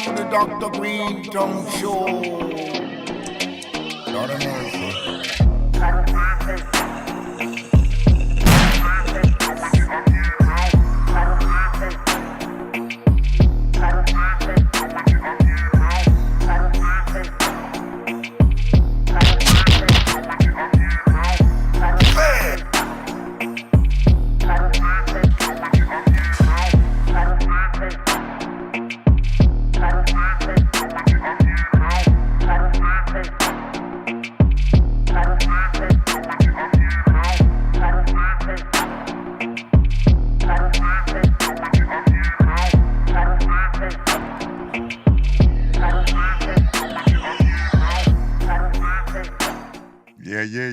to the Dr. Greenthumb show. Lord of mercy.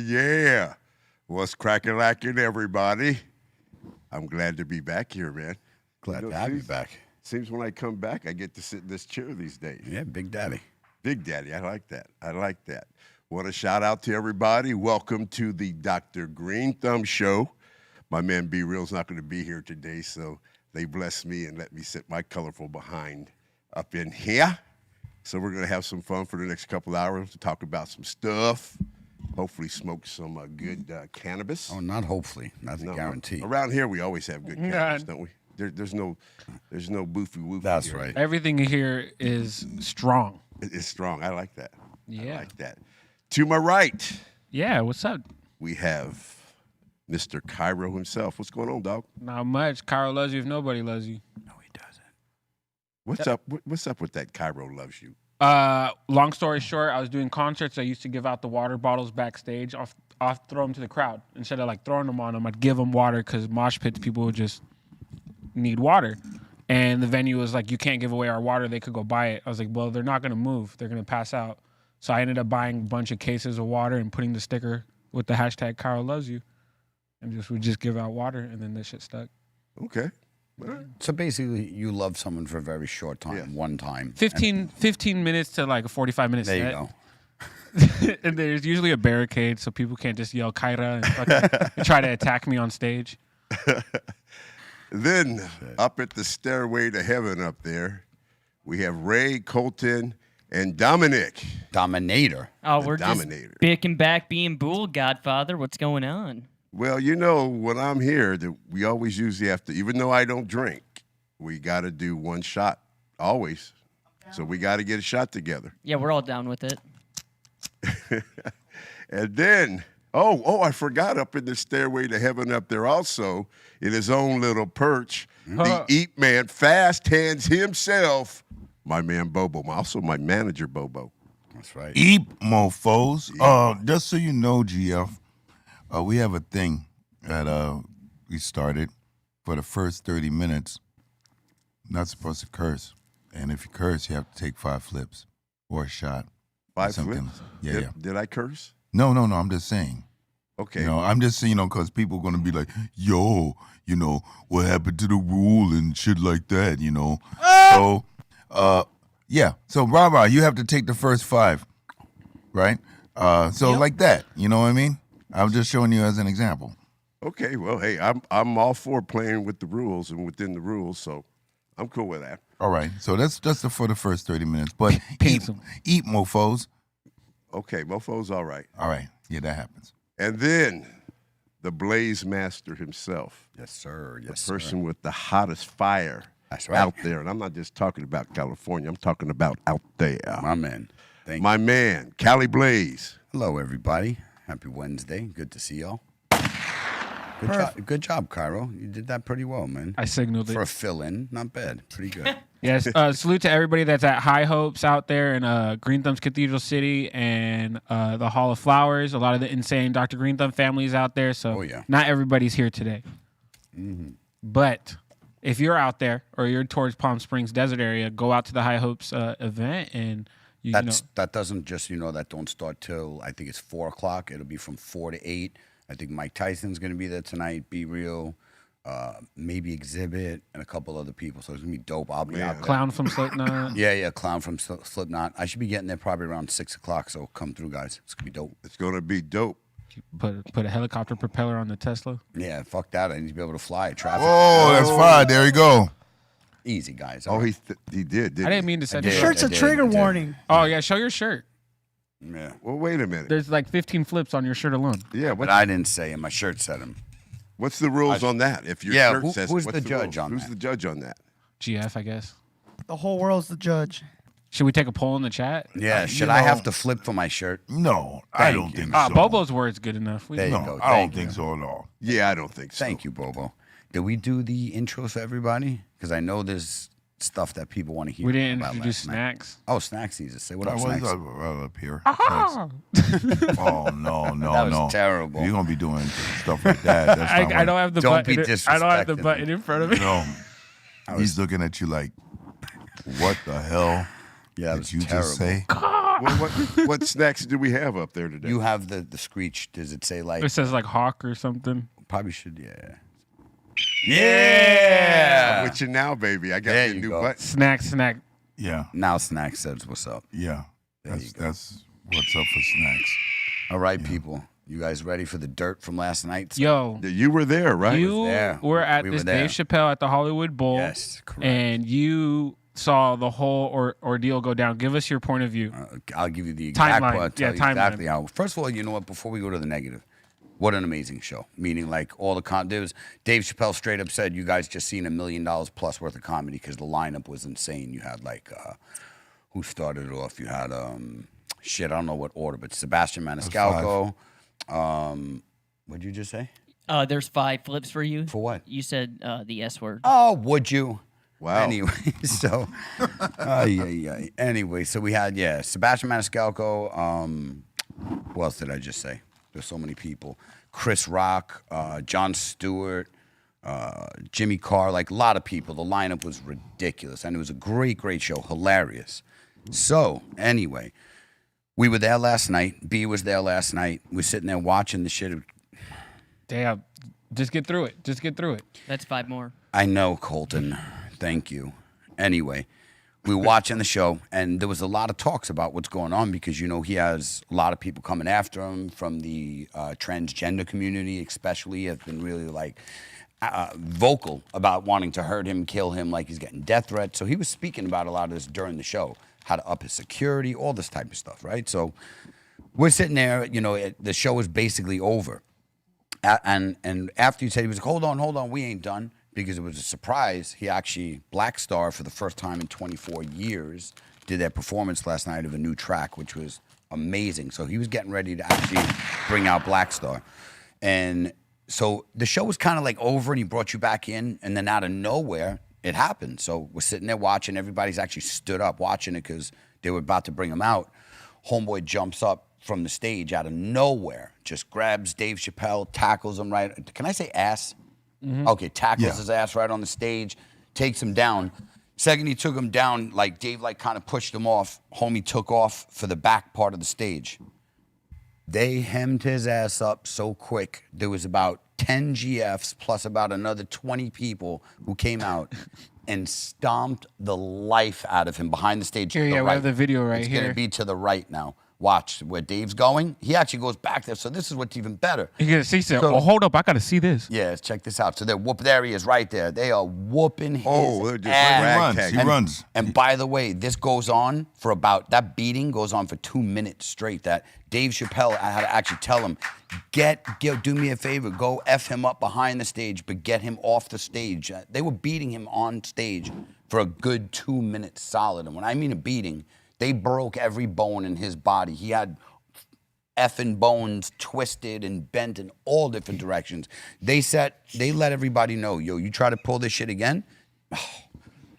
Yeah. What's cracking lacking, everybody? I'm glad to be back here, man. Glad to have you back. Seems when I come back, I get to sit in this chair these days. Yeah, Big Daddy. Big Daddy, I like that. Want to shout out to everybody. Welcome to the Dr. Greenthumb show. My man B Real's not going to be here today, so they blessed me and let me sit my colorful behind up in here. So we're going to have some fun for the next couple hours to talk about some stuff. Hopefully smoke some good cannabis. Oh, not hopefully. That's a guarantee. Around here, we always have good cannabis, don't we? There's no boofy woofy. That's here. right. Everything here is strong. It's strong. I like that. Yeah. I like that. To my right, Yeah, what's up? we have Mr. Cairo himself. What's going on, dog? Not much. Carl loves you if nobody loves you. No, he doesn't. What's up? What's up with that? Cairo loves you. Long story short, I was doing concerts. I used to give out the water bottles backstage. I'll throw them to the crowd. Instead of like throwing them on them, I'd give them water because mosh pits people would just need water. And the venue was like, you can't give away our water. They could go buy it. I was like, well, they're not going to move. They're going to pass out. So I ended up buying a bunch of cases of water and putting the sticker with the hashtag Carl loves you. And would just give out water. And then this shit stuck. Okay. All right. So basically, you love someone for a very short time, Yeah. one time. 15 minutes to like a 45-minute set. There you go. And there's usually a barricade so people can't just yell Kaira and fucking try to attack me on stage. Then up at the stairway to heaven up there, we have Ray, Colton, and Dominic. Dominator. Oh, The we're Dominator. just bicking back being bull, Godfather. What's going on? Well, you know, when I'm here, we always usually have to, even though I don't drink, we got to do one shot, always. So we got to get a shot together. Yeah, we're all down with it. And then, I forgot up in the stairway to heaven up there also, in his own little perch, the Eat Man, Fast Hands himself, my man Bobo, also my manager Bobo. That's right. Eep, mofos. Just so you know, GF, we have a thing that we started for the first 30 minutes. Not supposed to curse. And if you curse, you have to take 5 flips or a shot. 5 Something. flips? Yeah. Did I curse? No, I'm just saying. Okay. You know, I'm just saying, because people are going to be like, yo, what happened to the rule and shit like that, So, yeah. So, rah-rah, you have to take the first 5, right? Like that, you know what I mean? I'm just showing you as an example. Okay, well, hey, I'm all for playing with the rules and within the rules, so I'm cool with that. All right. So that's just for the first 30 minutes. But eat mofos. Okay, mofo's all right. All right. Yeah, that happens. And then the Blaze Master himself. Yes, sir. The person with the hottest fire That's right. out there. And I'm not just talking about California. I'm talking about out there. My man. Thank you. My man, Cali Blaze. Hello, everybody. Happy Wednesday. Good to see y'all. Good job, Cairo. You did that pretty well, man. I signaled For a it. fill-in, not bad. Pretty good. Yes. Salute to everybody that's at High Hopes out there in Greenthumb's Cathedral City and the Hall of Flowers. A lot of the insane Dr. Greenthumb families out there. So Oh, yeah. not everybody's here today. Mm-hmm. But if you're out there or you're towards Palm Springs desert area, go out to the High Hopes event and That doesn't just, that don't start till, I think it's 4 o'clock. It'll be from 4 to 8. I think Mike Tyson's going to be there tonight, Be Real, maybe Exhibit, and a couple other people. So it's going to be dope. I'll be out there. Clown from Slipknot. Yeah, Clown from Slipknot. I should be getting there probably around 6 o'clock, so come through, guys. It's going to be dope. It's going to be dope. Put a helicopter propeller on the Tesla. Yeah, fuck that. I need to be able to fly. Traffic. Oh, that's fine. There you go. Easy, guys. Oh, all right? he did. I didn't mean to send I you. did. Shirt's a I did, trigger I did. warning. Oh yeah, show your shirt. Yeah. Well, wait a minute. There's like 15 flips on your shirt alone. Yeah, But I didn't say him. My shirt said him. what's the rules on that? If your Yeah, shirt who- says, who's what's the judge rules? on Who's that? the judge on that? GF, I guess. The whole world's the judge. Should we take a poll in the chat? Yeah. you Should I know- have to flip for my shirt? No, I Thank don't you. think Ah, so. Bobo's word's good enough. There you No, go. I don't Thank you. think so at all. Yeah, I don't think so. Thank you, Bobo. Did we do the intros for everybody? Because I know there's stuff that people want to hear. We didn't about introduce last night. snacks. Oh, Snacks Caesar. Say what I up, was Snacks. up here. Ah! Oh no, no, That was no! terrible. You're gonna be doing stuff like that. That's not I don't have the Don't button. be I don't have the disrespecting button in front of me. No, he's looking at you like, what the hell Yeah, that did was you terrible. just say? Well, what snacks do we have up there today? You have the screech. Does it say like? It says like hawk or something. Probably should. Yeah. Yeah. I'm with you now, baby. I got There me a you new go. button. Snack. Yeah, Now Snacks says what's up. yeah. That's what's up for snacks. All right, people. You guys ready for the dirt from last night? Yo, You were there, right? you there. were at We this were there. Dave Chappelle at the Hollywood Bowl. Yes, correct. And you saw the whole ordeal go down. Give us your point of view. I'll give you the exact Timeline. part. I'll tell Yeah, you timeline. exactly how. First of all, you know what? Before we go to the negative, what an amazing show. Meaning, like all the there was Dave Chappelle straight up said, "You guys just seen $1 million plus worth of comedy," because the lineup was insane. You had like, who started it off? You had shit. I don't know what order, but Sebastian Maniscalco. What'd you just say? There's 5 flips for you. For what? You said the S word. Oh, would you? Wow. Anyway, so anyway, so we had Sebastian Maniscalco. Who else did I just say? There's so many people. Chris Rock, Jon Stewart, Jimmy Carr, like a lot of people. The lineup was ridiculous, and it was a great show, hilarious. So anyway, we were there last night. B was there last night. We're sitting there watching the shit. Damn. Just get through it. Just get through it. That's 5 more. I know, Colton. Thank you. Anyway, we were watching the show, and there was a lot of talks about what's going on because, you know, he has a lot of people coming after him from the transgender community, especially, have been really, like, vocal about wanting to hurt him, kill him, like he's getting death threats. So he was speaking about a lot of this during the show, how to up his security, all this type of stuff, right? So we're sitting there, you know, the show is basically over. And after he said, he was like, hold on, we ain't done. Because it was a surprise. He actually, Black Star, for the first time in 24 years, did their performance last night of a new track, which was amazing. So he was getting ready to actually bring out Black Star. And so the show was kind of like over, and he brought you back in, and then out of nowhere, it happened. So we're sitting there watching. Everybody's actually stood up watching it because they were about to bring him out. Homeboy jumps up from the stage out of nowhere, just grabs Dave Chappelle, tackles him right. Can I say ass? Mm-hmm. Okay, tackles his ass right on the stage, takes him down. Second he took him down, like Dave like kind of pushed him off. Homie took off for the back part of the stage. They hemmed his ass up so quick. There was about 10 GFs plus about another 20 people who came out and stomped the life out of him behind the stage. Here, to the yeah, right. we have the video right it's here. It's going to be to the right now. Watch where Dave's going. He actually goes back there, so this is what's even better. He said, "Oh, hold up, I gotta see this." Yeah, check this out. So they're there he is right there. They are whooping his they're just ass. He runs. And by the way, this goes on for that beating goes on for 2 minutes straight. That Dave Chappelle, I had to actually tell him, do me a favor, go F him up behind the stage, but get him off the stage. They were beating him on stage for a good 2 minutes solid. And when I mean a beating, they broke every bone in his body. He had effing bones twisted and bent in all different directions. They let everybody know, yo, you try to pull this shit again?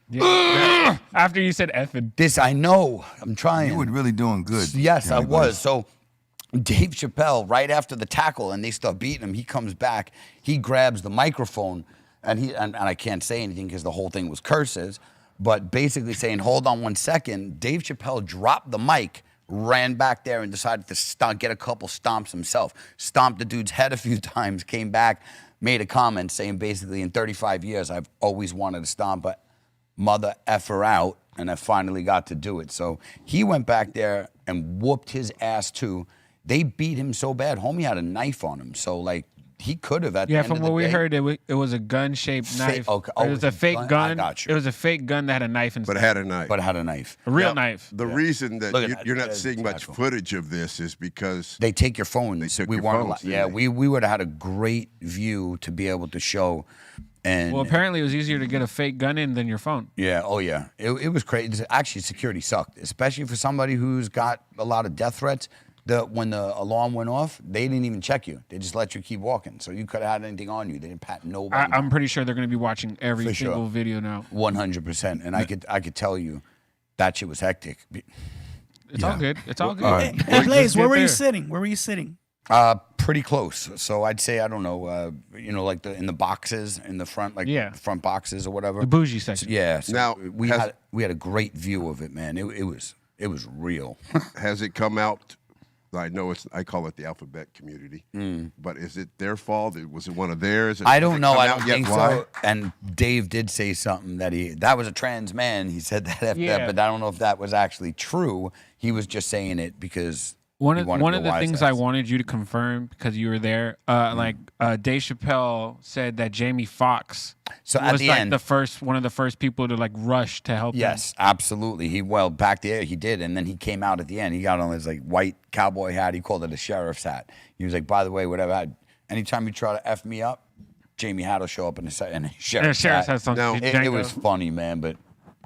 Yeah. After you said effing. This, I know, I'm trying. You were really doing good. Yes, I Johnny was. Blaze. So Dave Chappelle, right after the tackle and they start beating him, he comes back, he grabs the microphone, and I can't say anything because the whole thing was curses, but basically saying, hold on 1 second. Dave Chappelle dropped the mic, ran back there and decided to get a couple stomps himself. Stomped the dude's head a few times, came back, made a comment saying basically, in 35 years, I've always wanted to stomp a mother effer out, and I finally got to do it. So he went back there and whooped his ass too. They beat him so bad. Homie had a knife on him. So like he could have at the Yeah, end from of the what we day. heard, it was a gun-shaped knife. okay. It was a fake I gun. got you. It was a fake gun that had a knife inside. But it had a knife. But had a knife. a real Now, knife. The reason that Look at that. you're not That's seeing much tackle. footage of this is because They take your phones. They took we your weren't phones, allowed- didn't Yeah, they? we would have had a great view to be able to show. And Well, apparently it was easier to get a fake gun in than your phone. yeah, oh yeah, it was crazy. Actually, security sucked, especially for somebody who's got a lot of death threats. When the alarm went off, they didn't even check you. They just let you keep walking. So you could have had anything on you. They didn't pat nobody. I'm pretty sure they're going to be watching every For sure. single video now. 100%. And I could tell you, that shit was hectic. It's all good. It's all good. all right. Hey, Blaze, get where were you there. sitting? Where were you sitting? Pretty close. So I'd say I don't know. Like in the boxes in the front, like Yeah. the front boxes or whatever. The bougie section. Yeah. So Now, we had a great view of it, man. It was real. has it come out? I know I call it the alphabet community, but is it their fault? Was it one of theirs? I Has don't it know. come I out don't yet? think Why? so. And Dave did say something that was a trans man. He said that after Yeah. that, but I don't know if that was actually true. He was just saying it because One he of wanted to the wise things ass. I wanted you to confirm because you were there, Dave Chappelle said that Jamie Foxx So at was the like end, one of the first people to like rush to help him. yes, absolutely. Back there he did, and then he came out at the end. He got on his like white cowboy hat. He called it a sheriff's hat. He was like, by the way, whatever. Anytime you try to f me up, Jamie Hat will show up in a sheriff's Sheriff hat. has something. Now, It was funny, man, but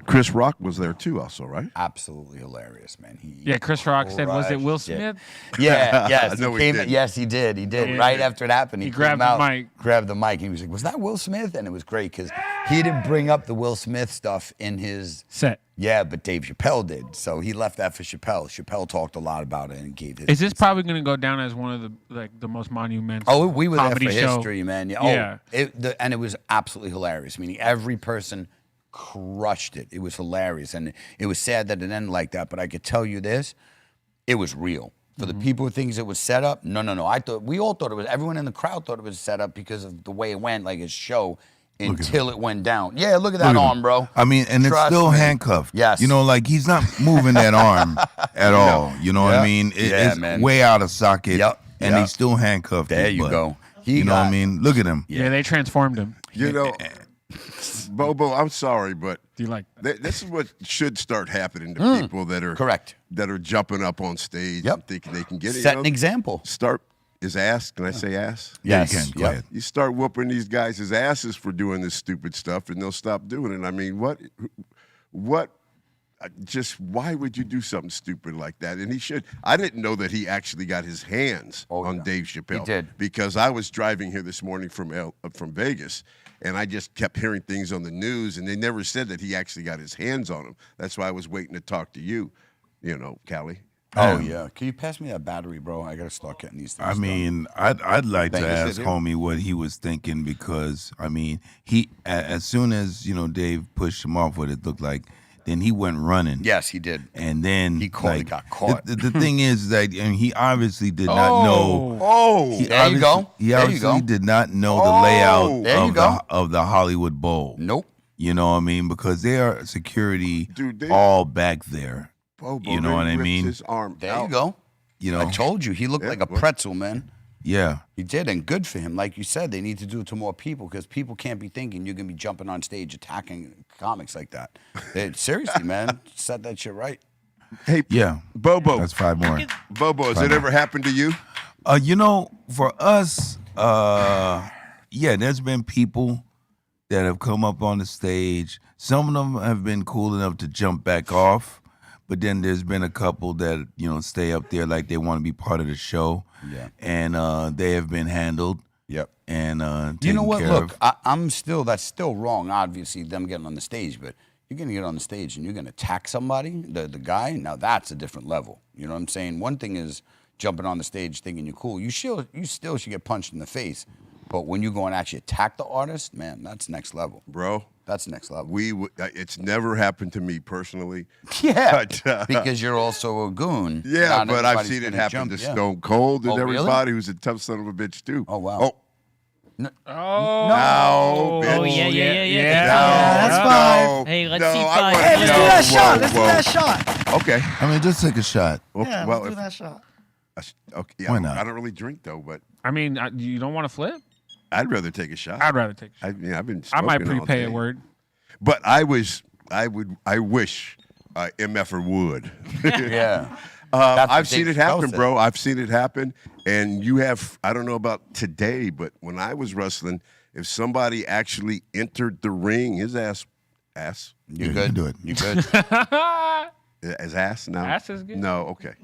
Chris Rock was there too, also, right? absolutely hilarious, man. Yeah, Chris Rock said, was it Will crushed it. Smith? Yeah, yes. No, he came, didn't. yes, he did. He did. Yeah. Right after it happened, he grabbed came the out, mic. grabbed the mic. He was like, "Was that Will Smith?" And it was great because he didn't bring up the Will Smith stuff in his Set. Yeah, but Dave Chappelle did. So he left that for Chappelle. Chappelle talked a lot about it and gave his. Is this probably going to go down as one of the most monumental? Oh, we were there comedy for show? history, man. Yeah. Yeah. And it was absolutely hilarious. Meaning every person crushed it. It was hilarious, and it was sad that it ended like that. But I could tell you this: it was real. For the people who think it was set up, no. We all thought it was. Everyone in the crowd thought it was set up because of the way it went, like his show, until it went down. Yeah, look at that Look at arm, him. bro. I mean, and it's Trust still me. handcuffed. Yes. You know, like he's not moving that arm at all. You know what Yeah. I mean? Yeah, It's man. way out of socket. Yep. And Yep. he's still handcuffed. There his you butt. go. You know what I mean? Look at him. Yeah, they transformed him. You know, Bobo, I'm sorry, but Do you like that? this is what should start happening to people that are Correct. that are jumping up on stage Yep. and thinking they can get it. Set an example. Start his ass. Can I say ass? Yeah, Yes. you can. Go Yep. ahead. You start whooping these guys' asses for doing this stupid stuff, and they'll stop doing it. I mean, what? Just why would you do something stupid like that? And he should. I didn't know that he actually got his hands on Dave Chappelle. He did. Because I was driving here this morning from Vegas, and I just kept hearing things on the news, and they never said that he actually got his hands on him. That's why I was waiting to talk to you, Callie. Oh yeah. Can you pass me that battery, bro? I gotta start getting these things. I done. mean, I'd like Thank to you, ask Sid. homie what he was thinking because I mean as soon as Dave pushed him off, what it looked like, then he went running. Yes, he did. And then He got caught. The thing is that he obviously did not know. Oh, He There you go. He There you obviously go. did not know the layout There you of go. the Hollywood Bowl. Nope. You know what I mean? Because there are security Dude, they- all back there. Bobo, You know they what I ripped mean? His arm There out. you go. You know? I told you he looked Yeah, like a well- pretzel, man. Yeah. He did, and good for him. Like you said, they need to do it to more people because people can't be thinking you're gonna be jumping on stage attacking comics like that. Seriously, man, set that shit right. Hey, Yeah. Bobo, That's 5 more. Bobo, has it ever happened to you? For us, yeah, there's been people that have come up on the stage. Some of them have been cool enough to jump back off, but then there's been a couple that, stay up there like they want to be part of the show. Yeah. And they have been handled Yep. and taken You know what? care Look, of. that's still wrong. Obviously, them getting on the stage, but you're gonna get on the stage and you're gonna attack somebody, the guy. Now that's a different level. You know what I'm saying? One thing is jumping on the stage thinking you're cool. You still should get punched in the face. But when you go and actually attack the artist, man, that's next level. Bro, That's next level. it's never happened to me personally. Yeah, But, because you're also a goon. Yeah, Not but I've everybody's seen it gonna happen jump, to yeah. Stone Cold and Oh, really? everybody who's a tough son of a bitch too. Oh, wow. Oh, Oh, no, bitch. Oh, yeah. Yeah, that's fine. Hey, let's No, see I five. wanna Hey, let's know. do that shot. Whoa, Let's do whoa. that shot. Okay. I mean, just take a shot. Well, Yeah, well, let's do if- that shot. okay. Yeah, Why not? I don't really drink though, but I mean, you don't want to flip? I'd rather take a shot. I'd rather take a shot. I've been. I might smoking all prepay day. a word. But I wish MFer would. Yeah. That's I've what seen Dave it happen, Chappelle said. bro. I've seen it happen. And you have, I don't know about today, but when I was wrestling, if somebody actually entered the ring, his ass, You Yeah, good? you do it. You good? his ass? No. Ass is good? No, okay.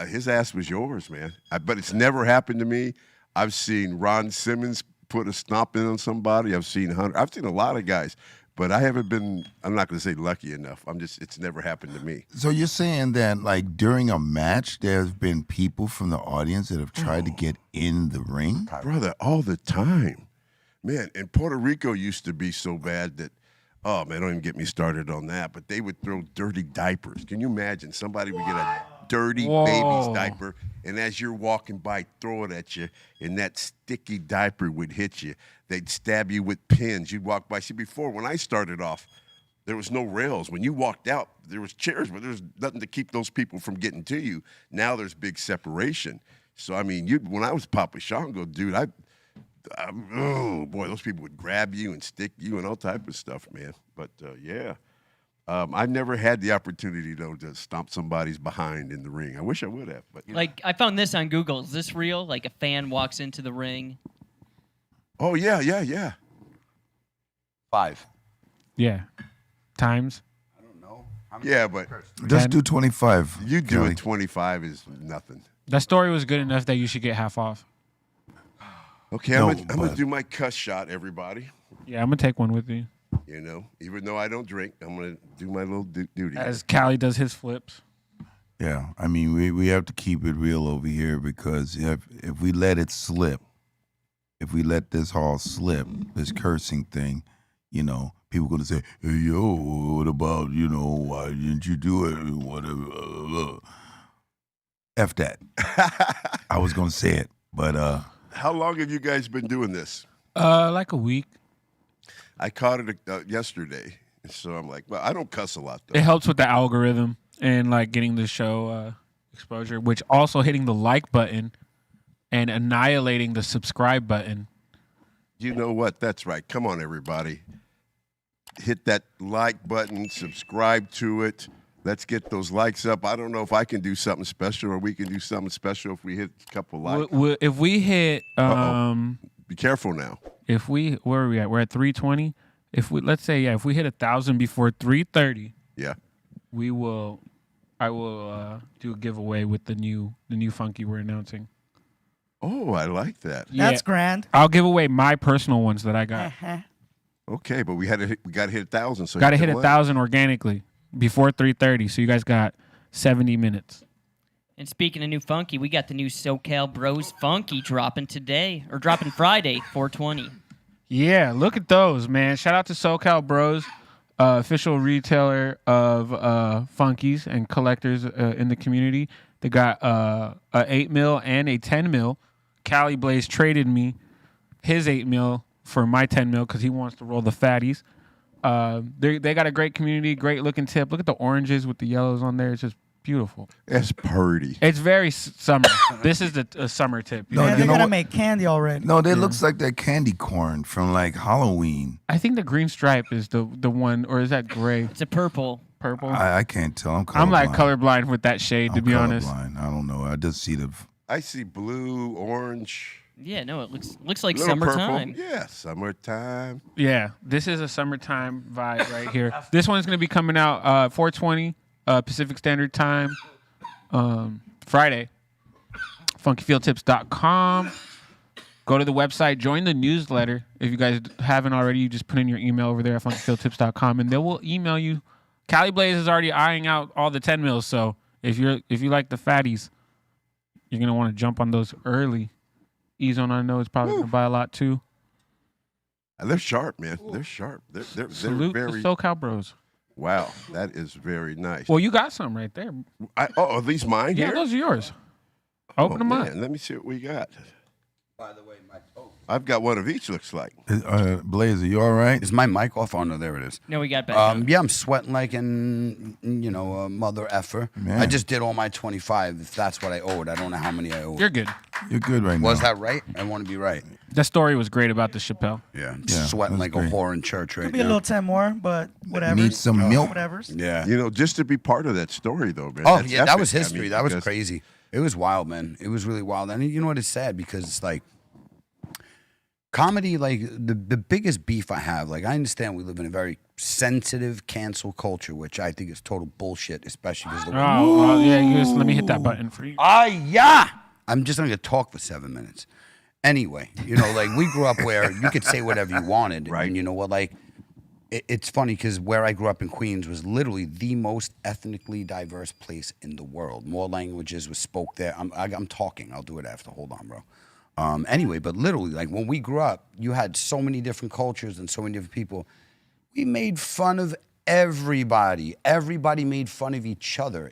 His ass was yours, man. But it's never happened to me. I've seen Ron Simmons put a stomp in on somebody. I've seen Hunter. I've seen a lot of guys. But I haven't been, I'm not going to say lucky enough. It's never happened to me. So you're saying that, like, during a match, there's been people from the audience that have tried to get in the ring? Brother, all the time. Man, and Puerto Rico used to be so bad that, oh, man, don't even get me started on that. But they would throw dirty diapers. Can you imagine? Somebody would get a dirty baby's Whoa. diaper, and as you're walking by, throw it at you, and that sticky diaper would hit you. They'd stab you with pins. You'd walk by. See, before, when I started off, there was no rails. When you walked out, there was chairs, but there was nothing to keep those people from getting to you. Now there's big separation. So, I mean, when I was Papa Shango, dude, oh, boy, those people would grab you and stick you and all type of stuff, man. But, yeah. I've never had the opportunity, though, to stomp somebody's behind in the ring. I wish I would have. But Like, I found this on Google. Is this real? Like, a fan walks into the ring. oh, yeah. 5. Yeah. Times. I don't know. Yeah, but Just do 25. you Kelly. doing 25 is nothing. That story was good enough that you should get half off. Okay, No, I'm gonna but- do my cuss shot, everybody. Yeah, I'm going to take one with you. You know, even though I don't drink, I'm gonna do my little duty. As Callie does his flips. Yeah, I mean, we have to keep it real over here because if we let it slip, if we let this all slip, this cursing thing, you know, people going to say, hey, yo, what about, you know, why didn't you do it? Whatever. F that. I was going to say it, but How long have you guys been doing this? Like a week. I caught it yesterday, and so I'm like, well, I don't cuss a lot though. It helps with the algorithm and like getting the show exposure, which also hitting the like button and annihilating the subscribe button. You know what? That's right. Come on, everybody. Hit that like button, subscribe to it. Let's get those likes up. I don't know if I can do something special or we can do something special if we hit a couple likes. If we hit, Be careful now. where are we at? We're at 320. If we if we hit 1,000 before 3:30, Yeah. I will do a giveaway with the new funky we're announcing. Oh, I like that. That's grand. I'll give away my personal ones that I got. Okay, but we got to hit 1,000. So Got to you hit can win. 1,000 organically before 3:30. So you guys got 70 minutes. And speaking of new funky, we got the new SoCal Bros Funky dropping today, or dropping Friday, 420. Yeah, look at those, man. Shout out to SoCal Bros, official retailer of funkies and collectors in the community. They got a 8 mil and a 10 mil. Cali Blaze traded me his 8 mil for my 10 mil because he wants to roll the fatties. They got a great community, great looking tip. Look at the oranges with the yellows on there. It's just beautiful. That's purdy. It's very summer. This is a summer tip. No, Man, you they're know gonna what? make candy already. no, that looks like that candy corn from like Halloween. I think the green stripe is the one, or is that gray? It's a purple. Purple? I can't tell. I'm like colorblind. colorblind with that shade, to I'm be honest. colorblind. I don't know. I just see the. I see blue, orange, Yeah, no, it looks like little summertime. purple. Yeah, summertime. Yeah, this is a summertime vibe right here. This one's going to be coming out 4:20 Pacific Standard Time, Friday. funkyfieldtips.com. Go to the website, join the newsletter. If you guys haven't already, you just put in your email over there at funkyfieldtips.com, and they will email you. Cali Blaze is already eyeing out all the 10 mils, so if you like the fatties, you're going to want to jump on those early. E-Zone, I know, is probably going to buy a lot too. They're sharp, man. They're sharp. They're Salute very. the SoCal Bros. Wow, that is very nice. Well, you got some right there. Are these mine Yeah, here? those are yours. Open them up. Man, let me see what we got. By the way, I've got one of each. Looks like. Blazer, you all right? Is my mic off? Oh no, there it is. No, we got back. Yeah, I'm sweating like a mother effer. Man. I just did all my 25. If that's what I owed, I don't know how many I owed. You're good. You're good right now. Was that right? I want to be right. That story was great about the chapelle. Yeah, I'm Yeah, sweating that's like great. a whore in church right Could be a now. little 10 more, but whatever. Need some milk? Whatever's. Yeah. You know, just to be part of that story, though, man. Oh that's yeah, that epic. was I history. mean, That was because- crazy. It was wild, man. It was really wild. And you know what? It's sad because it's like comedy. Like the biggest beef I have. Like I understand we live in a very sensitive cancel culture, which I think is total bullshit, especially because the Oh, yeah. You just let me hit that button for you. yeah. I'm just gonna talk for 7 minutes. Anyway, you know, like we grew up where you could say whatever you wanted, Right. And you know what? Like, it's funny because where I grew up in Queens was literally the most ethnically diverse place in the world. More languages was spoke there. I'm talking. I'll do it after. Hold on, bro. Anyway, but literally, like when we grew up, you had so many different cultures and so many different people. We made fun of everybody. Everybody made fun of each other.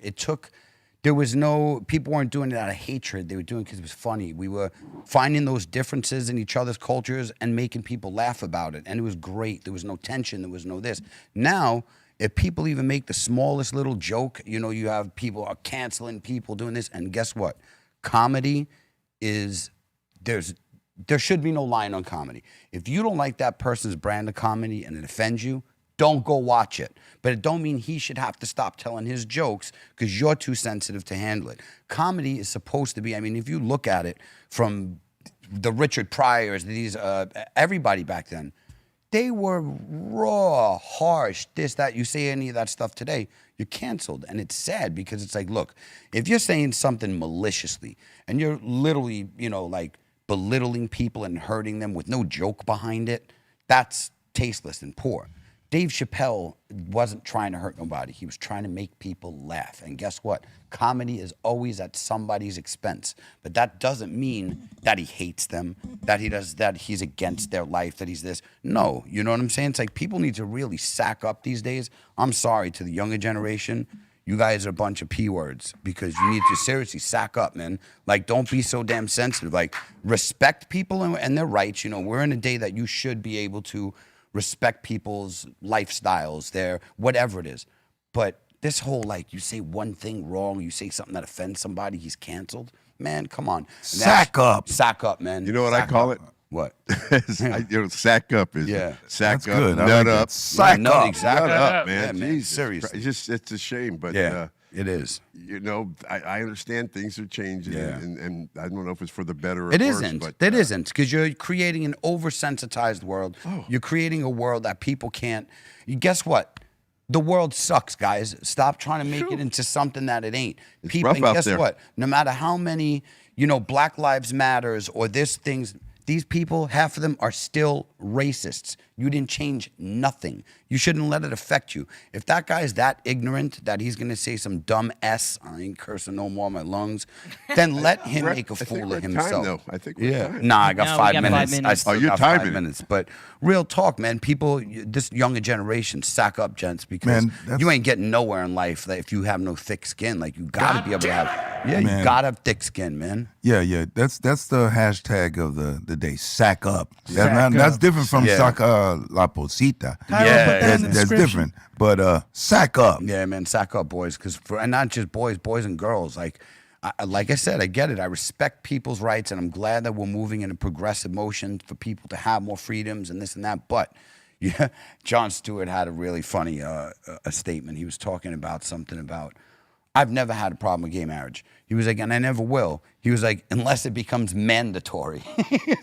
There was no, people weren't doing it out of hatred. They were doing it because it was funny. We were finding those differences in each other's cultures and making people laugh about it. And it was great. There was no tension. There was no this. Now, if people even make the smallest little joke, you know, you have people are canceling people doing this. And guess what? Comedy is, there should be no line on comedy. If you don't like that person's brand of comedy and it offends you, don't go watch it. But it don't mean he should have to stop telling his jokes because you're too sensitive to handle it. Comedy is supposed to be, I mean, if you look at it from the Richard Pryors, these everybody back then, they were raw, harsh, this, that. You say any of that stuff today, you're canceled. And it's sad because it's like, look, if you're saying something maliciously and you're literally, you know, like belittling people and hurting them with no joke behind it, that's tasteless and poor. Dave Chappelle wasn't trying to hurt nobody. He was trying to make people laugh. And guess what? Comedy is always at somebody's expense. But that doesn't mean that he hates them, that he's against their life, that he's this. No, you know what I'm saying? It's like people need to really sack up these days. I'm sorry to the younger generation. You guys are a bunch of P words because you need to seriously sack up, man. Like, don't be so damn sensitive. Like, respect people and their rights. You know, we're in a day that you should be able to respect people's lifestyles, their whatever it is. But this whole, like, you say one thing wrong, you say something that offends somebody, he's canceled. Man, come on. Sack up. Sack up, man. You know what I Sack call up. it? What? sack up is Yeah. sack That's up, good. I nut like that. up, Sack Nut, up. exactly. nut up, Yeah, man. man, Jesus seriously. Christ. It's a shame, but Yeah, it is. you know, I understand things are changing, Yeah. and I don't know if it's for the better or It worse. isn't. But, It isn't because you're creating an oversensitized world. Oh. You're creating a world that people can't. Guess what? The world sucks, guys. Stop trying to make it into something that it ain't. It's People, rough and out guess there. what? No matter how many, you know, Black Lives Matters or this things, these people, half of them are still racists. You didn't change nothing. You shouldn't let it affect you. If that guy's that ignorant that he's gonna say some dumb S, I ain't cursing no more in my lungs, then let him make a I think fool we're of at time, himself. though. I think we're at time. Nah, I got No, we 5 got 5 minutes. I minutes. still Oh, you're got 5 timing it. minutes. But real talk, man. People, this younger generation, sack up, gents, because Man, that's- you ain't getting nowhere in life if you have no thick skin. Like you gotta be able to have. Yeah, Man. you gotta have thick skin, man. Yeah. That's the hashtag of the day. Sack up. Sack That's up. different from Yeah. saca la posita. Tyler, Yeah, put that in That's, the that's description. different. But sack up. Yeah, man, sack up, boys. And not just boys and girls. Like I said, I get it. I respect people's rights, and I'm glad that we're moving in a progressive motion for people to have more freedoms and this and that. But yeah, Jon Stewart had a really funny a statement. He was talking about something about, I've never had a problem with gay marriage. He was like, and I never will. He was like, unless it becomes mandatory.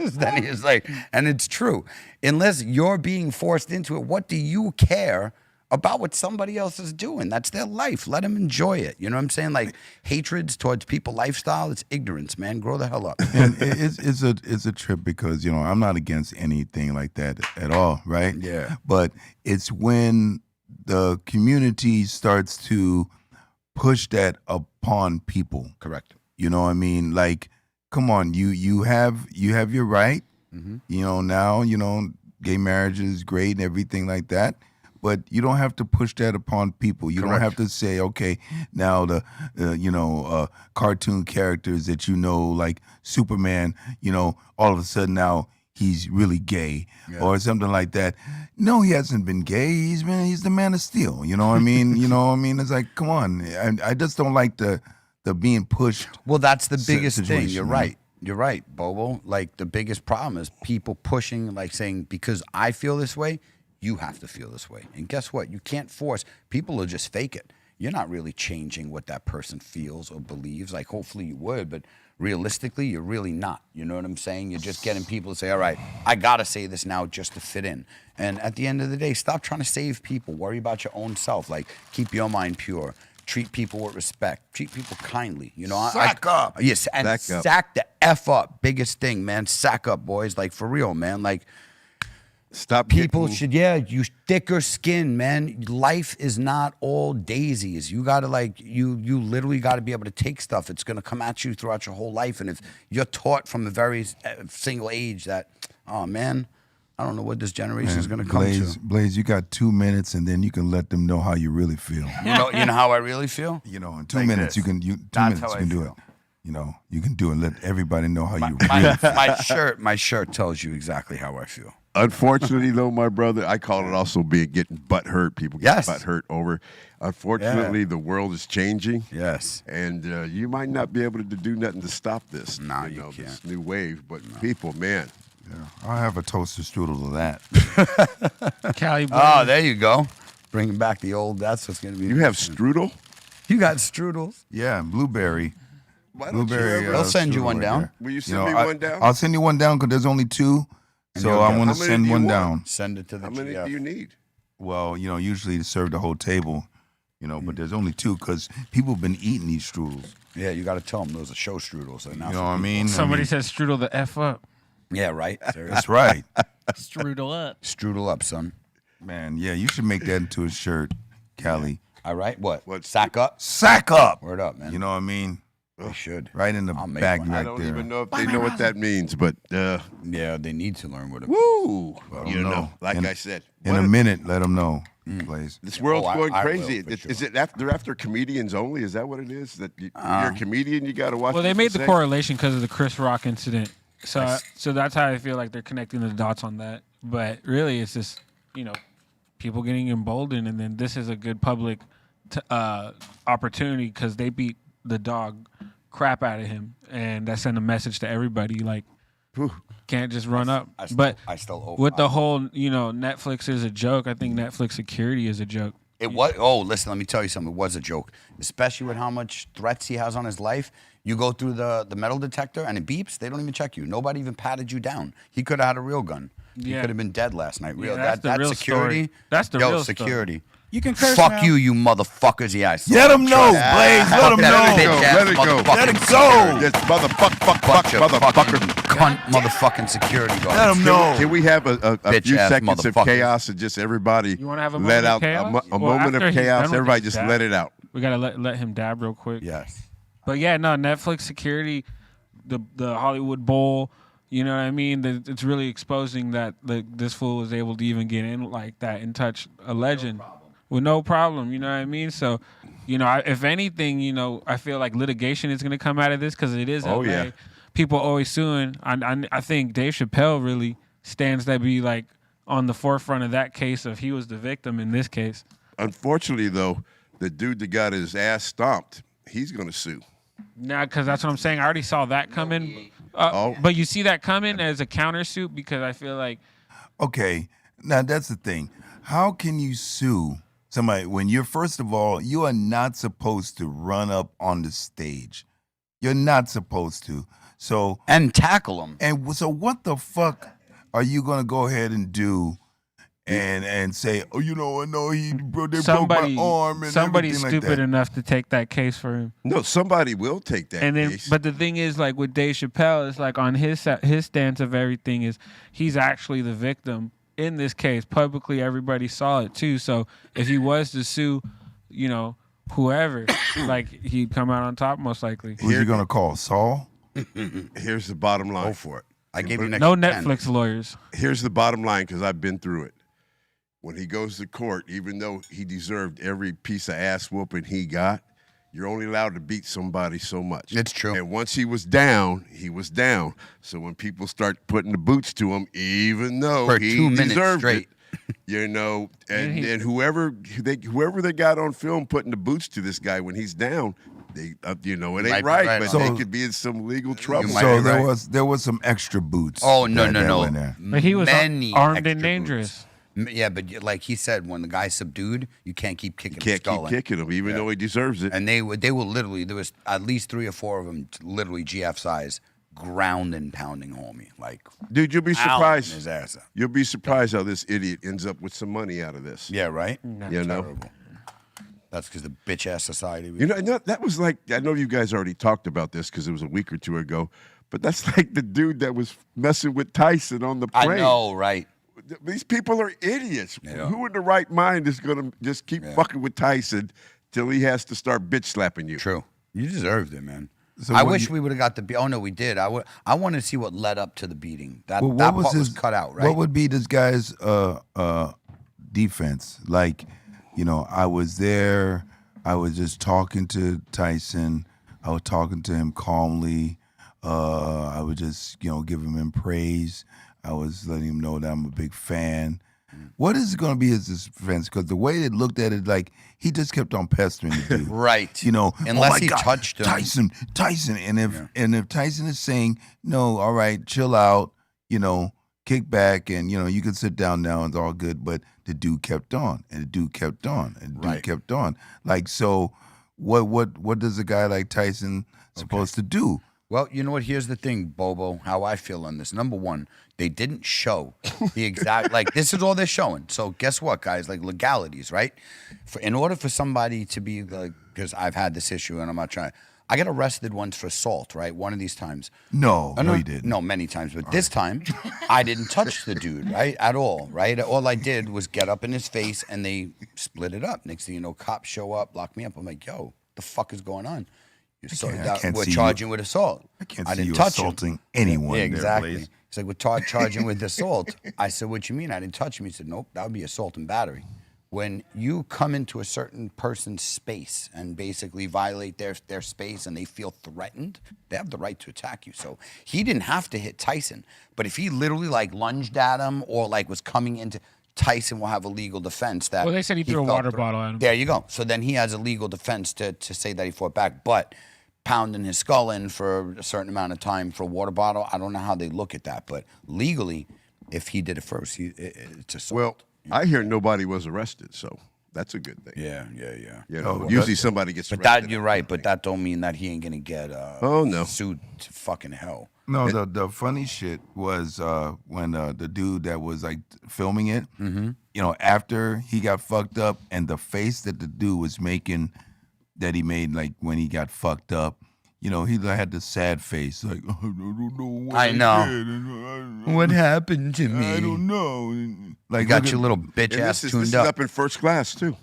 Then he was like, and it's true. Unless you're being forced into it, what do you care about what somebody else is doing? That's their life. Let them enjoy it. You know what I'm saying? Like hatreds towards people lifestyle, it's ignorance, man. Grow the hell up. And it's a trip because, you know, I'm not against anything like that at all, right? Yeah. But it's when the community starts to push that upon people. Correct. You know what I mean? Like, come on, you have your right. You know, now, you know, gay marriage is great and everything like that. But you don't have to push that upon people. You Correct. don't have to say, okay, now the cartoon characters that you know, like Superman, you know, all of a sudden now he's really gay or something like that. No, he hasn't been gay. He's the Man of Steel. You know what I mean? You know what I mean? It's like, come on. I just don't like the being pushed. Well, that's the biggest thing. situation, You're man. right. You're right, Bobo. Like, the biggest problem is people pushing, like saying, because I feel this way, you have to feel this way. And guess what? You can't force. People will just fake it. You're not really changing what that person feels or believes. Like, hopefully you would, but realistically, you're really not. You know what I'm saying? You're just getting people to say, all right, I got to say this now just to fit in. And at the end of the day, stop trying to save people. Worry about your own self. Like, keep your mind pure. Treat people with respect. Treat people kindly. You know, Sack up. Yes, and sack the F up. Biggest thing, man. Sack up, boys. Like, for real, man. Like, Stop people getting- should, use thicker skin, man. Life is not all daisies. You gotta you literally gotta be able to take stuff. It's gonna come at you throughout your whole life. And if you're taught from a very single age that, oh man, I don't know what this generation is gonna come to. Blaze, you got 2 minutes, and then you can let them know how you really feel. You know how I really feel? You know, in 2 Like minutes, this. you That's can how I do it. feel. You know, you can do it. Let everybody know how you really feel. My shirt tells you exactly how I feel. Unfortunately, though, my brother, I call it also getting butt hurt. People get butt hurt over. Unfortunately, the world is changing. Yes. And you might not be able to do nothing to stop this. No, you This can't. new wave. But people, man, Yeah, I'll have a toaster strudel to that. Cali Oh, there you go. Bringing back the old. That's what's gonna be. you have strudel. You got strudels. Yeah, blueberry. Why don't Blueberry. you ever? They'll send you strudel one right down. there. Will you send me one down? I'll send you one down because there's only 2. So you'll I'm get- going How to many send do you one want? down. Send it to the How many GF. do you need? Well, usually to serve the whole table, but there's only 2 because people have been eating these strudels. Yeah, you got to tell them those are show strudels. They're not You know for what I people. mean? Somebody says strudel the F up. Yeah, right. That's right. Strudel up. Strudel up, son. Man, yeah, you should make that into a shirt, Callie. All right. What? What? Sack up. Sack up. Word up, man. You know what I mean? They should. Right in the I'll make bag one. right I don't there. even know if they know what that means, but Yeah, they need to learn what it. woo, Well, you no. know, like In- I said, In what a if- minute, let them know, please. This world's Oh, going I will, crazy. for Is sure. it after comedians only? Is that what it is? That you're a comedian, you got to watch. Well, they what made you the say? correlation because of the Chris Rock incident. So that's how I feel like they're connecting the dots on that. But really, it's just people getting emboldened, and then this is a good public opportunity because they beat the dog crap out of him, and that sent a message to everybody like can't just run up. But I still hope with the whole Netflix is a joke. I think Netflix security is a joke. It was. Oh, listen. Let me tell you something. It was a joke, especially with how much threats he has on his life. You go through the metal detector and it beeps. They don't even check you. Nobody even patted you down. He could have had a real gun. He Yeah. could have been dead last night. Real. that's the that real security. story. That's the real story. security. You can curse Fuck now. you motherfuckers. Yeah, I saw Let it. them know, Blaze. Let them that know. bitch ass Let it go. motherfucking Let it go. security. This motherfucker, Bunch of fucking motherfucker. cunt motherfucking security guard. Let them know. Can we have a Bitch few ass seconds of motherfuckers. chaos and just everybody You wanna have a let moment out of chaos? a Well, moment after of he's chaos? done with Everybody his just dab. let it out. We gotta let him dab real quick. Yes. But yeah, no, Netflix security, the Hollywood Bowl, you know what I mean? It's really exposing that this fool was able to even get in like that and touch a legend with no problem, you know what I mean? So, if anything, I feel like litigation is going to come out of this because it is Oh, LA. yeah. People always suing. I think Dave Chappelle really stands to be like on the forefront of that case of he was the victim in this case. Unfortunately, though, the dude that got his ass stomped, he's going to sue. Nah, because that's what I'm saying. I already saw that coming. Oh. But you see that coming as a countersuit because I feel like Okay, now that's the thing. How can you sue somebody when first of all, you are not supposed to run up on the stage. You're not supposed to. So And tackle them. And so what the fuck are you gonna go ahead and do and say, oh, I know they broke my arm and somebody's everything like stupid that. enough to take that case for him. No, somebody will take that And then, case. but the thing is, like with Dave Chappelle, it's like on his stance of everything is he's actually the victim in this case. Publicly, everybody saw it too. So if he was to sue, whoever, like he'd come out on top most likely. Who's you gonna call? Saul? Here's the bottom line. Go for it. I gave you an No extra 10. Netflix lawyers. Here's the bottom line because I've been through it. When he goes to court, even though he deserved every piece of ass whooping he got, you're only allowed to beat somebody so much. It's true. And once he was down, he was down. So when people start putting the boots to him, even though For he 2 minutes deserved straight. it, you know, and whoever they got on film putting the boots to this guy when he's down, they you know, it ain't Might be right, right but on. they So- could be in some legal trouble. might So be there right. there was some extra boots. Oh, no, that no, went no. there. But he was Many armed extra and dangerous. Yeah, but like he said, when the guy's subdued, you can't keep kicking his Can't skull keep in. kicking him, even though he deserves it. And they will literally, there was at least 3 or 4 of them, literally GF size, ground and pounding homie. Like, Dude, you'll be pounding surprised. his ass out. You'll be surprised how this idiot ends up with some money out of this. Yeah, right? You know? Terrible. That's because the bitch ass society. You know, that was like, I know you guys already talked about this because it was a week or 2 ago, but that's like the dude that was messing with Tyson on the I plane. know, right? These people are idiots. Yeah. Who in the right mind is going to just keep fucking with Tyson till he has to start bitch slapping you? True. You deserved it, man. So I what wish you- we would have got the. Oh no, we did. I wanted to see what led up to the beating. That Well, that part was cut out, right? What would be this guy's defense? Like, you know, I was there. I was just talking to Tyson. I was talking to him calmly. I would just, you know, give him praise. I was letting him know that I'm a big fan. What is going to be his defense? Because the way they looked at it, like, he just kept on pestering the dude. Right. You know, Unless oh my he God, touched him. Tyson. And if Tyson is saying, no, all right, chill out, you know, kick back, and, you know, you can sit down now, it's all good. But the dude kept on, and the dude kept on, and the dude kept on. Like, so what does a guy like Tyson supposed to do? Well, you know what? Here's the thing, Bobo, how I feel on this. Number one, they didn't show the exact, like, this is all they're showing. So guess what, guys? Like, legalities, right? In order for somebody to be, like, because I've had this issue and I'm not trying, I got arrested once for assault, right? One of these times. No, you didn't. No, many times. But this time, I didn't touch the dude, right? At all, right? All I did was get up in his face and they split it up. Next thing you know, cops show up, lock me up. I'm like, yo, the fuck is going on? can't We're see you. charging with assault. I can't I see didn't you touch assaulting him. anyone Yeah, there, exactly. Blaze. He's like, we're charging with assault. I said, what you mean? I didn't touch him. He said, nope, that would be assault and battery. When you come into a certain person's space and basically violate their space and they feel threatened, they have the right to attack you. So he didn't have to hit Tyson. But if he literally like lunged at him or like was coming into, Tyson will have a legal defense that. Well, they said he threw a felt water threat- bottle at him. There you go. So then he has a legal defense to say that he fought back. But pounding his skull in for a certain amount of time for a water bottle, I don't know how they look at that. But legally, if he did it first, it's assault. Well, I hear nobody was arrested, so that's a good thing. Yeah. You know, Oh, usually somebody gets But arrested. that you're right. But that don't mean that he ain't gonna get Oh, no. sued to fucking hell. No, the funny shit was when the dude that was like filming it, you know, after he got fucked up, and the face that the dude was making, that he made like when he got fucked up, you know, he had the sad face, like, I don't know what I know. did. What happened to me? I don't know. Like, You got look your at- little bitch And ass this tuned is up. up in first class, too.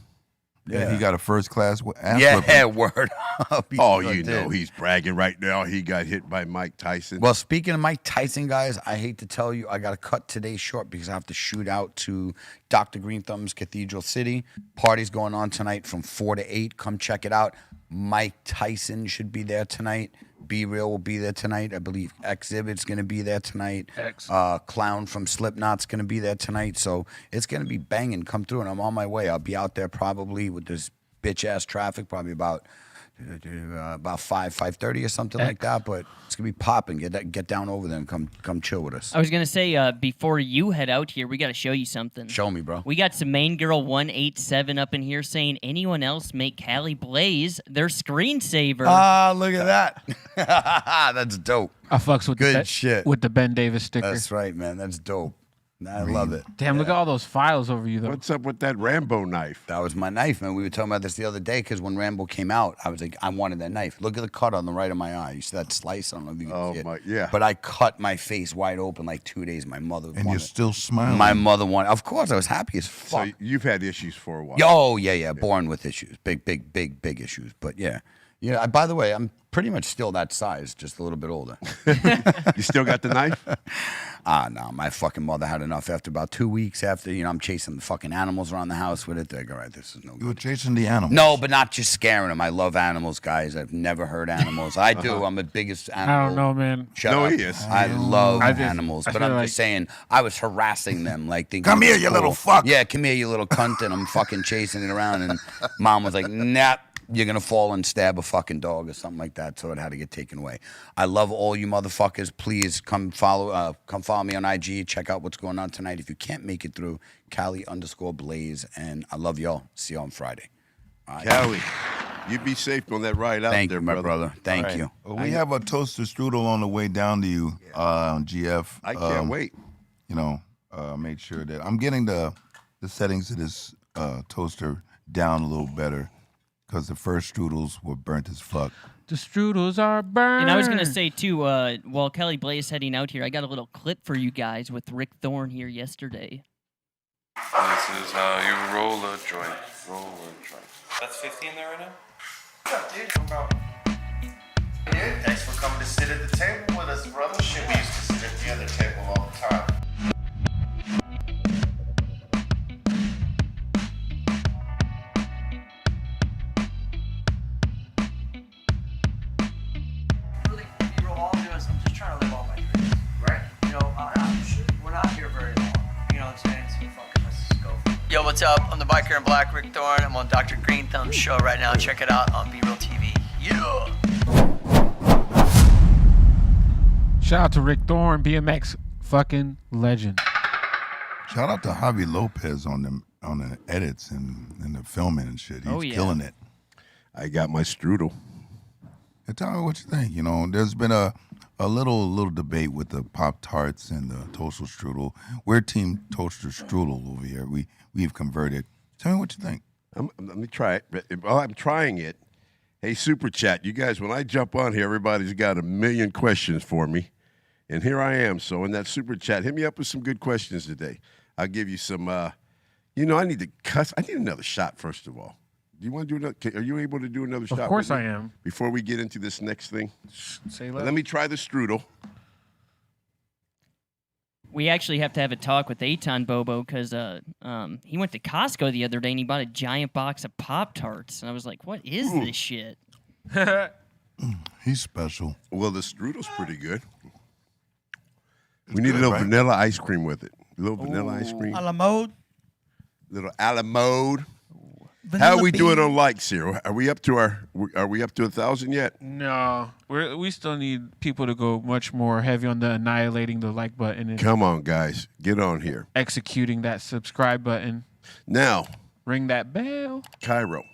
Yeah, he got a first class ass Yeah, whipping. word up. He Oh, sure you know, did. he's bragging right now. He got hit by Mike Tyson. Well, speaking of Mike Tyson, guys, I hate to tell you, I got to cut today short because I have to shoot out to Dr. Greenthumb's Cathedral City. Party's going on tonight from 4 to 8. Come check it out. Mike Tyson should be there tonight. Be Real will be there tonight. I believe Exhibit's going to be there tonight. Clown from Slipknot's going to be there tonight. So it's going to be banging. Come through, and I'm on my way. I'll be out there probably with this bitch-ass traffic, probably about 5:30 or something like that. But it's gonna be popping. Get down over there and come chill with us. I was gonna say before you head out here, we got to show you something. Show me, bro. We got some main girl 187 up in here saying anyone else make Callie Blaze their screensaver. Ah, look at that. That's dope. I fucks with Good shit. with the Ben Davis sticker. That's right, man. That's dope. I love it. Damn, look at all those files over you though. What's up with that Rambo knife? That was my knife, man. We were talking about this the other day because when Rambo came out, I was like, I wanted that knife. Look at the cut on the right of my eye. You see that slice? I don't know if you can Oh, see it. my- yeah. But I cut my face wide open like 2 days. My mother And you're wanted. still smiling. My mother wanted. Of course, I was happy as So fuck. you've had issues for a while. Oh, yeah. Born with issues. Big issues. But yeah, Yeah. By the way, I'm pretty much still that size, just a little bit older. You still got the knife? No, my fucking mother had enough after about 2 weeks after, I'm chasing the fucking animals around the house with it. They're like, all right, this is no You were good. chasing the animals. No, but not just scaring them. I love animals, guys. I've never hurt animals. I do. I'm the biggest animal. I don't know, man. Shut No, up. he is. I love I just- animals, I but feel I'm like- just saying, I was harassing them, like thinking, Come here, it's you little cool. fuck. Yeah, come here, you little cunt, and I'm fucking chasing it around, and Mom was like, nah, you're gonna fall and stab a fucking dog or something like that, so it had to get taken away. I love all you motherfuckers. Please come follow me on IG. Check out what's going on tonight. If you can't make it through, Cali_Blaze, and I love y'all. See you on Friday. All right. Callie, you be safe on that ride out Thank there, you, my brother. Thank you. Well, we have a toaster strudel on the way down to you, GF. I can't wait. Make sure that I'm getting the settings of this toaster down a little better because the first strudels were burnt as fuck. The strudels are burned. And I was gonna say too, while Kelly Blaze heading out here, I got a little clip for you guys with Rick Thorne here yesterday. This is how you roll a joint. Roll a joint. That's 50 in there right now? What's up, dude? No problem. Dude, thanks for coming to sit at the table with us, brother. Shit, we used to sit at the other table all the time. Really, all I'm doing is I'm just trying to live all my dreams. Right. We're not here very long. You know what I'm saying? So fucking let's just go. Yo, what's up? I'm the biker in black, Rick Thorne. I'm on Dr. Greenthumb's show right now. Check it out on BREALTV. Yeah. Shout out to Rick Thorne, BMX fucking legend. Shout out to Javi Lopez on the edits and the filming and shit. He's Oh, yeah. killing it. I got my strudel. And tell me what you think. There's been a little debate with the Pop Tarts and the toaster strudel. We're team toaster strudel over here. We've converted. Tell me what you think. Let me try it. But while I'm trying it, hey, Super Chat, you guys, when I jump on here, everybody's got a million questions for me. And here I am. So in that Super Chat, hit me up with some good questions today. I'll give you some, I need to cuss. I need another shot, first of all. Do you want to do another? Are you able to do another shot? Of course with I me am. Before we get into this next thing, Say let me try the strudel. We actually have to have a talk with Eitan Bobo because he went to Costco the other day and he bought a giant box of Pop-Tarts. And I was like, what is this shit? He's special. Well, the strudel's pretty good. We need a little vanilla ice cream with it. A little vanilla ice cream. A la mode. Little a la mode. How Vanilla are we doing bean. on likes here? Are we up to 1,000 yet? No, we still need people to go much more heavy on the annihilating the like button and Come on, guys. Get on here. executing that subscribe button. Now, Ring that bell. Cairo,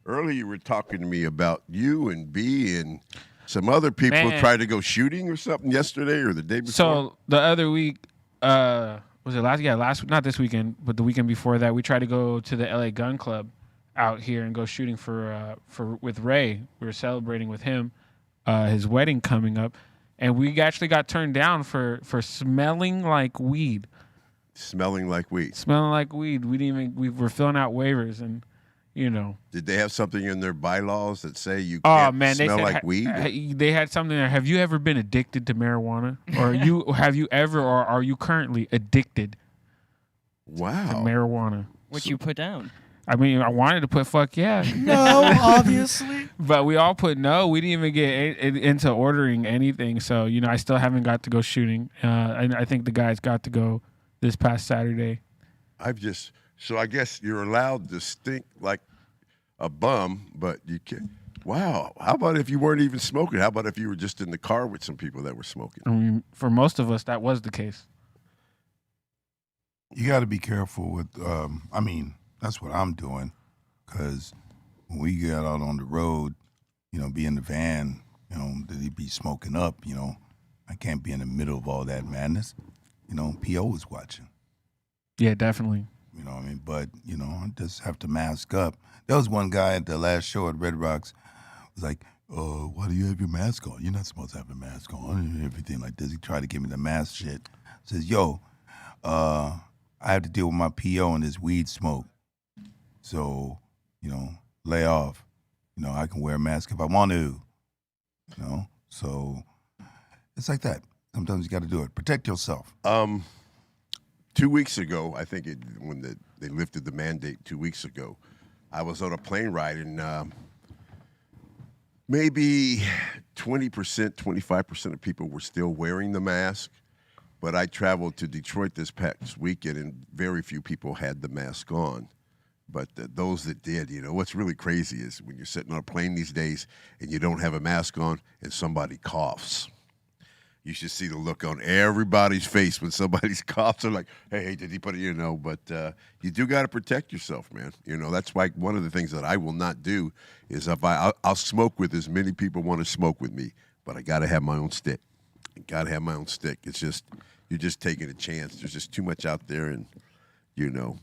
earlier you were talking to me about you and B and some other people Man. tried to go shooting or something yesterday or the day before. So the other week, was it last? Yeah, last week, not this weekend, but the weekend before that, we tried to go to the LA Gun Club out here and go shooting for with Ray. We were celebrating with him, his wedding coming up, and we actually got turned down for smelling like weed. Smelling like weed. Smelling like weed. We were filling out waivers and. Did they have something in their bylaws that say you Oh can't man, they smell said like weed? they had something there. Have you ever been addicted to marijuana, or have you ever, or are you currently addicted to Wow. marijuana? What you put down? I mean, I wanted to put fuck yeah, No, obviously. but we all put no. We didn't even get into ordering anything. So I still haven't got to go shooting. And I think the guys got to go this past Saturday. So I guess you're allowed to stink like a bum, but you can't. Wow. How about if you weren't even smoking? How about if you were just in the car with some people that were smoking? I mean, for most of us, that was the case. You got to be careful with. That's what I'm doing, because when we get out on the road, be in the van, they be smoking up. I can't be in the middle of all that madness. PO is watching. Yeah, definitely. You know what I mean? But, I just have to mask up. There was one guy at the last show at Red Rocks was like, why do you have your mask on? You're not supposed to have a mask on and everything like this. He tried to give me the mask shit. Says, yo, I have to deal with my PO and this weed smoke. So, lay off. You know, I can wear a mask if I want to. You know, so it's like that. Sometimes you got to do it. Protect yourself. 2 weeks ago, I think when they lifted the mandate 2 weeks ago, I was on a plane ride and maybe 20%, 25% of people were still wearing the mask. But I traveled to Detroit this past weekend, and very few people had the mask on. But those that did, you know, what's really crazy is when you're sitting on a plane these days and you don't have a mask on and somebody coughs. You should see the look on everybody's face when somebody's coughs. They're like, hey, did he put it, you know? But you do got to protect yourself, man. You know, that's why one of the things that I will not do is I'll smoke with as many people want to smoke with me, but I got to have my own stick. I got to have my own stick. It's just, you're just taking a chance. There's just too much out there, and, you know.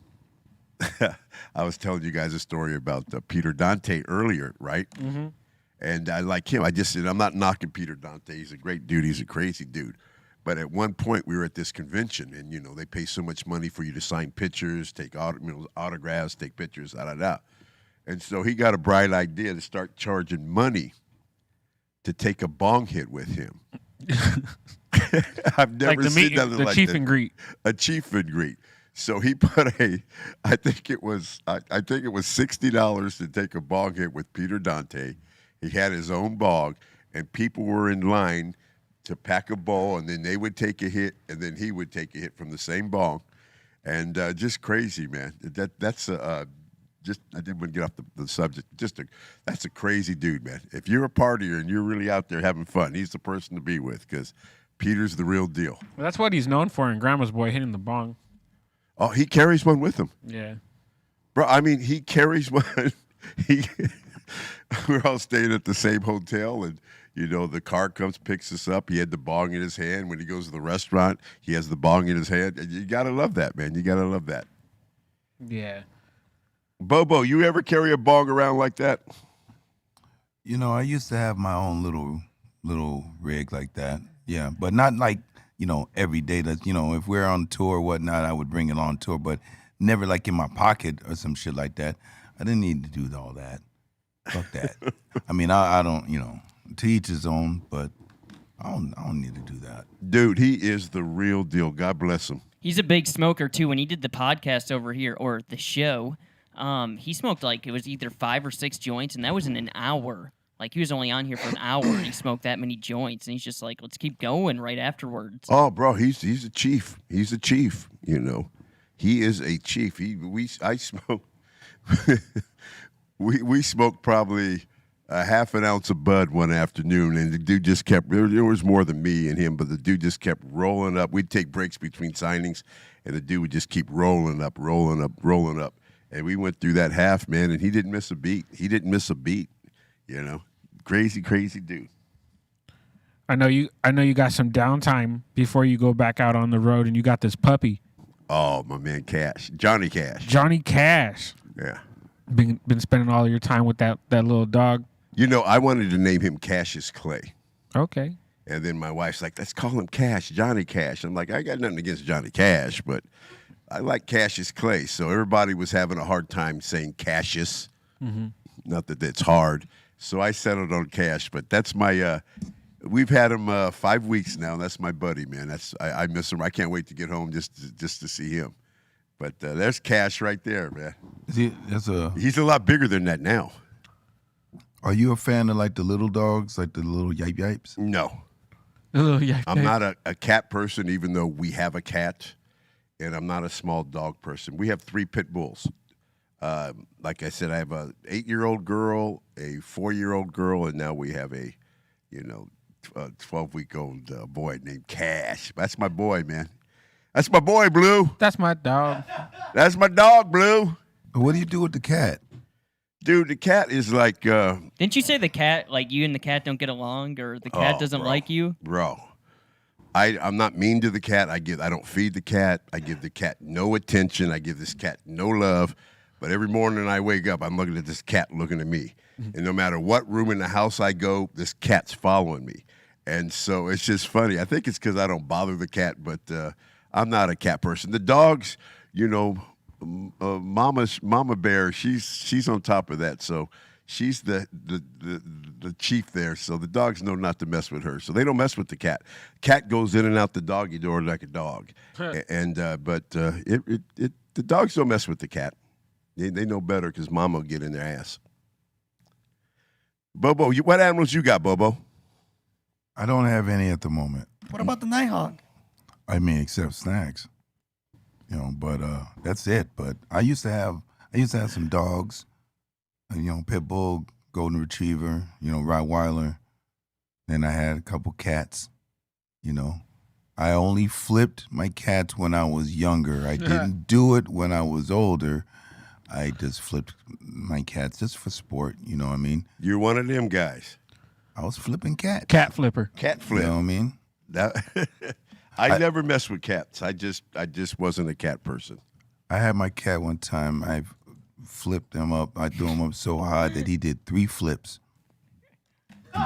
I was telling you guys a story about Peter Daunte earlier, right? Mm-hmm. And I like him. I just said, I'm not knocking Peter Daunte. He's a great dude. He's a crazy dude. But at one point, we were at this convention, and, you know, they pay so much money for you to sign pictures, take autographs, take pictures, da-da-da. And so he got a bright idea to start charging money to take a bong hit with him. I've never seen nothing like that. The chief and greet. A chief and greet. So he put I think it was $60 to take a bong hit with Peter Daunte. He had his own bong, and people were in line to pack a bowl, and then they would take a hit, and then he would take a hit from the same bong, and just crazy, man. That's just I didn't want to get off the subject. That's a crazy dude, man. If you're a partier and you're really out there having fun, he's the person to be with, because Peter's the real deal. Well, that's what he's known for in Grandma's Boy, hitting the bong. Oh, he carries one with him. Yeah. Bro, I mean, he carries one. We're all staying at the same hotel, and, you know, the car comes, picks us up. He had the bong in his hand. When he goes to the restaurant, he has the bong in his hand. And you got to love that, man. You got to love that. Yeah. Bobo, you ever carry a bong around like that? You know, I used to have my own little rig like that. Yeah, but not like, you know, every day. That, you know, if we're on tour or whatnot, I would bring it on tour, but never like in my pocket or some shit like that. I didn't need to do all that. Fuck that. I mean, I don't, you know, to each his own, but I don't need to do that. Dude, he is the real deal. God bless him. He's a big smoker, too. When he did the podcast over here, or the show, he smoked like it was either 5 or 6 joints, and that was in an hour. Like, he was only on here for an hour, and he smoked that many joints, and he's just like, let's keep going right afterwards. Oh, bro, he's a chief. He's a chief, you know. He is a chief. I smoke. we smoked probably a half an ounce of bud one afternoon, and the dude just kept, there was more than me and him, but the dude just kept rolling up. We'd take breaks between signings, and the dude would just keep rolling up. And we went through that half, man, and he didn't miss a beat. You know. Crazy, crazy dude. I know you got some downtime before you go back out on the road, and you got this puppy. Oh, my man, Cash. Johnny Cash. Johnny Cash. Yeah. Been spending all your time with that little dog. You know, I wanted to name him Cassius Clay. Okay. And then my wife's like, let's call him Cash, Johnny Cash. I'm like, I got nothing against Johnny Cash, but I like Cassius Clay. So everybody was having a hard time saying Cassius. Mm-hmm. Not that it's hard. So I settled on Cash, but that's my, we've had him 5 weeks now. That's my buddy, man. I miss him. I can't wait to get home just to see him. But there's Cash right there, man. He's a lot bigger than that now. Are you a fan of like the little dogs, like the little yipes? No. Yeah, I'm not a cat person, even though we have a cat, and I'm not a small dog person. We have 3 pit bulls. Like I said, I have a 8-year-old girl, a 4-year-old girl, and now we have a 12-week-old boy named Cash. That's my boy, man. That's my boy, Blue. That's my dog. That's my dog, Blue. What do you do with the cat? Dude, the cat is like... Didn't you say the cat, like you and the cat don't get along, or the cat doesn't like you? Bro, I'm not mean to the cat. I don't feed the cat. I give the cat no attention. I give this cat no love. But every morning I wake up, I'm looking at this cat looking at me. Mm-hmm. And no matter what room in the house I go, this cat's following me. And so it's just funny. I think it's because I don't bother the cat, but I'm not a cat person. The dogs, you know, Mama Bear, she's on top of that. So she's the chief there, so the dogs know not to mess with her. So they don't mess with the cat. Cat goes in and out the doggy door like a dog, but the dogs don't mess with the cat. They know better because Mama will get in their ass. Bobo, what animals you got, Bobo? I don't have any at the moment. What about the Nighthawk? I mean, except snacks. You know, but that's it. But I used to have some dogs. You know, pit bull, golden retriever. You know, Rottweiler. Then I had a couple cats. You know, I only flipped my cats when I was younger. I didn't do it when I was older. I just flipped my cats just for sport. You know what I mean? You're one of them guys. I was flipping cats. Cat flipper. Cat flip. You know what I mean? I never messed with cats. I just wasn't a cat person. I had my cat one time. I flipped him up. I threw him up so hard that he did 3 flips.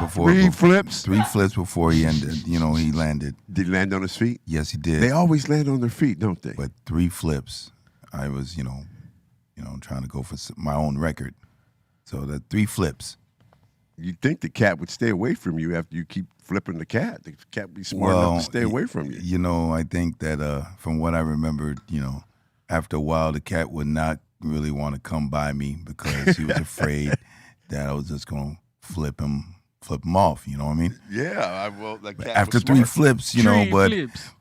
Three flips? 3 flips before he ended. You know, he landed. Did he land on his feet? Yes, he did. They always land on their feet, don't they? But 3 flips. I was, you know, trying to go for my own record. So the 3 flips. You'd think the cat would stay away from you after you keep flipping the cat. The cat would be smart enough to stay away from you. You know, I think that from what I remembered, you know, after a while the cat would not really want to come by me because he was afraid that I was just going to flip him off. You know what I mean? Yeah, the cat after was 3 smart. flips, you know, 3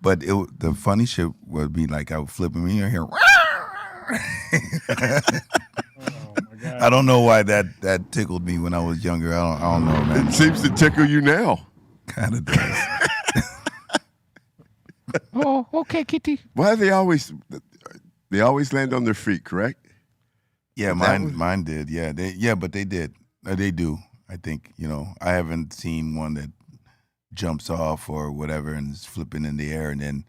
but flips. the funny shit would be like I would flip him in your hair. I don't know why that tickled me when I was younger. I don't know, man. It seems to tickle you now. Kind of does. Oh, okay, kitty. Why they always land on their feet, correct? Yeah, That mine did. Yeah, but they did. They do. I think, you know, I haven't seen one that jumps off or whatever and is flipping in the air and then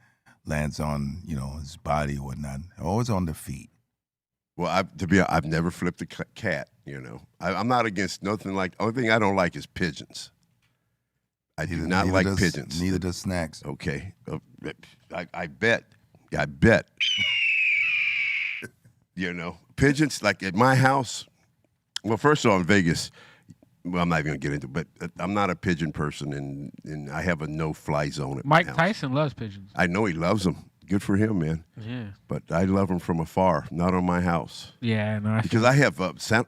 lands on, you know, his body or whatnot. Always on their feet. Well, I've never flipped a cat. You know, I'm not against nothing. Only thing I don't like is pigeons. I do not like pigeons. Neither does snacks. Okay, I bet. You know, pigeons like at my house. Well, first of all, in Vegas, well, I'm not even gonna get into it, but I'm not a pigeon person, and I have a no-fly zone at Mike my house. Tyson loves pigeons. I know he loves them. Good for him, man. Yeah. But I love them from afar, not on my house. Yeah, no. Because I have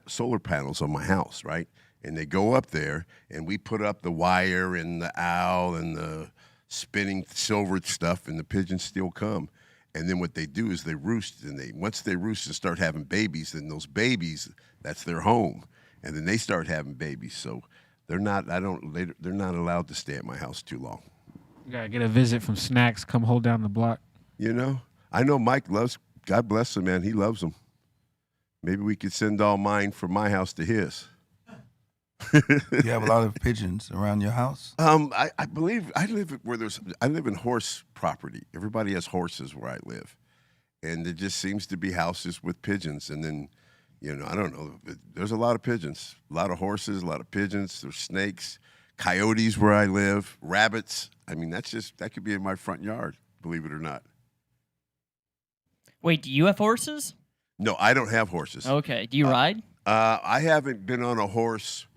solar panels on my house, right? And they go up there, and we put up the wire and the owl and the spinning silver stuff, and the pigeons still come. And then what they do is they roost, and once they roost and start having babies, then those babies, that's their home, and then they start having babies. So they're not allowed to stay at my house too long. You gotta get a visit from Snacks. Come hold down the block. You know, I know Mike loves. God bless him, man. He loves them. Maybe we could send all mine from my house to his. You have a lot of pigeons around your house? I believe I live in horse property. Everybody has horses where I live, and there just seems to be houses with pigeons. And then, you know, I don't know. There's a lot of pigeons, a lot of horses, a lot of pigeons. There's snakes, coyotes where I live, rabbits. I mean, that could be in my front yard. Believe it or not. Wait, do you have horses? No, I don't have horses. Okay. Do you ride? I haven't been on a horse.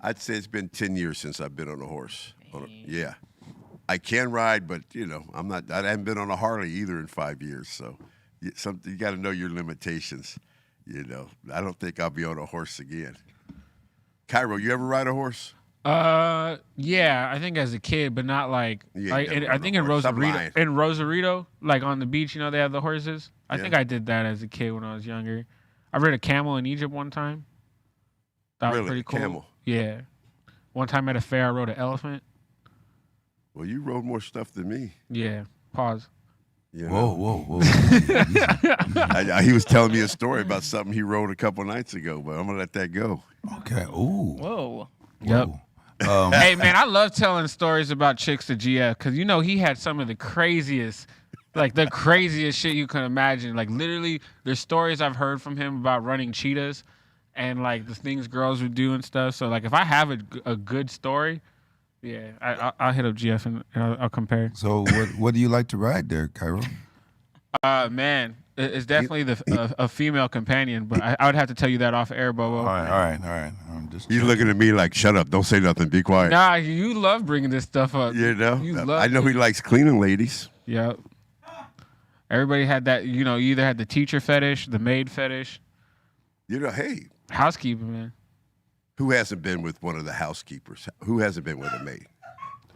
I'd say it's been 10 years since I've been on a horse. Yeah. I can ride, but, you know, I haven't been on a Harley either in 5 years. So you got to know your limitations. You know, I don't think I'll be on a horse again. Cairo, you ever ride a horse? Yeah, I think as a kid, but not like. I think in Stop lying. Rosarito, like on the beach, you know, they have the horses. I think I did that as a kid when I was younger. I rode a camel in Egypt one time. That was Really? pretty cool. Camel? Yeah. One time at a fair, I rode an elephant. Well, you rode more stuff than me. Yeah. Pause. You know? Whoa. He was telling me a story about something he rode a couple nights ago, but I'm going to let that go. Okay. Ooh. Whoa. Yep. Hey, man, I love telling stories about chicks to GF because, you know, he had some of the craziest shit you can imagine. Like, literally, there's stories I've heard from him about running cheetahs and, like, the things girls would do and stuff. So, like, if I have a good story, yeah, I'll hit up GF and I'll compare. So what do you like to ride there, Cairo? Man, It's definitely a female companion, but I would have to tell you that off air, Bobo. All right. I'm just. He's looking at me like, shut up, don't say nothing, be quiet. Nah, you love bringing this stuff up. You know, You love I know he likes cleaning ladies. Yep. Everybody had that. You either had the teacher fetish, the maid fetish, You know, hey, housekeeping, man. who hasn't been with one of the housekeepers? Who hasn't been with a maid?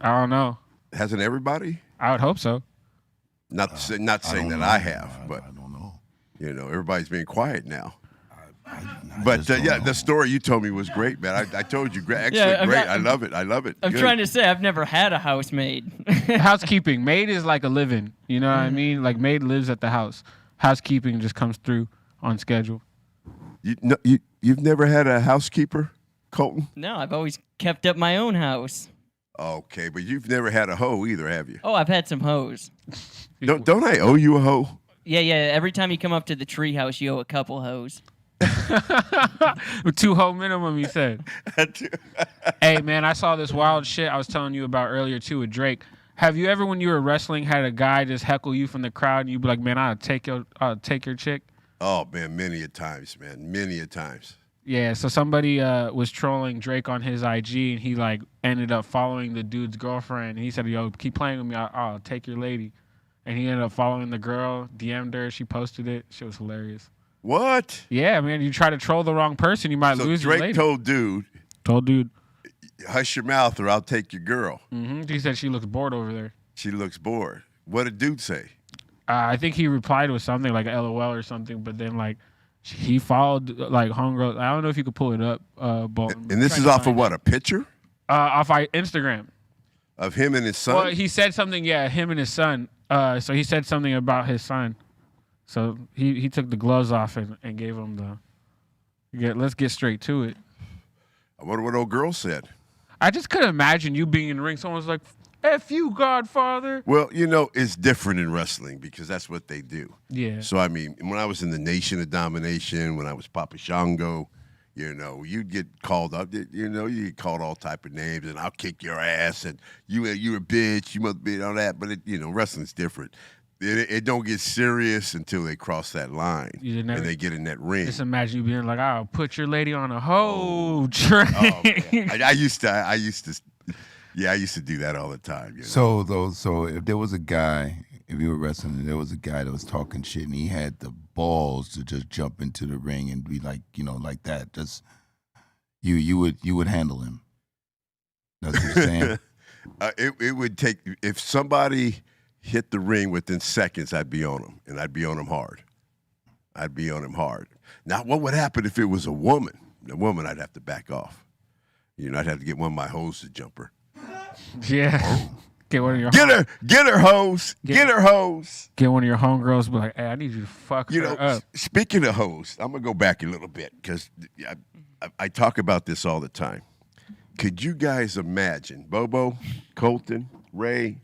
I don't know. Hasn't everybody? I would hope so. Not saying that don't I know. have, but I don't know. you know, everybody's being quiet now. I But just don't yeah, know. the story you told me was great, man. I told you, excellent, Yeah, great. I love it. I love it. I'm Good. trying to say I've never had a housemaid. Housekeeping. Maid is like a living. You know what I mean? Like maid lives at the house. Housekeeping just comes through on schedule. You've never had a housekeeper, Colton? No, I've always kept up my own house. Okay, but you've never had a hoe either, have you? Oh, I've had some hoes. Don't I owe you a hoe? Yeah. Every time you come up to the treehouse, you owe a couple hoes. With 2 hoe minimum, you said. Hey, man, I saw this wild shit I was telling you about earlier, too, with Drake. Have you ever, when you were wrestling, had a guy just heckle you from the crowd and you'd be like, man, I'll take your chick? Oh, man, many a times, man. Many a times. Yeah, so somebody was trolling Drake on his IG, and he, like, ended up following the dude's girlfriend. And he said, yo, keep playing with me. I'll take your lady. And he ended up following the girl, DM'd her. She posted it. Shit was hilarious. What? Yeah, man, you try to troll the wrong person, you might So lose your Drake lady. told dude, hush your mouth or I'll take your girl. He said she looks bored over there. She looks bored. What did dude say? I think he replied with something like LOL or something, but then like he followed like homegirl. I don't know if you could pull it up. But And this is off of what, a picture? Off Instagram. Of him and his son? Well, he said something. Yeah, him and his son. So he said something about his son. So he took the gloves off and gave him the. Yeah, let's get straight to it. I wonder what old girl said. I just couldn't imagine you being in the ring. Someone's like, F you, Godfather. Well, you know, it's different in wrestling because that's what they do. Yeah. So, I mean, when I was in the Nation of Domination, when I was Papa Shango, you know, you'd get called up, you know, you get called all type of names, and I'll kick your ass, and you a bitch, you must be all that. But, you know, wrestling's different. It don't get serious until they cross that line and they get in that ring. Just imagine you being like, I'll put your lady on a hoe train. Oh, man. I used to do that all the time. You know? So if there was a guy, if you were wrestling, and there was a guy that was talking shit, and he had the balls to just jump into the ring and be like, you know, like that, just you would handle him. That's what you're saying. It would take, if somebody hit the ring within seconds, I'd be on him, and I'd be on him hard. Now, what would happen if it was a woman? The woman, I'd have to back off. You know, I'd have to get one of my hoes to jump her. Yeah. Get one of your Get her hose. Get her hose. Get one of your homegirls. Be like, hey, I need you to fuck You her know, up. speaking of hoes, I'm gonna go back a little bit because I talk about this all the time. Could you guys imagine, Bobo, Colton, Ray,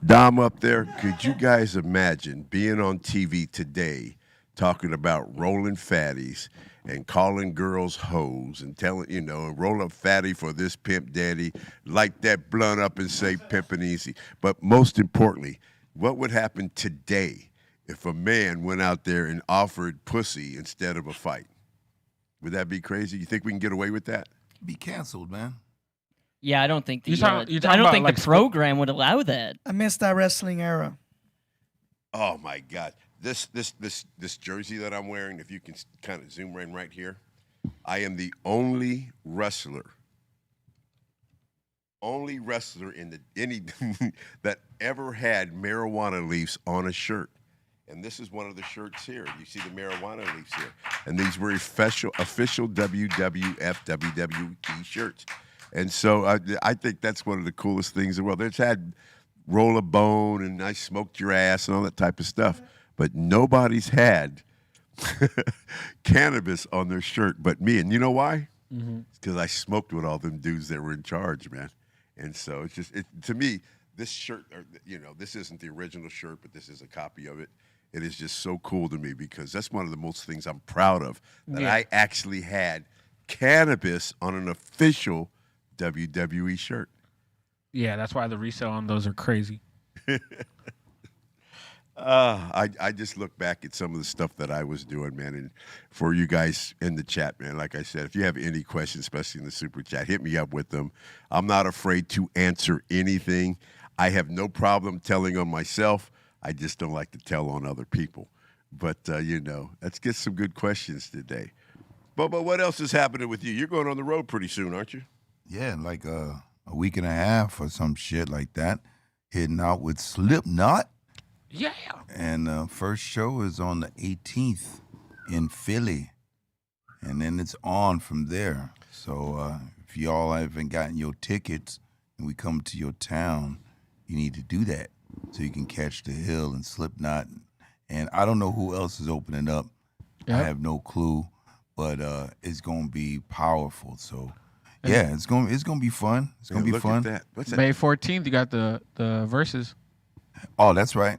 Dom up there? Could you guys imagine being on TV today talking about rolling fatties and calling girls hoes and telling, you know, and roll up fatty for this pimp daddy, light that blunt up and say pimpin' easy. But most importantly, what would happen today if a man went out there and offered pussy instead of a fight? Would that be crazy? You think we can get away with that? Be canceled, man. Yeah, I don't think the You're talking I don't about, think like, the program would allow that. I missed that wrestling era. Oh my God. This jersey that I'm wearing, if you can kind of zoom in right here, I am the only wrestler in any that ever had marijuana leaves on a shirt. And this is one of the shirts here. You see the marijuana leaves here. And these were official WWF, WWE shirts. And so I think that's one of the coolest things in the world. There's had roll a bone and I smoked your ass and all that type of stuff. But nobody's had cannabis on their shirt but me. And you know why? It's because I smoked with all them dudes that were in charge, man. And so it's just, to me, this shirt, you know, this isn't the original shirt, but this is a copy of it. It is just so cool to me because that's one of the most things I'm proud of, that I actually had cannabis on an official WWE shirt. Yeah, that's why the resale on those are crazy. I just look back at some of the stuff that I was doing, man, and for you guys in the chat, man, like I said, if you have any questions, especially in the super chat, hit me up with them. I'm not afraid to answer anything. I have no problem telling on myself. I just don't like to tell on other people. But, let's get some good questions today. Bubba, what else is happening with you? You're going on the road pretty soon, aren't you? Yeah, like a week and a half or some shit like that. Heading out with Slipknot. Yeah. And first show is on the 18th in Philly. And then it's on from there. So if y'all haven't gotten your tickets and we come to your town, you need to do that so you can catch the Hill and Slipknot. And I don't know who else is opening up. Yep. I have no clue, but it's gonna be powerful. So yeah, it's gonna be fun. It's gonna be look fun. At that. What's that? May 14th, you got the verses Oh, that's right.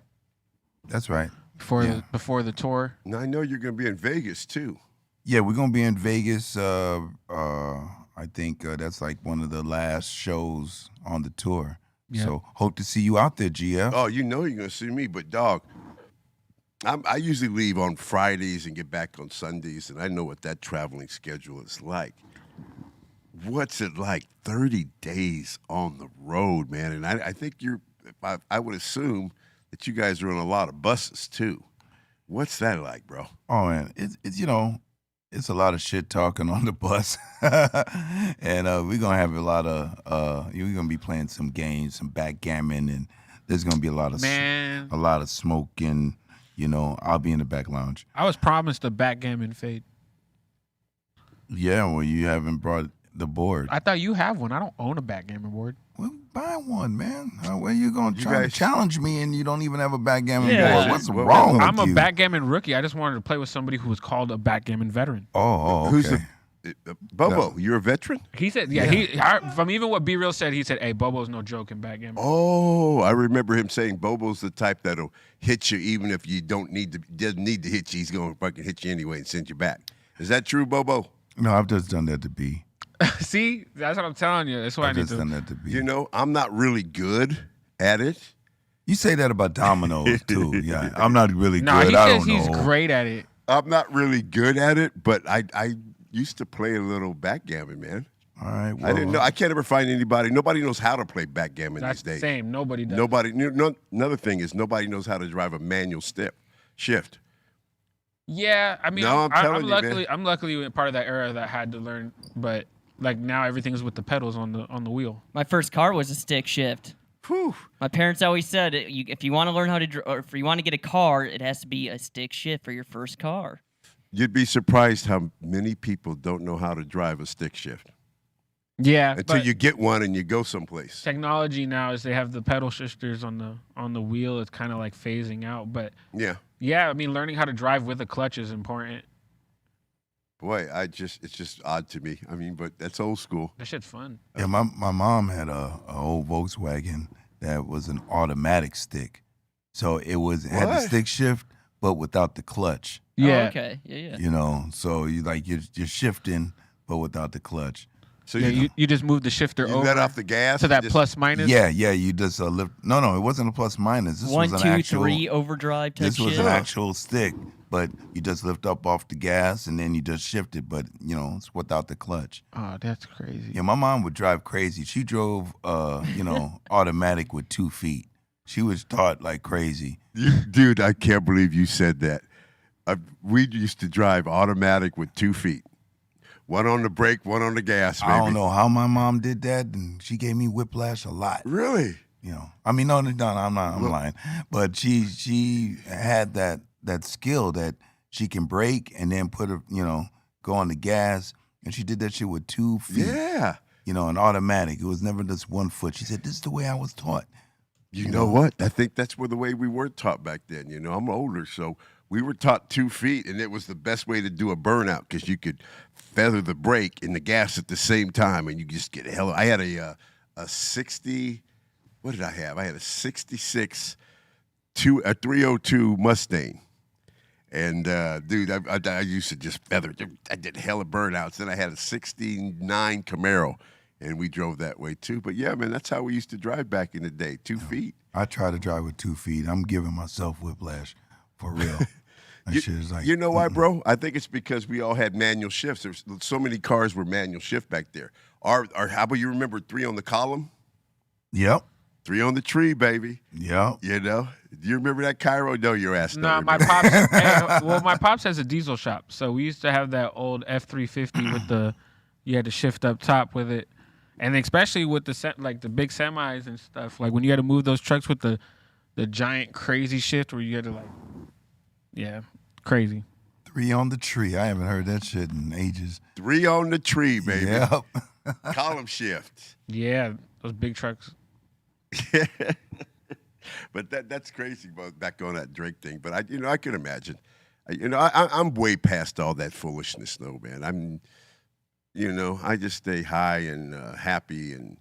That's right. before the tour. Now, I know you're going to be in Vegas, too. Yeah, we're gonna be in Vegas. I think that's like one of the last shows on the tour. Yeah. So hope to see you out there, GF. Oh, you know you're going to see me, but, dog, I usually leave on Fridays and get back on Sundays, and I know what that traveling schedule is like. What's it like 30 days on the road, man? And I think I would assume that you guys are on a lot of buses, too. What's that like, bro? Oh man, it's it's a lot of shit talking on the bus, and we're gonna have a lot of we're gonna be playing some games, some backgammon, and there's gonna be a lot of smoking. I'll be in the back lounge. I was promised a backgammon fade. Yeah, well, you haven't brought the board. I thought you have one. I don't own a backgammon board. Well, buy one, man. Where you gonna try guys- to challenge me and you don't even have a backgammon Yeah. board? What's Well, wrong with I'm you? a backgammon rookie. I just wanted to play with somebody who was called a backgammon veteran. Oh, okay. Who's Bobo, you're a veteran? He said, from even what B Real said, he said, "Hey, Bobo's no joke in backgammon." Oh, I remember him saying Bobo's the type that'll hit you even if you doesn't need to hit you. He's going to fucking hit you anyway and send you back. Is that true, Bobo? No, I've just done that to B. See, that's what I'm telling you. That's what I I've need just to. done that to B. I'm not really good at it. You say that about dominoes too. Yeah, I'm not really No, good. he I says don't he's know. great at it. I'm not really good at it, but I used to play a little backgammon, man. All right. Well, I didn't know. I can't ever find anybody. Nobody knows how to play backgammon That's these the days. same. Nobody does. Another thing is nobody knows how to drive a manual shift. Yeah, I mean, No, I'm telling you, man. I'm luckily part of that era that had to learn, but like now everything's with the pedals on the wheel. My first car was a stick shift. Whew. My parents always said, if you want to learn how to, or if you want to get a car, it has to be a stick shift for your first car. You'd be surprised how many people don't know how to drive a stick shift Yeah, until but you get one and you go someplace. technology now is they have the pedal shifters on the wheel. It's kind of like phasing out, but Yeah. I mean, learning how to drive with a clutch is important. Boy, it's just odd to me. I mean, but that's old school. That shit's fun. yeah, my mom had a old Volkswagen that was an automatic stick, so it had the What? stick shift, but without the clutch. Oh, okay. Yeah. So you're shifting, but without the clutch. So Yeah, you just move the shifter you over let off the gas to and that just- plus minus. Yeah, you just lift. No, it wasn't a plus minus. This 1, was 2, an actual. 3 overdrive type This was shit. an actual stick, but you just lift up off the gas and then you just shift it, but it's without the clutch. Oh, that's crazy. Yeah, my mom would drive crazy. She drove, automatic with 2 feet. She was taught like crazy. Dude, I can't believe you said that. We used to drive automatic with 2 feet. One on the brake, one on the gas, baby. I don't know how my mom did that, and she gave me whiplash a lot. Really? I mean, no, I'm lying. But she had that skill that she can brake and then go on the gas, and she did that shit with 2 feet. Yeah. An automatic. It was never just 1 foot. She said, "This is the way I was taught." You know what? I think that's the way we were taught back then. I'm older, so we were taught 2 feet, and it was the best way to do a burnout because you could feather the brake and the gas at the same time, and you just get hell. I had a 60. What did I have? I had a 66 a 302 Mustang, and dude, I used to just feather. I did hella burnouts. Then I had a 69 Camaro, and we drove that way too. But yeah, man, that's how we used to drive back in the day, 2 feet. I try to drive with 2 feet. I'm giving myself whiplash for real. That shit is like, You know why, bro? I think it's because we all had manual shifts. There's so many cars were manual shift back there. How about you remember 3 on the column? Yep. 3 on the tree, baby. Yep. You know? Do you remember that, Cairo? No, your ass. No, don't my remember. pops. My pops has a diesel shop, so we used to have that old F350 with you had to shift up top with it, and especially with the big semis and stuff. Like when you had to move those trucks with the giant crazy shift where you had to crazy. 3 on the tree. I haven't heard that shit in ages. 3 on the tree, baby. Yep. Column shift. Yeah, those big trucks. But that's crazy about back on that Drake thing. But I can imagine. I'm way past all that foolishness, though, man. I just stay high and happy and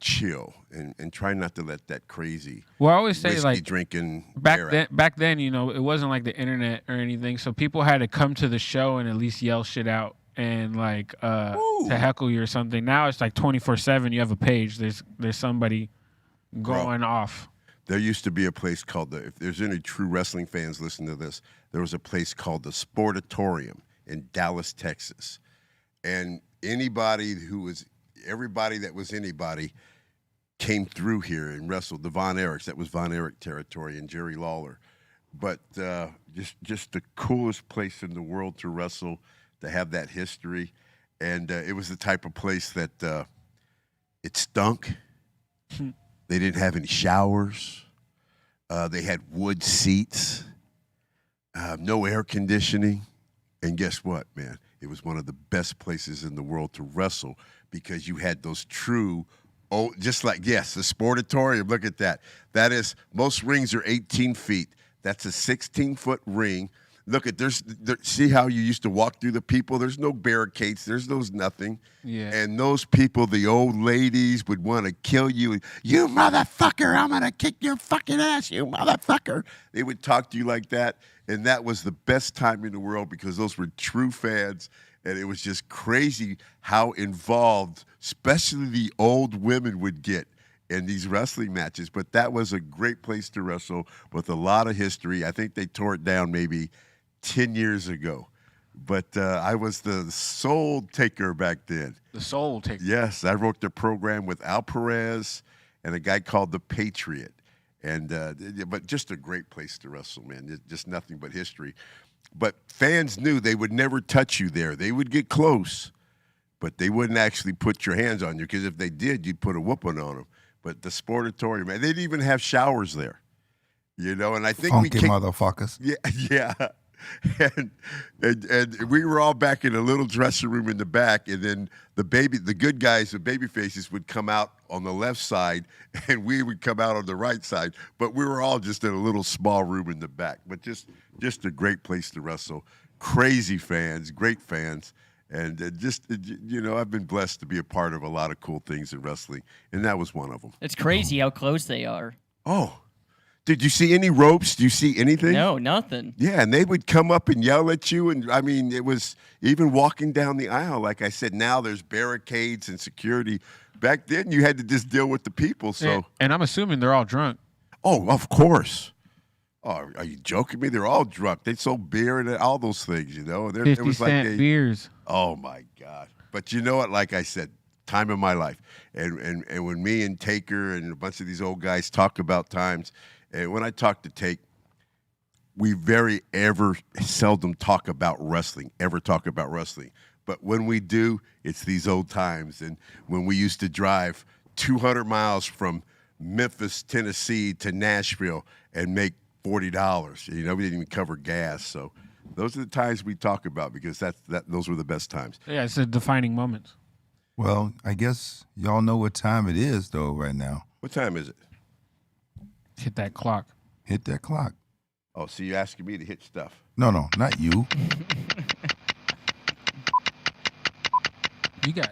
chill and try not to let that crazy. Well, I always say whiskey like drinking back then, it wasn't like the internet or anything, so people had to come to the show and at least yell shit out and to heckle you or something. Now it's like 24/7. You have a page. There's somebody going off. There used to be a place called if there's any true wrestling fans listen to this, there was a place called the Sportatorium in Dallas, Texas. And everybody that was anybody came through here and wrestled. The Von Erichs, that was Von Erich territory, and Jerry Lawler. But just the coolest place in the world to wrestle, to have that history. And it was the type of place that it stunk. They didn't have any showers. They had wood seats, no air conditioning. And guess what, man? It was one of the best places in the world to wrestle because you had those true, the Sportatorium. Look at that. That is, most rings are 18 feet. That's a 16-foot ring. Look at see how you used to walk through the people? There's no barricades. There's nothing. Yeah. And those people, the old ladies, would want to kill you. You motherfucker, I'm going to kick your fucking ass, you motherfucker. They would talk to you like that. And that was the best time in the world because those were true fans. And it was just crazy how involved, especially the old women would get in these wrestling matches. But that was a great place to wrestle with a lot of history. I think they tore it down maybe 10 years ago. But I was the soul taker back then. The soul taker. Yes, I wrote the program with Al Perez and a guy called The Patriot. And but just a great place to wrestle, man. Just nothing but history. But fans knew they would never touch you there. They would get close, but they wouldn't actually put your hands on you because if they did, you'd put a whooping on them. But the Sportatorium, man, they didn't even have showers there, and I think funky motherfuckers. Yeah. And we were all back in a little dressing room in the back, and then the good guys, the baby faces would come out on the left side, and we would come out on the right side. But we were all just in a little small room in the back. But just a great place to wrestle. Crazy fans, great fans. And I've been blessed to be a part of a lot of cool things in wrestling, and that was one of them. It's crazy how close they are. Oh, did you see any ropes? Do you see anything? No, nothing. Yeah, and they would come up and yell at you, and I mean, it was even walking down the aisle. Like I said, now there's barricades and security. Back then, you had to just deal with the people. So, and I'm assuming they're all drunk. Oh, of course. Oh, are you joking me? They're all drunk. They sold beer and all those things, 50-cent beers. Oh, my God. But you know what? Like I said, time of my life. And when me and Taker and a bunch of these old guys talk about times, and when I talk to Take, we very ever seldom talk about wrestling, But when we do, it's these old times. And when we used to drive 200 miles from Memphis, Tennessee to Nashville and make $40. We didn't even cover gas. So those are the times we talk about because those were the best times. Yeah, it's the defining moments. Well, I guess y'all know what time it is, though, right now. What time is it? Hit that clock. Hit that clock. Oh, so you're asking me to hit stuff. No, not you. You got it.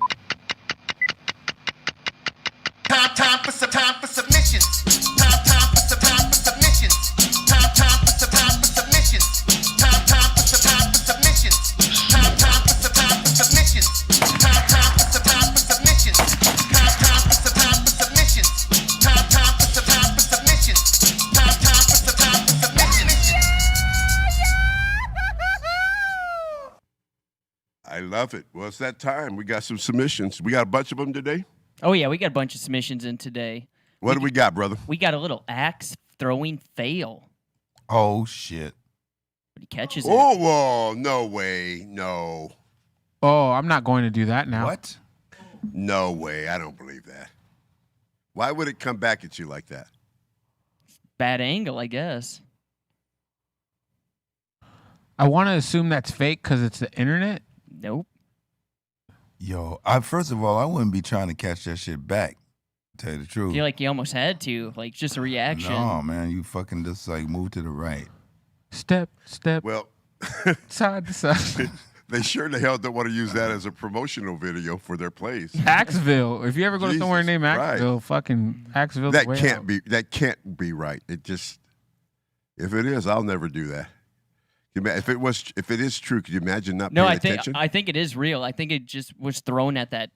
Time for submissions. Time for submissions. Time for submissions. Time for submissions. Time for submissions. Time for submissions. love it. Well, it's that time. We got some submissions. We got a bunch of them today. Oh yeah, we got a bunch of submissions in today. What do we got, brother? We got a little axe throwing fail. Oh shit. But he catches it. Oh, whoa, no way. No. Oh, I'm not going to do that now. What? No way. I don't believe that. Why would it come back at you like that? Bad angle, I guess. I want to assume that's fake because it's the internet. Nope. Yo, first of all, I wouldn't be trying to catch that shit back. To tell you the I truth. feel like you almost had to. Like, just a reaction. No, man, you fucking just like move to the right. Step, Well, side to side. they sure the hell don't want to use that as a promotional video for their plays. Axville. If you ever go to somewhere Jesus named Axville, Christ. fucking Axville's That way can't out. be. That can't be right. It just. If it is, I'll never do that. If it is true, could you imagine not No, paying attention? I think it is real. I think it just was thrown at that,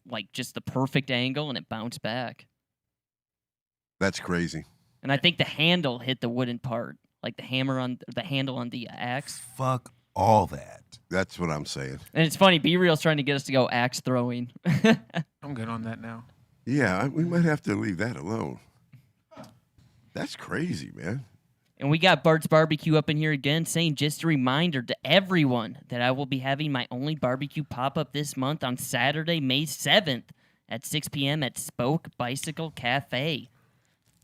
like, just the perfect angle, and it bounced back. That's crazy. And I think the handle hit the wooden part, like the handle on the axe. Fuck all that. That's what I'm saying. And it's funny, B-Real's trying to get us to go axe throwing. I'm good on that now. Yeah, we might have to leave that alone. That's crazy, man. And we got Bart's Barbecue up in here again saying, just a reminder to everyone that I will be having my only barbecue pop-up this month on Saturday, May 7th at 6 p.m. at Spoke Bicycle Cafe.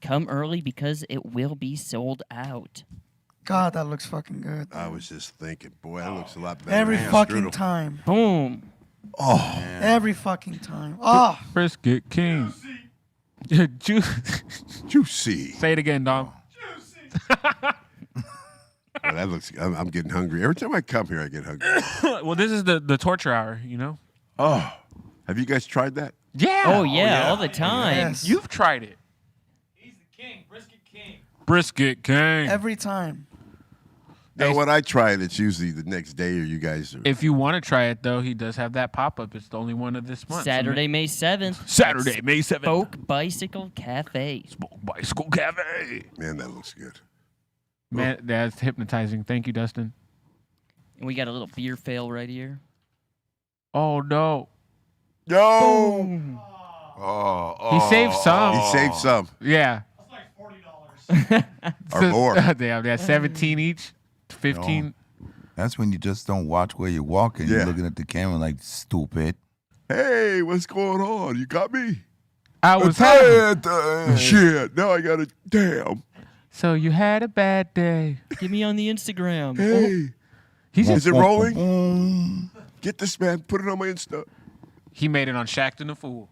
Come early because it will be sold out. God, that looks fucking good. I was just thinking, boy, that looks a lot better. Every than fucking strudel. time. Boom. Oh, Every fucking time. Oh, Brisket King. juicy. Say it again, Dom. Well, that looks. I'm getting hungry. Every time I come here, I get hungry. Well, this is the torture hour, you know? Oh, have you guys tried that? Yeah. Oh, yeah, all the time. yes. You've tried it. He's the king. Brisket King. every time. No, when I try it, it's usually the next day, or you guys are. If you want to try it, though, he does have that pop-up. It's the only one of this month. Saturday, May 7th. Saturday, May 7th. Spoke Bicycle Cafe. Spoke Bicycle Cafe. Man, that looks good. Man, that's hypnotizing. Thank you, Dustin. And we got a little beer fail right here. Oh, no. Yo, Oh, He saved some. he saved some Yeah. or more. Damn, that's 17 each. 15. That's when you just don't watch where you're walking. Yeah. You're looking at the camera like stupid. Hey, what's going on? You got me? I was having. Shit. Now I got to. Damn. So you had a bad day. Get me on the Instagram. Hey, He's is just, it rolling? Get this, man. Put it on my Insta. he made it on Shackton the Fool.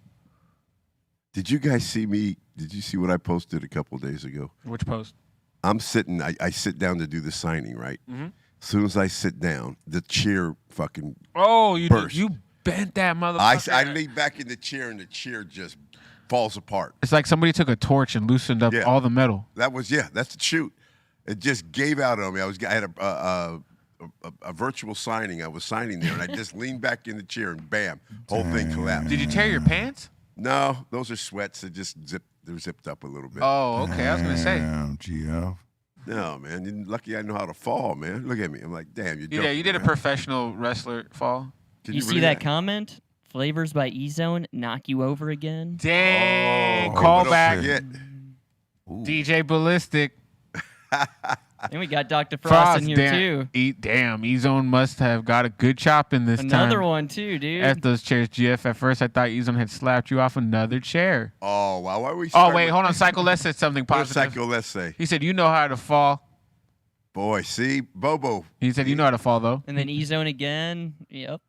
Did you guys see me? Did you see what I posted a couple days ago? Which post? I'm sitting. I sit down to do the signing, right? Mm-hmm. As soon as I sit down, the chair fucking. Oh, you Burst. you bent that motherfucker. I lean back in the chair, and the chair just falls apart. It's like somebody took a torch and loosened up Yeah. all the metal. That was that's the shoot. It just gave out on me. I had a virtual signing. I was signing there, and I just leaned back in the chair, and bam, whole thing collapsed. Did you tear your pants? No, those are sweats. They're zipped up a little bit. Oh, okay. I was gonna say. Damn, GF. No, man. You're lucky I know how to fall, man. Look at me. I'm like, damn, you. Yeah, you did a professional wrestler fall. You see that comment? Flavors by E-Zone knock you over again. Dang, Oh, call don't back. forget. DJ Ballistic. And we got Dr. Frost in here damn, too. Damn, E-Zone must have got a good chop in this time. Another one too, dude. At those chairs, GF. At first, I thought E-Zone had slapped you off another chair. Oh, wow. Why are we? Oh, wait, hold on. Psycho Les said something What did positive. Psycho Let's say? He said, you know how to fall. Boy, see, Bobo. He said, you know how to fall, though. And then E-Zone again. Yep.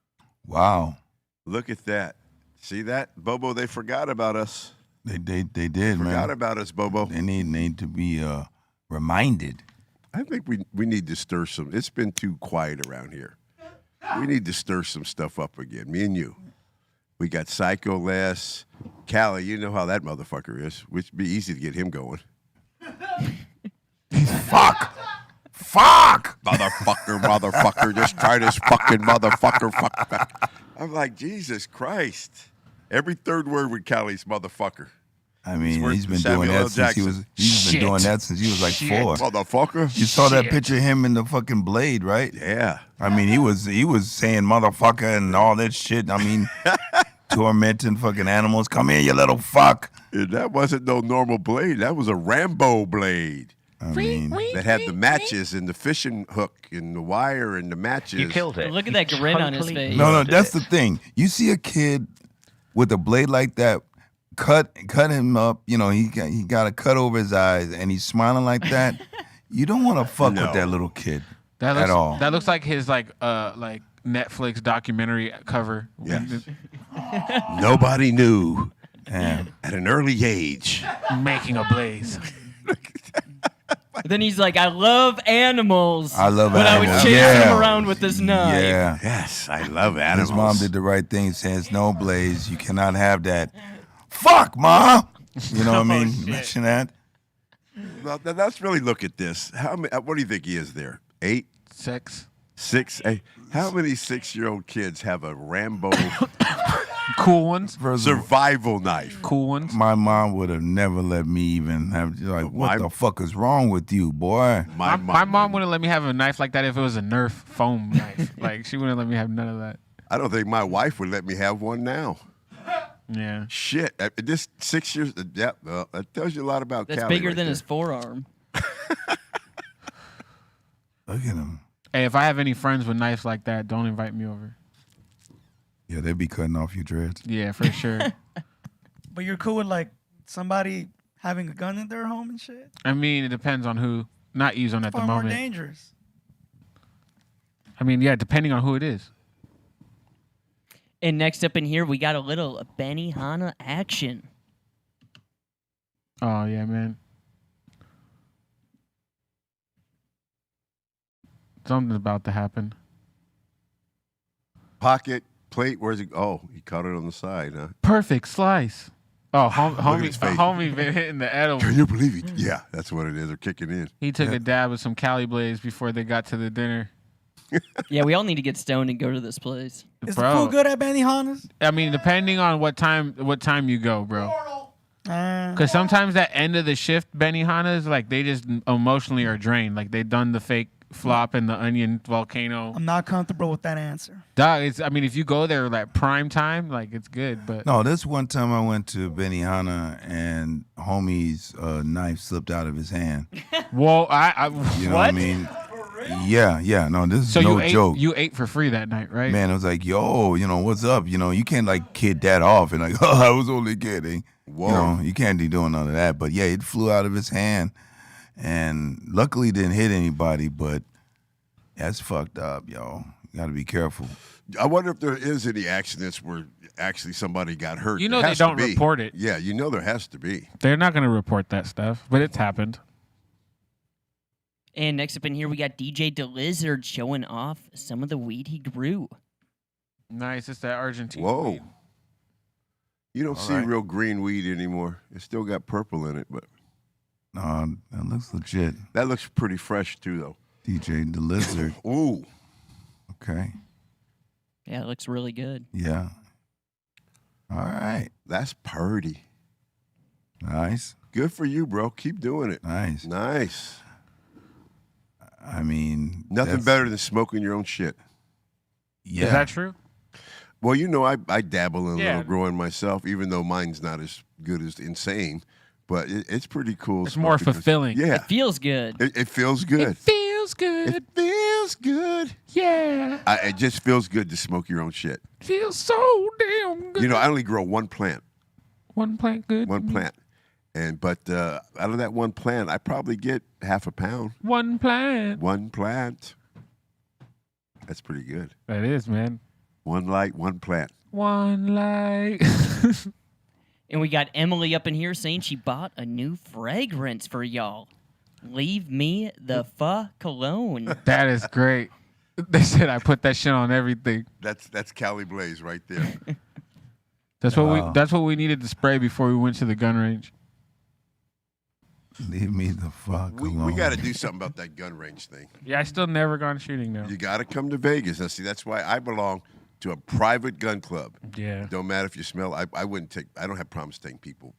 Wow. Look at that. See that, Bobo? They forgot about us. They did, Forgot man. about us, Bobo. They need to be reminded. I think we need to stir some. It's been too quiet around here. We need to stir some stuff up again. Me and you. We got Psycho Les, Callie. You know how that motherfucker is. Which would be easy to get him going. Fuck. Motherfucker. Just try this fucking motherfucker. Fuck. I'm like, Jesus Christ. Every third word with Callie's motherfucker. I mean, worse he's than been doing Samuel L. that since he was. Jackson. He's been doing that since he was like 4. Motherfucker. You saw that Shit. picture of him in the fucking Blade, right? Yeah. I mean, he was saying motherfucker and all that shit. I mean, tormenting fucking animals. Come here, you little fuck. That wasn't no normal blade. That was a Rambo blade. I mean, That had the matches and the fishing hook and the wire and the matches. You killed it. Look at that grin on his Totally face. no, did that's it. the thing. You see a kid with a blade like that, cut him up. You know, he got a cut over his eyes, and he's smiling like that. You don't want to fuck with that little kid at all. That looks like his like Netflix documentary cover. Yes. Nobody knew And at an early age. Making a blaze. Then he's like, I love animals. I love but I animals. would chase Yeah. him around with this knife. yeah, Yes, I love animals. his mom did the right thing, saying, "No, Blaze, you cannot have that." Fuck, Ma. You know what I mean? Mention that. Well, let's really look at this. How many? What do you think he is there? 8, 6. 6. How many 6-year-old kids have a Rambo Cool ones. First of all, survival knife? Cool ones. my mom would have never let me even have. Like, what the fuck is wrong with you, boy? My mom wouldn't let me have a knife like that if it was a Nerf foam knife. Like, she wouldn't let me have none of that. I don't think my wife would let me have one now. Yeah. Shit, this 6 years. Yeah, well, that tells you a lot about. That's Callie bigger right than there. his forearm. Look at him. Hey, if I have any friends with knives like that, don't invite me over. Yeah, they be cutting off your dreads. Yeah, for sure. But you're cool with like somebody having a gun in their home and shit? I mean, it depends on who. Not use on at the Far more moment. dangerous. I mean, yeah, depending on who it is. And next up in here, we got a little Benihana action. Oh yeah, man. Something's about to happen. Pocket plate. Where's it? Oh, he cut it on the side, huh? Perfect slice. Oh, his face. homie been hitting the edible. Can you believe it? Yeah, that's what it is. They're kicking in. He took a dab of some Cali Blaze before they got to the dinner. Yeah, we all need to get stoned and go to this place. Is Bro. the food good at Benihana's? I mean, depending on what time you go, bro. Because sometimes that end of the shift Benihana's, like, they just emotionally are drained. Like, they done the fake flop and the onion volcano. I'm not comfortable with that answer. Dog, I mean, if you go there like prime time, like, it's good. But No, this one time I went to Benihana and homie's knife slipped out of his hand. whoa, You know what I mean? Yeah. No, this is so no you ate, joke. You ate for free that night, right? Man, it was like, yo, you know, what's up? You know, you can't like kid that off and like, oh, I was only kidding. Whoa. You know, you can't be doing none of that. But yeah, it flew out of his hand, and luckily didn't hit anybody. But that's fucked up, yo. You got to be careful. I wonder if there is any accidents where actually somebody got hurt. You know There they has to don't be. report it. Yeah, you know there has to be. They're not going to report that stuff, but it's happened. And next up in here, we got DJ DeLizard showing off some of the weed he grew. Nice. It's that Argentine. Whoa. weed. You don't see right. real green weed anymore. It still got purple in it, but No, that looks legit. that looks pretty fresh too, though. DJ the Lizard. Ooh, Okay. Yeah, it looks really good. Yeah. All right. that's purty. Nice. Good for you, bro. Keep doing it. Nice. Nice. I mean, Nothing that's- better than smoking your own shit. Yeah. Is that true? Well, you know, I dabble in a Yeah. little growing myself, even though mine's not as good as Insane, but it's pretty cool. It's more smoking. fulfilling. Yeah, It feels good. it feels good. It feels good. It feels good. Yeah. It just feels good to smoke your own shit. Feels so damn good. You know, I only grow one plant, One plant good. but out of that one plant, I probably get half a pound. One plant. One plant. That's pretty good. That is, man. One light, one plant. One light. And we got Emily up in here saying she bought a new fragrance for y'all. Leave me the cologne. That is great. They said I put that shit on everything. That's Cali Blaze right there. That's what we needed to spray before we went to the gun range. Leave me the fuck we alone. got to do something about that gun range thing. Yeah, I still never gone shooting now. You got to come to Vegas. Now, see, that's why I belong to a private gun club. Yeah. Don't matter if you smell. I wouldn't take. I don't have problems taking people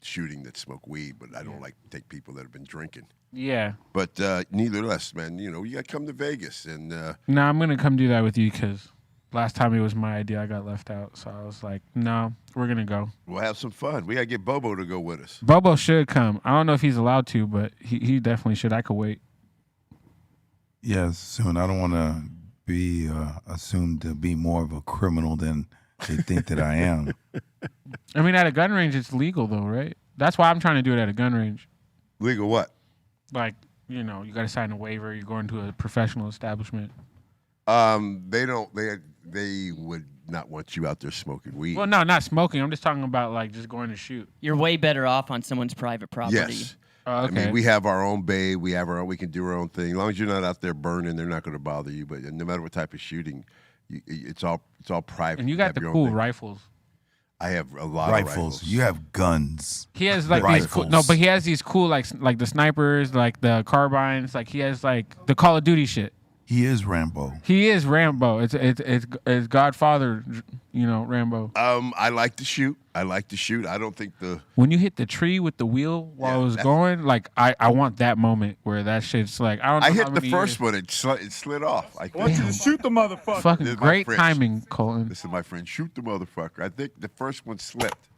shooting that smoke weed, but I don't like to take people that have been drinking. Yeah. But neithertheless, man, you got to come to Vegas. And No, I'm going to come do that with you because last time it was my idea. I got left out. So I was like, no, we're going to go. we'll have some fun. We got to get Bobo to go with us. Bobo should come. I don't know if he's allowed to, but he definitely should. I could wait. Yes, soon. I don't want to be assumed to be more of a criminal than they think that I am. I mean, at a gun range, it's legal, though, right? That's why I'm trying to do it at a gun range. Legal what? Like, you got to sign a waiver. You're going to a professional establishment. They don't. They would not want you out there smoking weed. Well, no, not smoking. I'm just talking about, like, just going to shoot. You're way better off on someone's private property. Yes. Oh, okay. I mean, we have our own bay. We have our own. We can do our own thing. As long as you're not out there burning, they're not going to bother you. But no matter what type of shooting, it's all private. And you got the cool rifles. I have a lot Rifles. of rifles. You have guns. He has like these cool, no, but he has these cool like the snipers, like the carbines. Like he has like the Call of Duty shit. He is Rambo. He is Rambo. It's Godfather, Rambo. I like to shoot. I don't think when you hit the tree with the wheel while it was going, like I want that moment where that shit's like I don't know. I hit the first one. It slid off. I want you to shoot the motherfucker. Fucking great timing, Colton. This is my friend. Shoot the motherfucker. I think the first one slipped.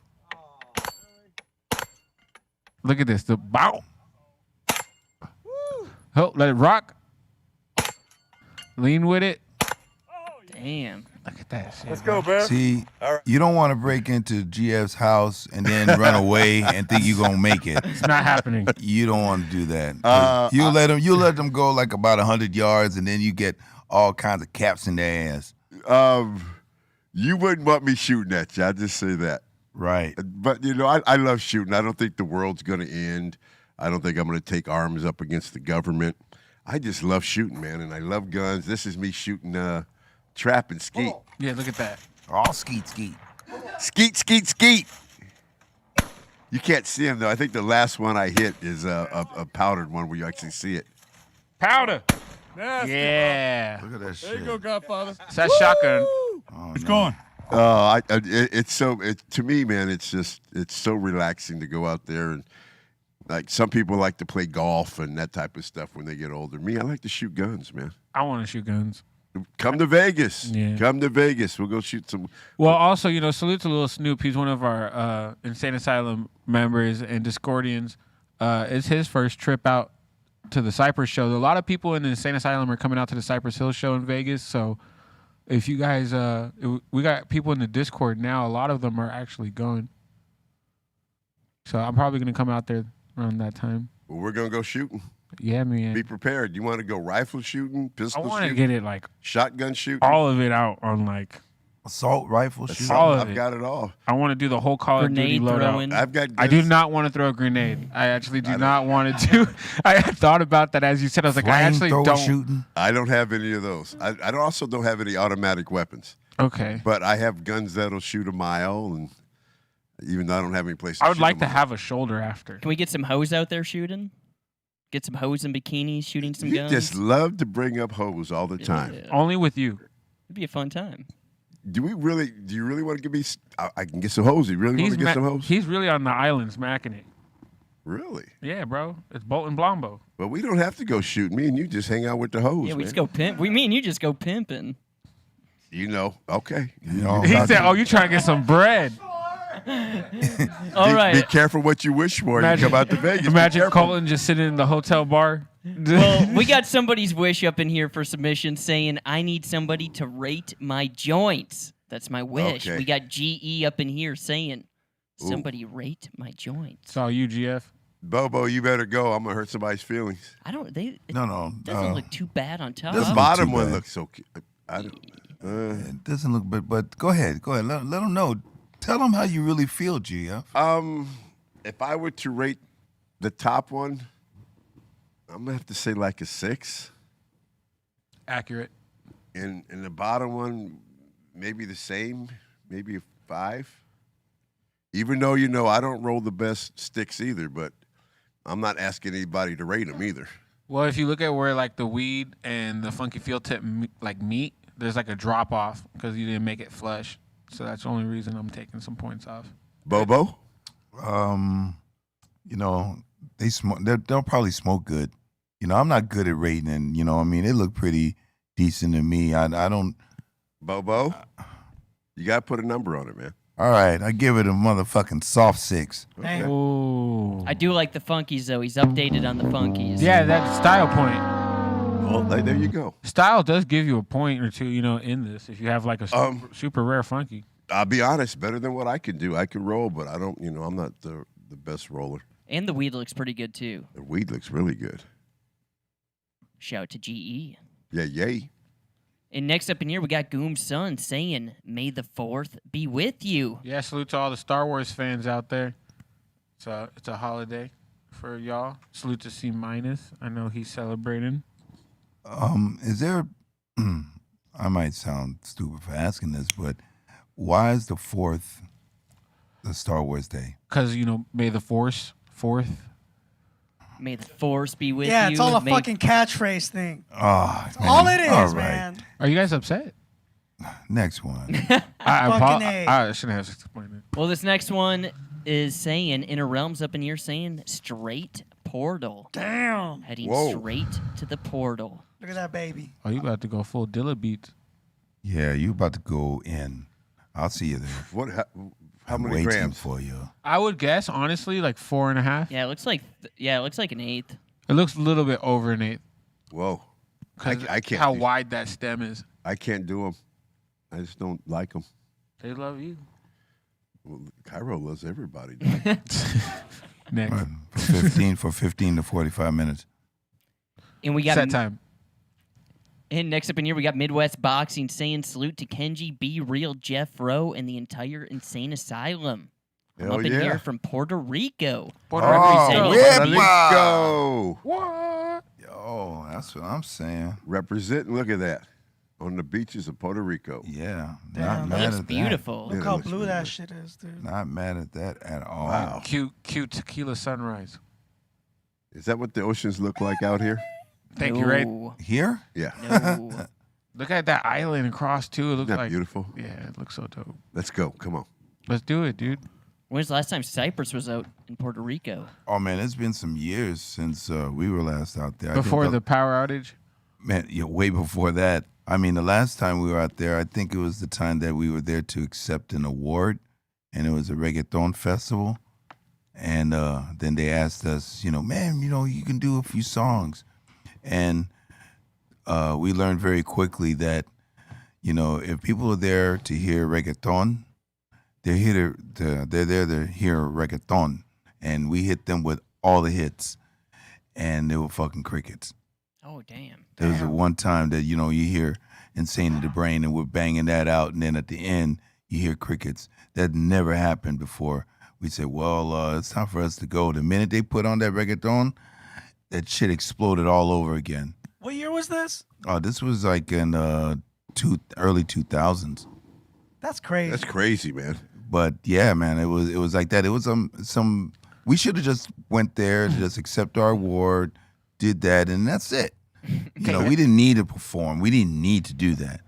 Look at this. The bow. Oh, let it rock. Lean with it. Damn. Look at that shit. Let's go, bro. See, you don't want to break into GF's house and then run away and think you're gonna make it. It's not happening. You don't want to do that. You let them go like about 100 yards, and then you get all kinds of caps in their ass. You wouldn't want me shooting at you. I just say that. Right. But I love shooting. I don't think the world's gonna end. I don't think I'm gonna take arms up against the government. I just love shooting, man, and I love guns. This is me shooting trap and skeet. Yeah, look at that. All skeet. Skeet. You can't see them, though. I think the last one I hit is a powdered one where you actually see it. Powder. Nasty. Yeah. Look at that shit. There you go, Godfather. It's that shotgun. Oh, It's no. going. To me, man, it's so relaxing to go out there and like some people like to play golf and that type of stuff when they get older. Me, I like to shoot guns, man. I want to shoot guns. Come to Vegas. Yeah. Come to Vegas. We'll go shoot some. Well, also, salute to Little Snoop. He's one of our Insane Asylum members and Discordians. It's his first trip out to the Cypress show. A lot of people in the Insane Asylum are coming out to the Cypress Hill show in Vegas. So if you guys, we got people in the Discord now. A lot of them are actually going. So I'm probably going to come out there around that time. Well, we're going to go shooting. Yeah, man. Be prepared. You want to go rifle shooting, I pistol want to shooting, get it like shotgun shooting? all of it out on like Assault rifle shooting. all of I've it. got it all. I want to do the whole Call of Duty Grenade loadout. throwing. I've got. I do guns. not want to throw a grenade. I actually do not want to do. I had thought about that as you said. I was like, I actually Flamethrower don't. shooting. I don't have any of those. I also don't have any automatic weapons. Okay. But I have guns that'll shoot a mile, and even though I don't have any place. I would shoot like a to mile. have a shoulder after. Can we get some hoes out there shooting? Get some hoes in bikinis shooting some You guns? just love to bring up hoes all the time. Yeah. Only with you. It'd be a fun time. Do you really want to give me? I can get some hoes. You really want to get some hoes? He's really on the island smacking it. Really? Yeah, bro. It's Bolton Blombo. But we don't have to go shoot. Me and you just hang out with the hoes. Yeah, we man. just go pimp. We mean you just go pimping. Okay. He said, "Oh, you trying to get some bread?" All right. Be careful what you wish for. You come out to Vegas. Be Imagine careful. Colton just sitting in the hotel bar. Well, we got somebody's wish up in here for submission saying, I need somebody to rate my joints. That's my wish. Okay. We got GE up in here saying, somebody rate my joints. It's all you, GF. Bobo, you better go. I'm gonna hurt somebody's feelings. It No. doesn't look too bad on top. The Doesn't look bottom too one bad. looks okay. I don't. It doesn't look, but go ahead. Let them know. Tell them how you really feel, GF. If I were to rate the top one, I'm gonna have to say like a 6. Accurate. And the bottom one, maybe the same, maybe a 5. Even though I don't roll the best sticks either, but I'm not asking anybody to rate them either. Well, if you look at where like the weed and the funky field tip like meet, there's like a drop off because you didn't make it flush. So that's the only reason I'm taking some points off. Bobo? You know, they smoke. They'll probably smoke good. You know, I'm not good at rating, and you know, I mean, they look pretty decent to me. I don't. Bobo, you got to put a number on it, man. All right, I give it a motherfucking soft 6. Damn. Ooh. I do like the Funkies though. He's updated on the Funkies. Yeah, that style point. Well, there you go. Style does give you a point or two, you know, in this. If you have like a super rare funky. I'll be honest, better than what I can do. I can roll, but I don't. You know, I'm not the best roller. And the weed looks pretty good too. The weed looks really good. Shout out to GE. Yeah, yay. And next up in here, we got Goom's son saying, "May the 4th be with you." Yeah, salute to all the Star Wars fans out there. It's a holiday for y'all. Salute to C-. I know he's celebrating. Is there? I might sound stupid for asking this, but why is the 4th the Star Wars Day? Because, you know, May the 4th. May the Force be with you. Yeah, it's all a May- fucking catchphrase thing. Oh, That's all it is, all right. man. Are you guys upset? Next one. I shouldn't have explained it. Well, this next one is saying, Inner Realms up in here saying, straight portal. Damn. Heading Whoa. straight to the portal. Look at that baby. Oh, you about to go full Dilla beat. Yeah, you about to go in. I'll see you there. What? How I'm many waiting grams? for you. I would guess, honestly, like 4.5. Yeah, it looks like an eighth. It looks a little bit over an 1/8. Whoa. 'Cause I can't. how wide that stem is. I can't do them. I just don't like them. They love you. Well, Cairo loves everybody. Next. For 15 to 45 minutes. And we got Set time. And next up in here, we got Midwest Boxing saying, salute to Kenji, Be Real, Jeff Rowe, and the entire Insane Asylum. I'm Hell up in yeah. here from Puerto Rico. Puerto Representing- Rico. Go. What? Yo, that's what I'm saying. Representing. Look at that. On the beaches of Puerto Rico. Yeah, Damn. not It mad looks at beautiful. Yeah, Look that how looks blue really that good. shit is, dude. that. Not mad at that at all. Wow. Cute tequila sunrise. Is that what the oceans look like out here? Thank you, right? No. Here? Yeah. No. Look at that island across, too. It looks Isn't that like beautiful? Yeah, it looks so dope. Let's go. Come on. Let's do it, dude. When's the last time Cypress was out in Puerto Rico? Oh man, it's been some years since we were last out there. I think Before the power outage. man, yeah, way before that. I mean, the last time we were out there, I think it was the time that we were there to accept an award, and it was a reggaeton festival. And then they asked us, you know, man, you know, you can do a few songs, and we learned very quickly that, you know, if people are there to hear reggaeton, they're there to hear reggaeton, and we hit them with all the hits, and they were fucking crickets. Oh, damn. There was a one time that, you know, you hear Insane in the Brain and we're banging that out, and then at the end you hear crickets. That never happened before. We said, well, it's time for us to go. The minute they put on that reggaeton, that shit exploded all over again. What year was this? Oh, this was like in early 2000s. That's crazy. That's crazy, man. But yeah, man, it was like that. It was some. We should have just went there to just accept our award, did that, and that's it. You know, we didn't need to perform. We didn't need to do that.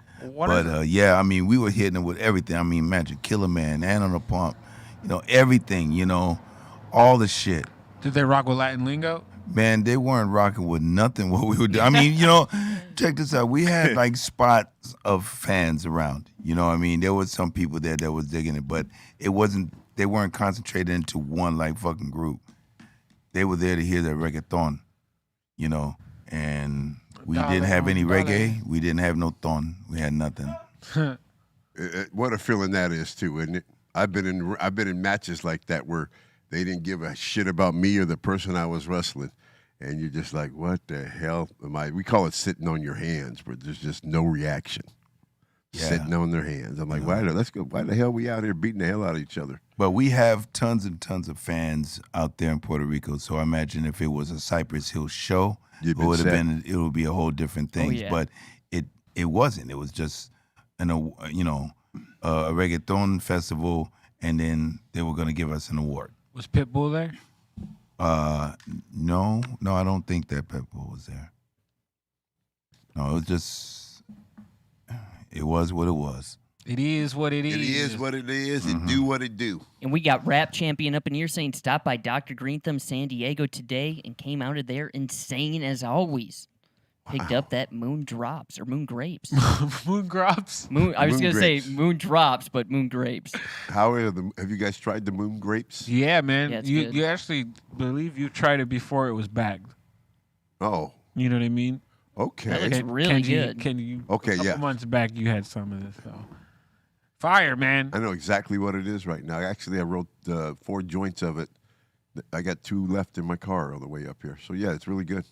Yeah, I mean, we were hitting it with everything. I mean, Magic Killer Man, Hand on the Pump, you know, everything. You know, all the shit. Did they rock with Latin lingo? Man, they weren't rocking with nothing what we were doing. I mean, you know, check this out. We had like spots of fans around. You know what I mean? There was some people there that was digging it, but it wasn't, they weren't concentrated into one like fucking group. They were there to hear that reggaeton, you know, and we didn't have any reggae. We didn't have no ton. We had nothing. What a feeling that is too, isn't it? I've been in matches like that where they didn't give a shit about me or the person I was wrestling, and you're just like, what the hell am I? We call it sitting on your hands, but there's just no reaction. Yeah. Sitting on their hands. I'm like, why the hell we out here beating the hell out of each other? But we have tons and tons of fans out there in Puerto Rico. So I imagine if it was a Cypress Hill show, it would have been, it would be a whole different thing. yeah. But it wasn't. It was just a reggaeton festival, and then they were going to give us an award. Was Pitbull there? No, I don't think that Pitbull was there. No, it was just, it was what it was. It is what it is. It is what it is. It do what it do. And we got rap champion up in here saying stop by Dr. Greenthumb San Diego today and came out of there insane as always. Picked up that moon drops or moon grapes. Moon drops. I was Moon going to say grapes. moon drops, but moon grapes. How are have you guys tried the moon grapes? Yeah, man. Yeah, it's you good. you actually believe you tried it before it was bagged. Oh, You know what I mean? okay. That looks really good. Can you? Okay, a couple yeah. months back, you had some of this. So. Fire, man. I know exactly what it is right now. Actually, I wrote 4 joints of it. I got 2 left in my car on the way up here. So, yeah, it's really good.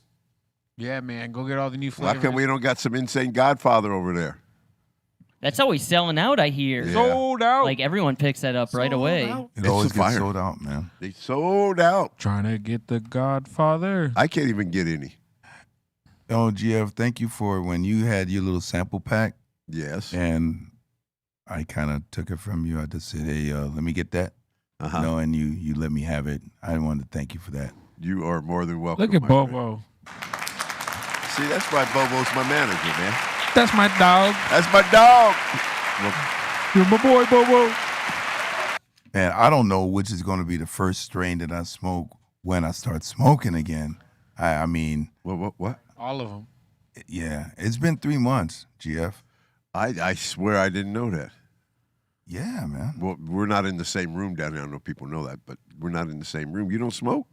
Yeah, man. Go get all the new Why flavors. come we don't got some insane Godfather over there? That's always selling out, I hear. Yeah. Sold out. Like everyone picks that up right Sold away. out. It It's always fire. gets sold out, man. They sold out. Trying to get the Godfather. I can't even get any. Oh, GF, thank you for when you had your little sample pack, Yes. and I kind of took it from you. I just said, hey, let me get that. Uh-huh. You know, and you let me have it. I wanted to thank you for that. You are more than welcome. Look at my friend. Bobo. See, that's why Bobo's my manager, man. That's my dog. That's my dog. You're my boy, Bobo. Man, I don't know which is going to be the first strain that I smoke when I start smoking again. I mean, What? All of them. yeah, it's been 3 months, GF. I swear I didn't know that. Yeah, man. Well, we're not in the same room down there. I know people know that, but we're not in the same room. You don't smoke?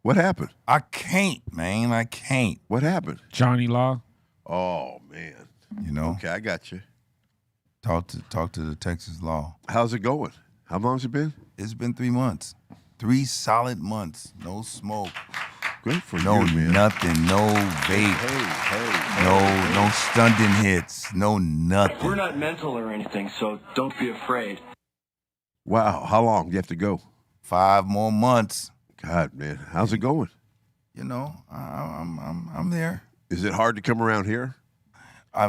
What happened? I can't, man. I can't. What happened? Johnny Law. Oh, man. You know, Okay, I got you. talk to the Texas law. How's it going? How long's it been? It's been 3 months, 3 solid months. No smoke, Great for no you, man. nothing, no vape, no stunting hits, no nothing. We're not mental or anything, so don't be afraid. Wow. How long do you have to go? 5 more months. God, man. How's it going? You know, I'm there. Is it hard to come around here?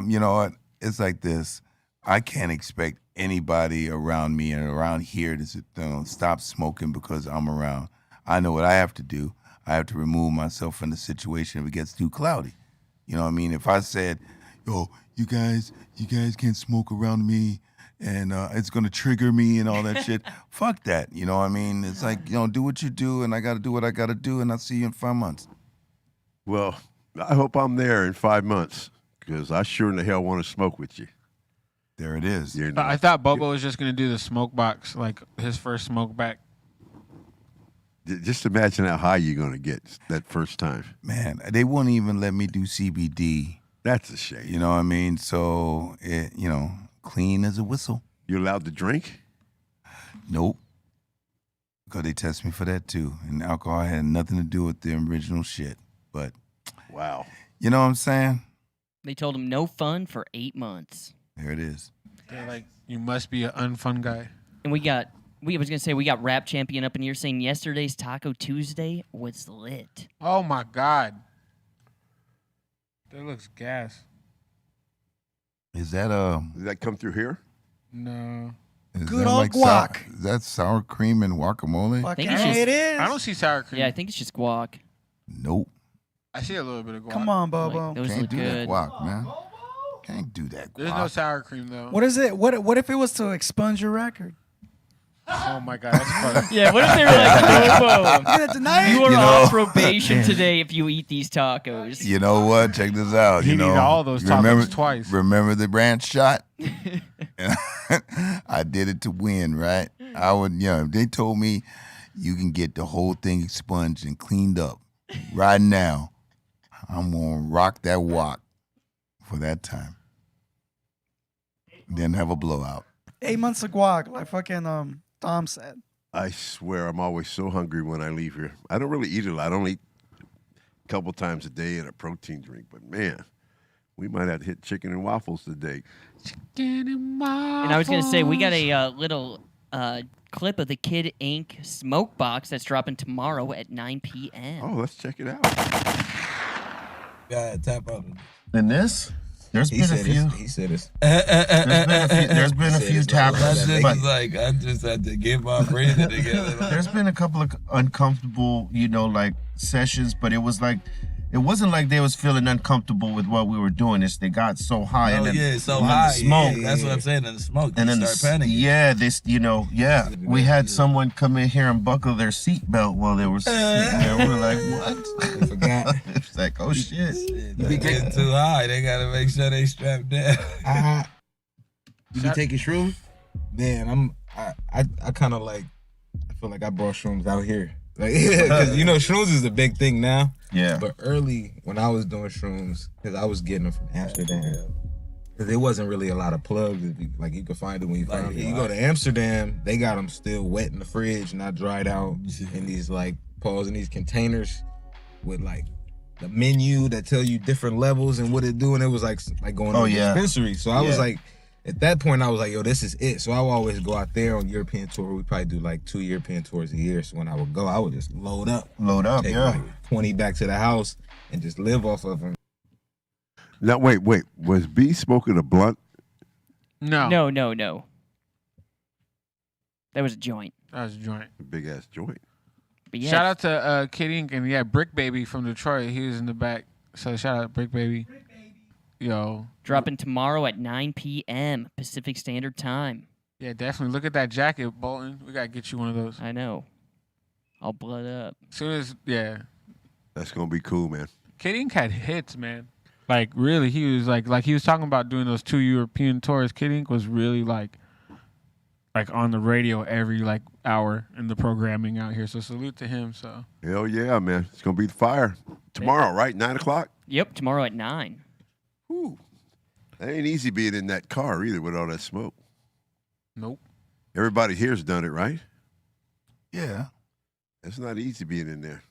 You know what? It's like this. I can't expect anybody around me and around here to stop smoking because I'm around. I know what I have to do. I have to remove myself from the situation if it gets too cloudy. You know what I mean? If I said, yo, you guys can't smoke around me and it's going to trigger me and all that shit, fuck that. You know what I mean? It's like, do what you do and I got to do what I got to do and I'll see you in 5 months. Well, I hope I'm there in 5 months because I sure in the hell want to smoke with you. There it is. You know? I thought Bobo was just gonna do the smoke box, like his first smoke back. Just imagine how high you're going to get that first time. Man, they won't even let me do CBD. That's a shame. You know what I mean? So, clean as a whistle. You allowed to drink? Nope. Because they test me for that too. And alcohol had nothing to do with the original shit. But, Wow. you know what I'm saying? They told him no fun for 8 months. There it is. They're like, you must be an unfun guy. And we got rap champion up in here saying yesterday's Taco Tuesday was lit. Oh my God. That looks gas. Is that Did that come through here? No. is Good that old guac. Is that sour cream and guacamole? Fuck think yeah, it's just- it is. I don't see sour cream. Yeah, I think it's just guac. Nope. I see a little bit of guac. Come on, Bobo. Like, those Can't look do good. that guac, man. Can't do that guac. There's no sour cream though. What is it? What if it was to expunge your record? Oh my God, that's funny. Yeah, what if they were like, Bobo, Yeah, tonight. you are You know- on probation today if you eat these tacos. You know what? Check this out. You know, need all those tacos remember, twice. Remember the branch shot? I did it to win, right? I would, if they told me you can get the whole thing expunged and cleaned up right now, I'm gonna rock that walk for that time. Then have a blowout. 8 months of guac, like fucking Tom said. I swear I'm always so hungry when I leave here. I don't really eat a lot. I only eat a couple times a day and a protein drink. But, man, we might have to hit chicken and waffles today. And I was going to say, we got a little clip of the Kid Inc. smoke box that's dropping tomorrow at 9 p.m. Oh, let's check it out. Tap out. In this? There's He been a said few. He said it's. There's been a few tap outs, but like I just had to get my breathing together. there's been a couple of uncomfortable, like sessions. But it was like it wasn't like they was feeling uncomfortable with what we were doing. They got so high. Oh, and then, yeah, so and then high. the smoke. Yeah, that's what I'm saying. And the smoke. And you then start panicking. we had someone come in here and buckle their seatbelt while they were sitting there. We were like, what? They forgot. It's like, oh shit. You be getting too high. They gotta make sure they strapped down. You be taking shrooms? Man, I kind of like, I feel like I brought shrooms out here. Like, because shrooms is a big thing now. Yeah. But early when I was doing shrooms, because I was getting them from Amsterdam, because there wasn't really a lot of plugs. You could find it when you find it. You go to Amsterdam, they got them still wet in the fridge, not dried out, in these in these containers with the menu that tell you different levels and what it do, and it was like going to a dispensary. So I was like, at that point, I was like, yo, this is it. So I would always go out there on European tour. We probably do 2 European tours a year. So when I would go, I would just load up, take 20 back to the house and just live off of them. Now, wait. Was B smoking a blunt? No. No. That was a joint. That was a joint. A big ass joint. But yeah, Shout out to Kid Ink and Brick Baby from Detroit. He was in the back. So shout out Brick Baby. Yo. dropping tomorrow at 9 p.m. Pacific Standard Time. Yeah, definitely. Look at that jacket, Bolton. We got to get you one of those. I know. I'll blood up. Soon as, That's going to be cool, man. Kid Ink had hits, man. Really, he was like he was talking about doing those 2 European tours. Kid Ink was really like on the radio every hour in the programming out here. So salute to him. So Hell yeah, man. It's going to be the fire. Tomorrow, right? 9 o'clock? Yep, tomorrow at 9. Whew. That ain't easy being in that car either with all that smoke. Nope. Everybody here's done it, right? Yeah. It's not easy being in there.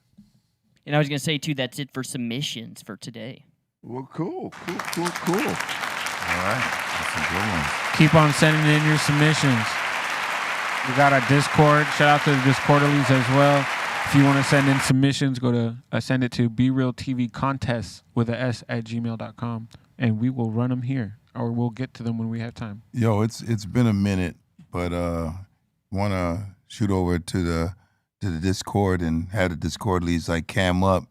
And I was going to say, too, that's it for submissions for today. Well, cool. All right. That's a good one. keep on sending in your submissions. We got our Discord. Shout out to the Discordalies as well. If you want to send in submissions, go to send it to BREALTV Contest with a S at gmail.com, and we will run them here, or we'll get to them when we have time. Yo, it's been a minute, but want to shoot over to the Discord and have the Discordalies cam up,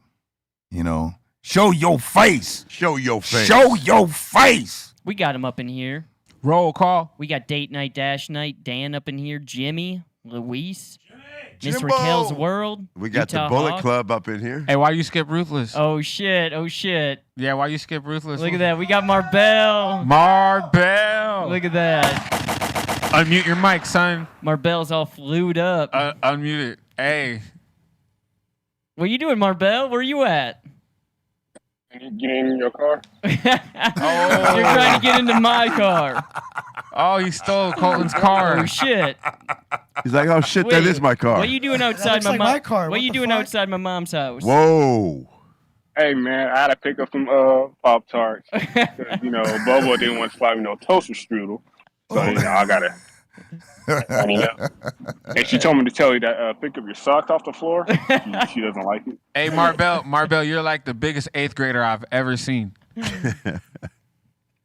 show your face. Show your face. Show your face. We got him up in here. Roll call. We got Date Night, Dash Night, Dan up in here, Jimmy, Luis, Miss Jimbo. Raquel's World. We got Utah the Bullet Hawk. Club up in here. Hey, why you skip Ruthless? Oh, shit. Yeah, why you skip Ruthless? Look at that. We got Marbell. Look at that. Unmute your mic, son. Marbell's all flued up. Unmute it. Hey. What are you doing, Marbell? Where are you at? Get in your car. You're trying to get into my car. Oh, he stole Colton's car. Oh, shit. He's like, oh, shit, that is my car. What are you doing outside looks like my car. What are you doing outside my mom's house? Whoa. Hey, man, I had to pick up some Pop-Tarts. Bobo didn't want to slide me no toaster strudel. So, I got to. And she told me to tell you that pick up your socks off the floor. She doesn't like it. Hey, Marbell, you're like the biggest 8th grader I've ever seen.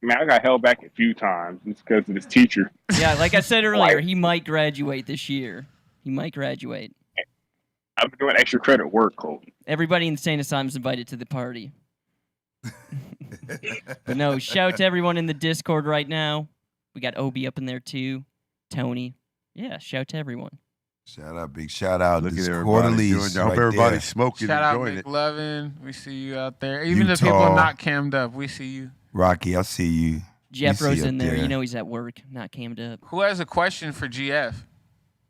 Man, I got held back a few times just because of this teacher. Yeah, like I said earlier, he might graduate this year. He might graduate. I've been doing extra credit work, Colton. Everybody in the Sane Asylum's invited to the party. But no, shout out to everyone in the Discord right now. We got Obi up in there too. Tony. Yeah, shout out to everyone. Big shout out. Look at everybody doing that. I hope everybody's smoking Shout and out enjoying it. McLovin. We see you out there. Even the Utah. people not cammed up, we see you. Rocky, I see you. Jeff We see Rose you in up there. there. You know he's at work, not cammed up. Who has a question for GF?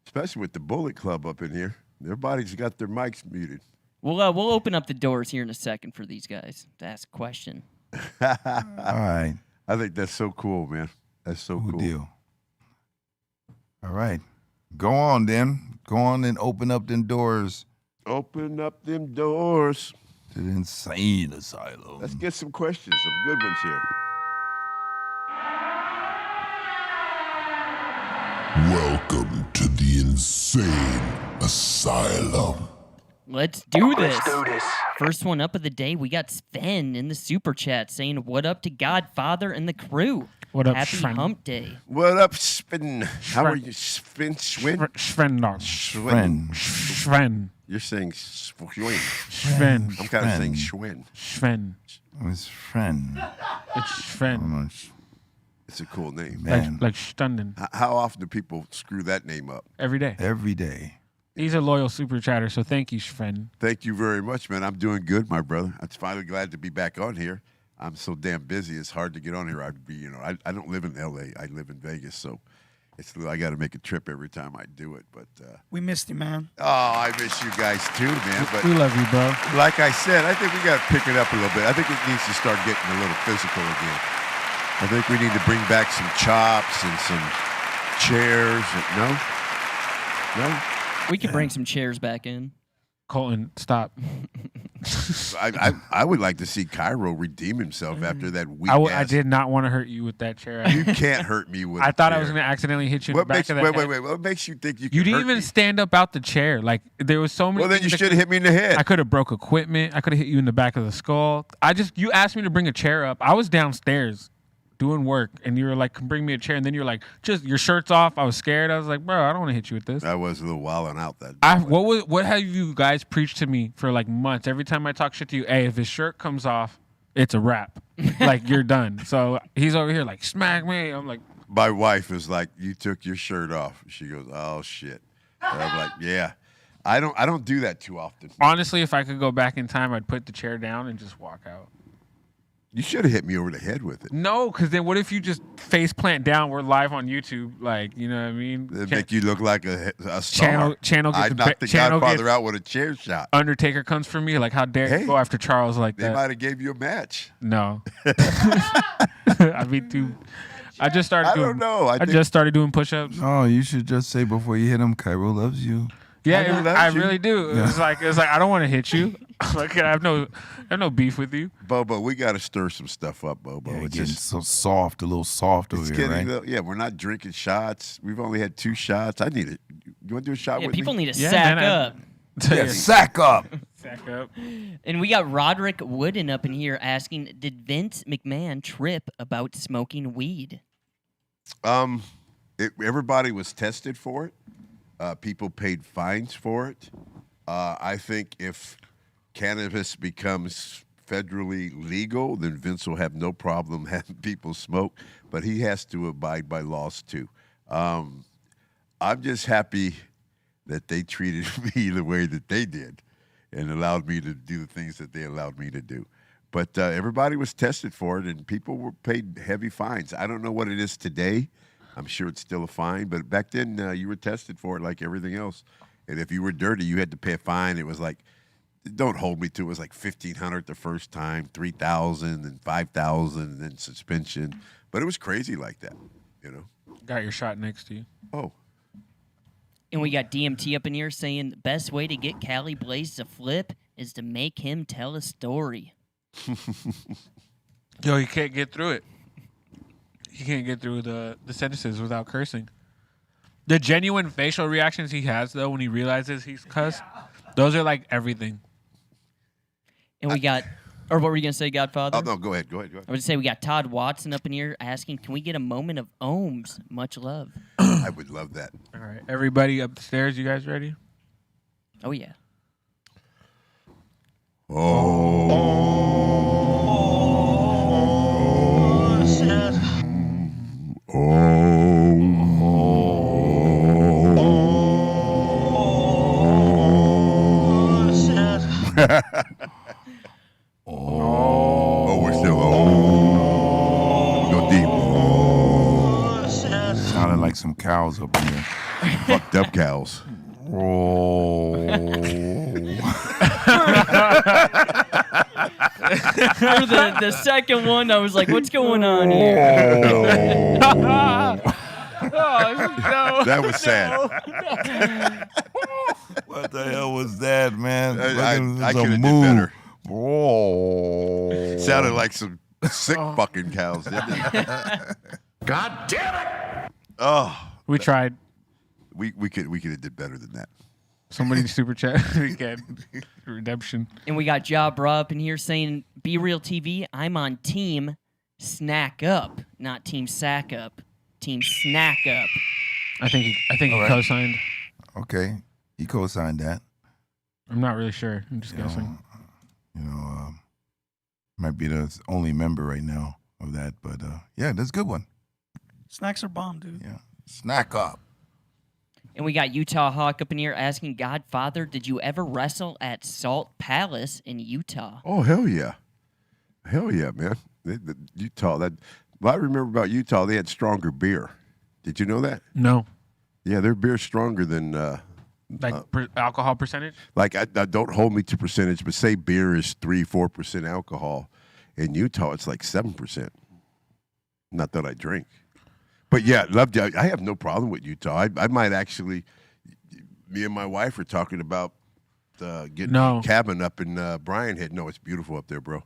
Especially with the Bullet Club up in here. Everybody's got their mics muted. We'll open up the doors here in a second for these guys to ask a question. All right. I think that's so cool, man. That's so Good cool. deal. All right. Go on, then. Go on and open up them doors Open up them doors. to the insane asylum. Let's get some questions, some good ones here. Welcome to the insane asylum. Let's do this. First one up of the day, we got Sven in the super chat saying, "What up to Godfather and the crew? What up, Happy Sven? Hump Day." What up, Spin? How are you, Spin? Swin? Sven. Friend. Sven. You're saying Schwinn. Sven. I'm kind of saying Schwinn. Sven. It's friend. It's Sven. It's a cool name. Like Stunden. How often do people screw that name up? Every day. Every day. He's a loyal super chatter, so thank you, Sven. Thank you very much, man. I'm doing good, my brother. I'm finally glad to be back on here. I'm so damn busy. It's hard to get on here. I don't live in L.A. I live in Vegas, so I got to make a trip every time I do it. But we missed you, man. Oh, I miss you guys too, man. But we love you, bro. Like I said, I think we got to pick it up a little bit. I think it needs to start getting a little physical again. I think we need to bring back some chops and some chairs. No. We could bring some chairs back in. Colton, stop. I would like to see Cairo redeem himself after that week. I did not want to hurt you with that chair. You can't hurt me with. I thought I was going to accidentally hit you in the back of the head. Wait. What makes you think you? You didn't hurt even me? stand up out the chair. Like there was so many. Well, then you should have hit me in the head. I could have broke equipment. I could have hit you in the back of the skull. You asked me to bring a chair up. I was downstairs doing work, and you were like, "Bring me a chair," and then you're like, "Just your shirt's off." I was scared. I was like, "Bro, I don't want to hit you with this." I was a little wilding out that. What have you guys preached to me for like months? Every time I talk shit to you, hey, if his shirt comes off, it's a wrap. Like you're done. So he's over here like, smack me. I'm like, my wife is like, "You took your shirt off." She goes, "Oh shit." And I'm like, "Yeah." I don't do that too often. Honestly, if I could go back in time, I'd put the chair down and just walk out. You should have hit me over the head with it. No, because then what if you just face plant down? We're live on YouTube, like, you know what I mean? It'd make you look like a star. Channel I knocked the Godfather out with a chair shot. Undertaker comes for me, like, how dare you go after Charles like that? They might have gave you a match. No. I'd be too. I just started. I don't know. I just started doing push-ups. Oh, you should just say before you hit him, Cairo loves you. Yeah, I really do. Yeah. It's like I don't want to hit you. Like I have no beef with you. Bobo, we got to stir some stuff up, Bobo. Yeah, it's getting just so soft, a little soft over here, right? Yeah, we're not drinking shots. We've only had 2 shots. I need it. You want to do a shot with people me? need to sack up. Yeah, sack up. Sack up. And we got Roderick Wooden up in here asking, did Vince McMahon trip about smoking weed? Everybody was tested for it. People paid fines for it. I think if cannabis becomes federally legal, then Vince will have no problem having people smoke, but he has to abide by laws too. I'm just happy that they treated me the way that they did and allowed me to do the things that they allowed me to do. But everybody was tested for it, and people were paid heavy fines. I don't know what it is today. I'm sure it's still a fine, but back then you were tested for it like everything else. And if you were dirty, you had to pay a fine. It was like, don't hold me to it, was like $1,500 the first time, $3,000 and $5,000 and then suspension. But it was crazy like that, you know. Got your shot next to you. Oh. And we got DMT up in here saying the best way to get Cali Blaze to flip is to make him tell a story. Yo, you can't get through it. He can't get through the sentences without cursing. The genuine facial reactions he has, though, when he realizes he's cussed, those are like everything. And we got, or what were you going to say, Godfather? Oh, no, go ahead. I was going to say we got Todd Watson up in here asking, can we get a moment of ohms? Much love. I would love that. All right. Everybody upstairs, you guys ready? Oh, yeah. We're still go deep. Sounded like some cows up in here. Fucked up cows. For the second one, I was like, what's going on here? That was sad. What the hell was that, man? I could have did better. Sounded like some sick fucking cows, didn't it? God damn it! Oh, we tried. We could have did better than that. Somebody super chat. We can redemption. And we got Ja Bra up in here saying, Be Real TV, I'm on team snack up, not team sack up. Team snack up. I think he co-signed. Okay, he co-signed that. I'm not really sure. I'm just guessing. Might be the only member right now of that, but yeah, that's a good one. Snacks are bomb, dude. Yeah, snack up. And we got Utah Hawk up in here asking Godfather, did you ever wrestle at Salt Palace in Utah? Oh, hell yeah. Hell yeah, man. Utah, what I remember about Utah, they had stronger beer. Did you know that? No. Yeah, their beer's stronger than alcohol percentage? Like, I don't hold me to percentage, but say beer is 3-4% alcohol. In Utah, it's like 7%. Not that I drink. But yeah, I have no problem with Utah. I might actually, me and my wife are talking about getting a cabin up in Bryan Head. No, it's beautiful up there, bro.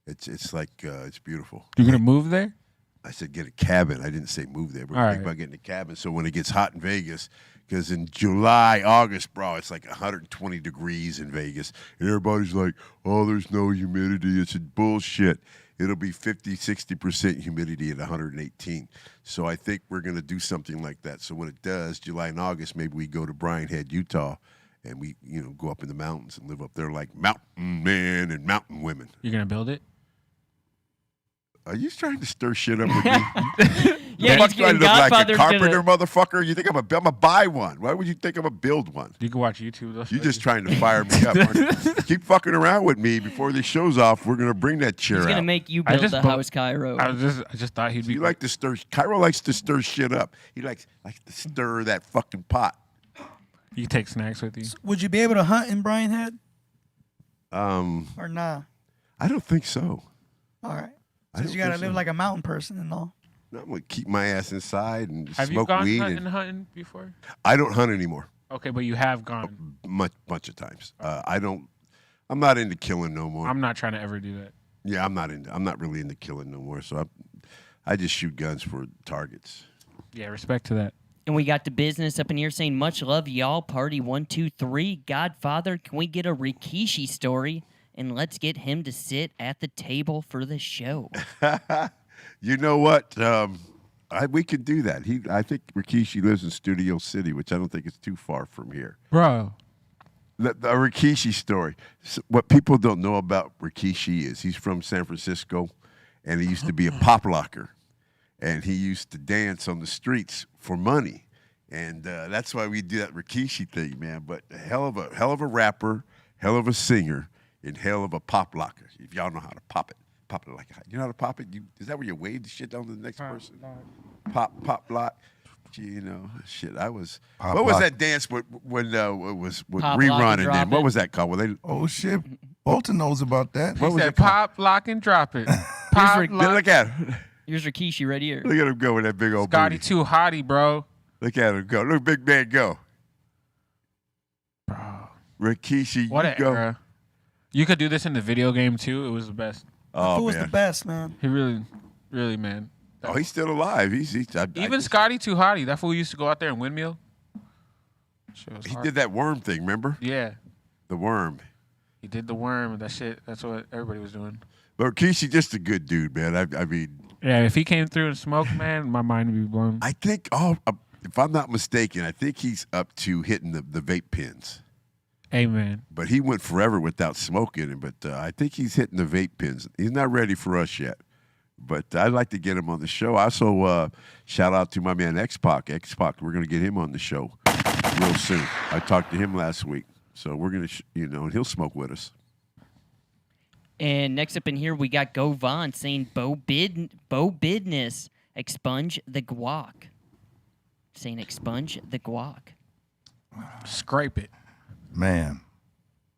It's like, it's beautiful. You're going to move there? I said get a cabin. I didn't say move there. We're thinking about getting a cabin. So when it gets hot in Vegas, because in July, August, bro, it's like 120 degrees in Vegas. And everybody's like, oh, there's no humidity. It's bullshit. It'll be 50, 60% humidity at 118. So I think we're going to do something like that. So when it does, July and August, maybe we go to Bryan Head, Utah, and we, go up in the mountains and live up there like mountain men and mountain women. You're going to build it? Are you trying to stir shit up with me? Yeah, he's trying to look like a carpenter, gonna... motherfucker. You think I'm gonna buy one? Why would you think I'm gonna build one? You can watch YouTube. You're just trying to fire me up. Keep fucking around with me before the show's off. We're gonna bring that chair out. He's gonna make you build the house, Cairo. I just thought he'd be. You like to stir. Cairo likes to stir shit up. He likes to stir that fucking pot. You take snacks with you. Would you be able to hunt in Bryan Head? Or nah? I don't think so. All right. Because you gotta live like a mountain person and all. No, I'm gonna keep my ass inside and Have smoke you gone weed. hunting before? I don't hunt anymore. Okay, but you have gone. Bunch of times. I'm not into killing no more. I'm not trying to ever do that. Yeah, I'm not really into killing no more. So I just shoot guns for targets. Yeah, respect to that. And we got the business up in here saying, much love, y'all. Party 1, 2, 3. Godfather, can we get a Rikishi story? And let's get him to sit at the table for the show. You know what? We could do that. I think Rikishi lives in Studio City, which I don't think is too far from here. Bro. The Rikishi story. So what people don't know about Rikishi is he's from San Francisco, and he used to be a pop locker. And he used to dance on the streets for money. And that's why we do that Rikishi thing, man. But hell of a rapper, hell of a singer, and hell of a pop locker. If y'all know how to pop it like you know how to pop it. Is that where you wave the shit down to the next person? Pop lock. Shit. I was. Pop what was lock. that dance when it was with Pop rerun lock and and drop then what it. was that called? Were they? Oh shit, Bolton knows about that. He said pop, lock, and drop it. Pop, lock. Look at him. Here's Rikishi right here. Look at him go with that big old Scotty booty. too hottie, bro. Look at him go. Look, big man go. Bro. Rikishi, What you an go. era. You could do this in the video game too. It was the best. Oh, Who was man. the best, man? He really, man. Oh, he's still alive. Even Scotty too hottie. That fool used to go out there and windmill. He did that worm thing, remember? Yeah. The worm. He did the worm. That shit. That's what everybody was doing. But Rikishi, just a good dude, man. I mean. Yeah, if he came through and smoked, man, my mind would be blown. I think, if I'm not mistaken, I think he's up to hitting the vape pens. Amen. But he went forever without smoking, but I think he's hitting the vape pens. He's not ready for us yet. But I'd like to get him on the show. Also, shout out to my man X-Pac. X-Pac, we're going to get him on the show real soon. I talked to him last week. So we're going to, and he'll smoke with us. And next up in here, we got Go Vaughn saying, Bo Bidness, expunge the guac. Saying expunge the guac. Scrape it. Man,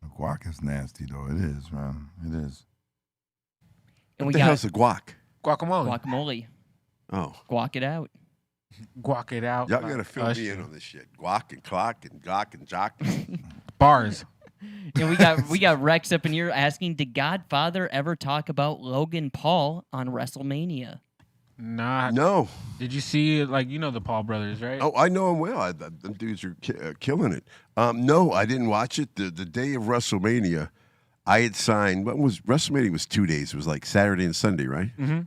the guac is nasty, though. It is, man. It is. And What the hell's a guac? Guacamole. Guacamole. Oh. Guac it out. Guac it out. Y'all got to fill me in on this shit. Guac and clock and gawk and jock. Bars. And we got Rex up in here asking, did Godfather ever talk about Logan Paul on WrestleMania? Nah. No. Did you see, the Paul brothers, right? Oh, I know them well. Them dudes are killing it. No, I didn't watch it. The day of WrestleMania, I had signed. WrestleMania was 2 days. It was like Saturday and Sunday, right? Mm-hmm.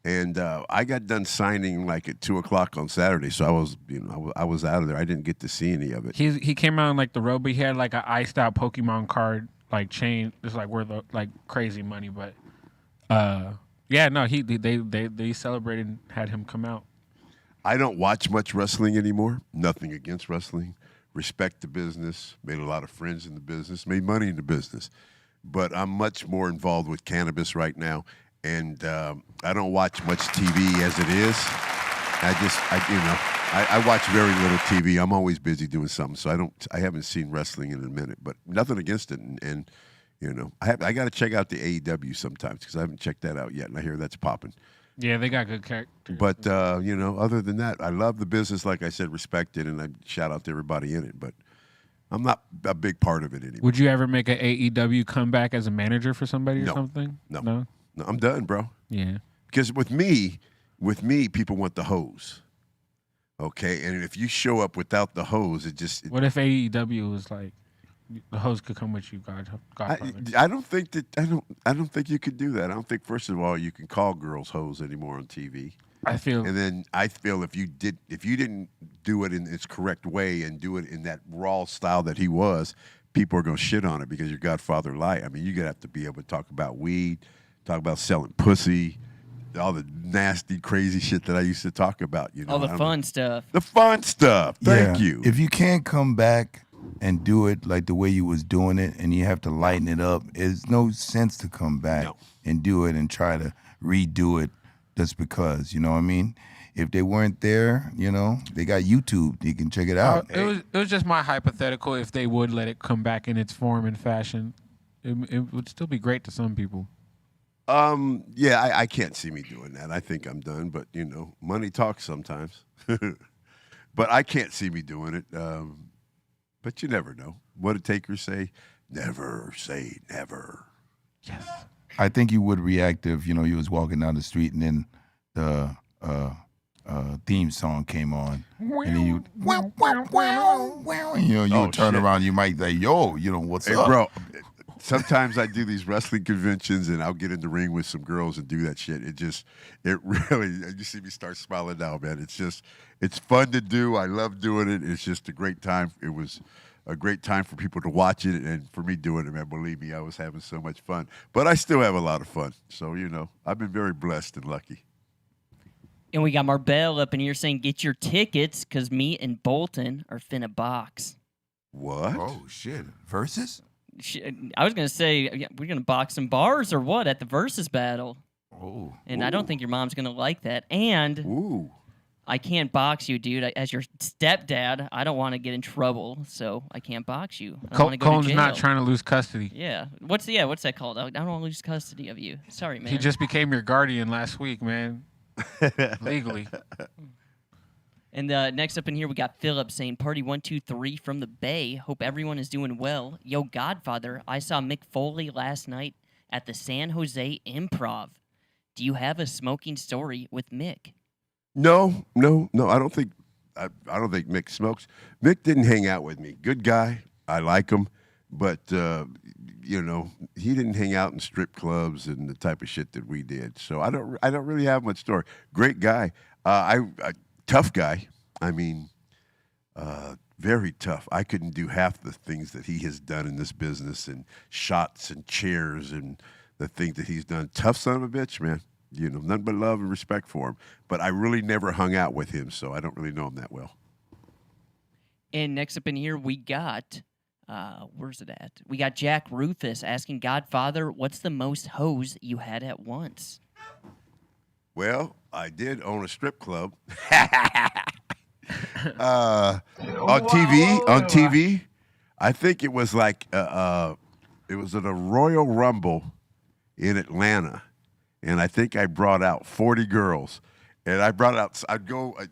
And I got done signing like at 2:00 on Saturday, so I was out of there. I didn't get to see any of it. He came out on like the road, but he had like an iced out Pokemon card like chain. It's like worth like crazy money, but yeah, no, they celebrated and had him come out. I don't watch much wrestling anymore. Nothing against wrestling. Respect the business. Made a lot of friends in the business. Made money in the business. But I'm much more involved with cannabis right now, and I don't watch much TV as it is. I watch very little TV. I'm always busy doing something, so I haven't seen wrestling in a minute. But nothing against it, and I got to check out the AEW sometimes because I haven't checked that out yet, and I hear that's popping. Yeah, they got good characters. But other than that, I love the business. Like I said, respect it, and I shout out to everybody in it. But I'm not a big part of it anymore. Would you ever make an AEW comeback as a manager for somebody or something? No, I'm done, bro. Yeah. Because with me, people want the hose. Okay, and if you show up without the hose, it just. What if AEW was like, the hose could come with you, Godfather? I don't think you could do that. I don't think, first of all, you can call girls hoes anymore on TV. And then I feel if you didn't do it in its correct way and do it in that raw style that he was, people are gonna shit on it because you're Godfather light. I mean, you're gonna have to be able to talk about weed, talk about selling pussy, all the nasty, crazy shit that I used to talk about. All the fun stuff. The fun stuff. Thank you. If you can't come back and do it like the way you was doing it, and you have to lighten it up, there's no sense to come back and do it and try to redo it just because, you know what I mean? If they weren't there, they got YouTube. You can check it out. It was just my hypothetical. If they would let it come back in its form and fashion, it would still be great to some people. Yeah, I can't see me doing that. I think I'm done, but money talks sometimes. But I can't see me doing it. But you never know. What did Taker say? Never say never. Yes. I think you would react if, you was walking down the street and then the theme song came on. And then you would turn around, you might say, yo, what's up? Bro, sometimes I do these wrestling conventions and I'll get in the ring with some girls and do that shit. It really, you see me start smiling now, man. It's fun to do. I love doing it. It's just a great time. It was a great time for people to watch it and for me doing it, man. Believe me, I was having so much fun. But I still have a lot of fun. So, I've been very blessed and lucky. And we got Marbell up in here saying, get your tickets because me and Bolton are finna box. What? Oh, shit. Versus? I was going to say, we're going to box some bars or what at the Versus battle. Oh. And I don't think your mom's going to like that. And I can't box you, dude. As your stepdad, I don't want to get in trouble, so I can't box you. I don't want to go to Colin's jail. not trying to lose custody. Yeah. What's that called? I don't want to lose custody of you. Sorry, man. He just became your guardian last week, man. Legally. And next up in here, we got Philip saying, Party 123 from the Bay. Hope everyone is doing well. Yo, Godfather, I saw Mick Foley last night at the San Jose Improv. Do you have a smoking story with Mick? No. I don't think Mick smokes. Mick didn't hang out with me. Good guy. I like him. But, he didn't hang out in strip clubs and the type of shit that we did. So I don't really have much story. Great guy. Tough guy. I mean, very tough. I couldn't do half the things that he has done in this business and shots and chairs and the things that he's done. Tough son of a bitch, man. Nothing but love and respect for him. But I really never hung out with him, so I don't really know him that well. And next up in here, we got, where's it at? We got Jack Rufus asking Godfather, what's the most hoes you had at once? Well, I did own a strip club. On TV, I think it was like, it was at a Royal Rumble in Atlanta. And I think I brought out 40 girls. And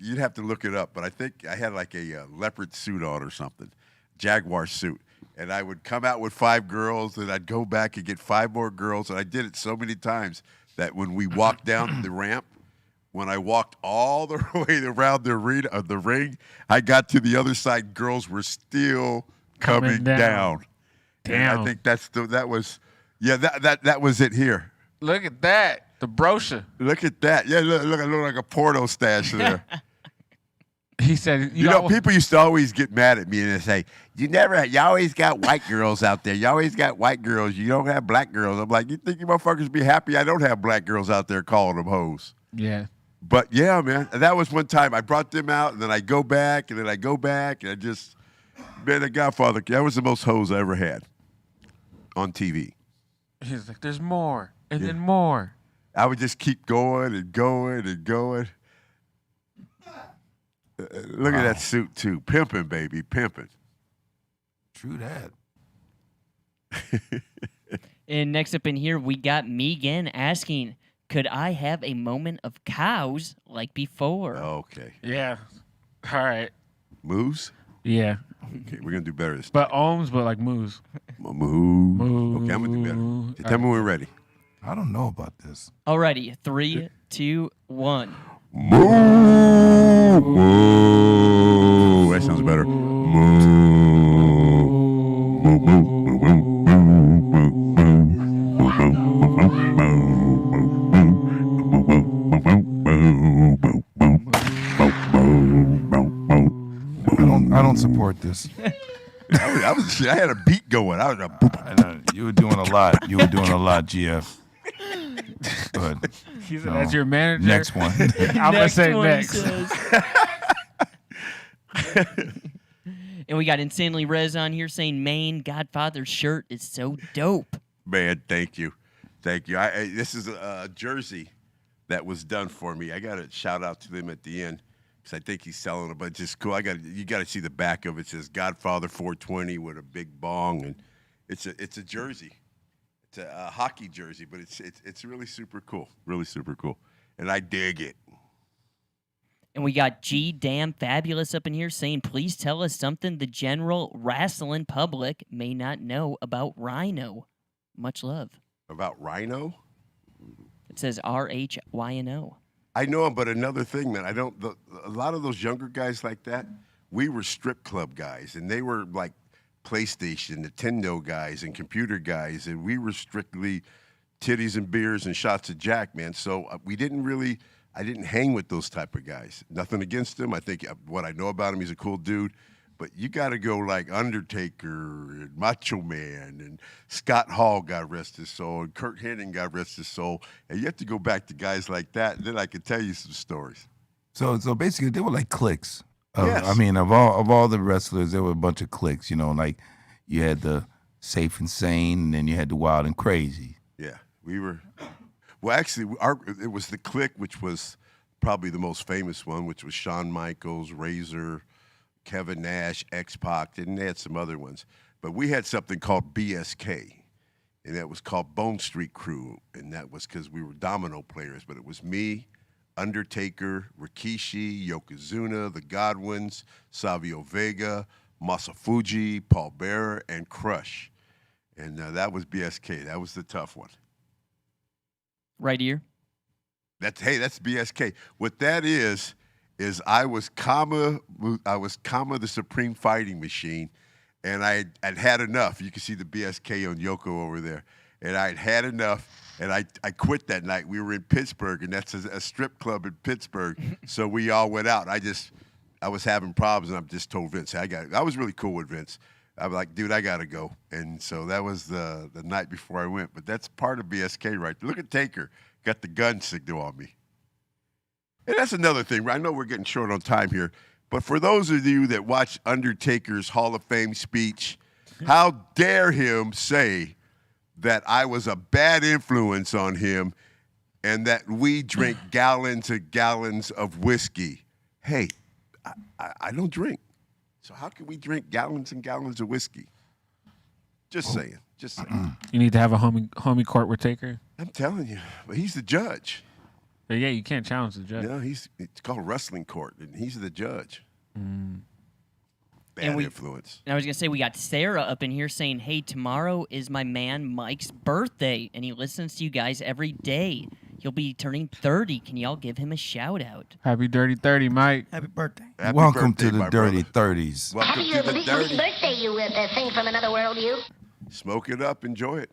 you'd have to look it up, but I think I had like a leopard suit on or something, Jaguar suit. And I would come out with 5 girls, and I'd go back and get 5 more girls. And I did it so many times that when we walked down the ramp, when I walked all the way around the ring, I got to the other side, girls were still coming down. Damn. And I think that was it here. Look at that. The brochure. Look at that. Yeah, look, I look like a porno stash there. He said, you know, people used to always get mad at me and they say, you always got white girls out there. You always got white girls. You don't have black girls. I'm like, you think you motherfuckers be happy I don't have black girls out there calling them hoes? Yeah. But yeah, man, that was one time I brought them out and then I go back and then I go back and I just, man, the Godfather, that was the most hoes I ever had on TV. He's like, there's more and then more. I would just keep going and going and going. Look at that suit, too. Pimping, baby, pimping. True that. And next up in here, we got Megan asking, could I have a moment of cows like before? Okay. Yeah. All right. Moves? Yeah. Okay, we're going to do better this time. But ohms, but like moves. Moo. Okay, I'm going to do better. Tell me when we're ready. I don't know about this. Alrighty. 3, 2, 1. Moo. Moo. That sounds better. Moo. Moo. Moo. I don't support this. I had a beat going. I was you were doing a lot. You were doing a lot, GF. But he said, that's your manager. Next one. I'm going to say next. And we got Insanely Rez on here saying, Maine Godfather's shirt is so dope. Man, thank you. Thank you. This is a jersey that was done for me. I got to shout out to them at the end because I think he's selling a bunch. It's cool. You got to see the back of it. It says Godfather 420 with a big bong, and it's a jersey. It's a hockey jersey, but it's really super cool. Really super cool. And I dig it. And we got G Damn Fabulous up in here saying, please tell us something the general wrestling public may not know about Rhino. Much love. About Rhino? It says RHYNO. I know him, but another thing, man, a lot of those younger guys like that, we were strip club guys, and they were like PlayStation, Nintendo guys, and computer guys, and we were strictly titties and beers and shots of Jack, man. So I didn't hang with those type of guys. Nothing against him. I think what I know about him, he's a cool dude. But you got to go like Undertaker and Macho Man and Scott Hall, God rest his soul, and Kurt Hennig, God rest his soul. And you have to go back to guys like that, and then I can tell you some stories. So basically, they were like cliques. Yes. I mean, of all the wrestlers, there were a bunch of cliques. You know, like you had the Safe and Sane, and then you had the Wild and Crazy. Yeah, we were. Well, actually, it was the clique, which was probably the most famous one, which was Shawn Michaels, Razor, Kevin Nash, X-Pac, and they had some other ones. But we had something called BSK, and that was called Bone Street Crew, and that was because we were domino players. But it was me, Undertaker, Rikishi, Yokozuna, the Godwins, Savio Vega, Masafuji, Paul Bearer, and Crush. And that was BSK. That was the tough one. Right here. That's BSK. What that is I was Kama the Supreme Fighting Machine, and I'd had enough. You can see the BSK on Yoko over there. And I'd had enough, and I quit that night. We were in Pittsburgh, and that's a strip club in Pittsburgh. So we all went out. I was having problems, and I just told Vince, I was really cool with Vince. I was like, dude, I got to go. And so that was the night before I went. But that's part of BSK right there. Look at Taker. Got the gun signal on me. And that's another thing. I know we're getting short on time here. But for those of you that watch Undertaker's Hall of Fame speech, how dare him say that I was a bad influence on him and that we drink gallons and gallons of whiskey. Hey, I don't drink. So how can we drink gallons and gallons of whiskey? Just saying. You need to have a homie court with Taker. I'm telling you. But he's the judge. But yeah, you can't challenge the judge. No, it's called wrestling court, and he's the judge. Bad influence. And I was going to say, we got Sarah up in here saying, hey, tomorrow is my man Mike's birthday, and he listens to you guys every day. He'll be turning 30. Can y'all give him a shout out? Happy Dirty 30, Mike. Happy birthday. Welcome to the Dirty 30s. Welcome Happy to the birthday, dirty. you thing from another world, you. Smoke it up. Enjoy it.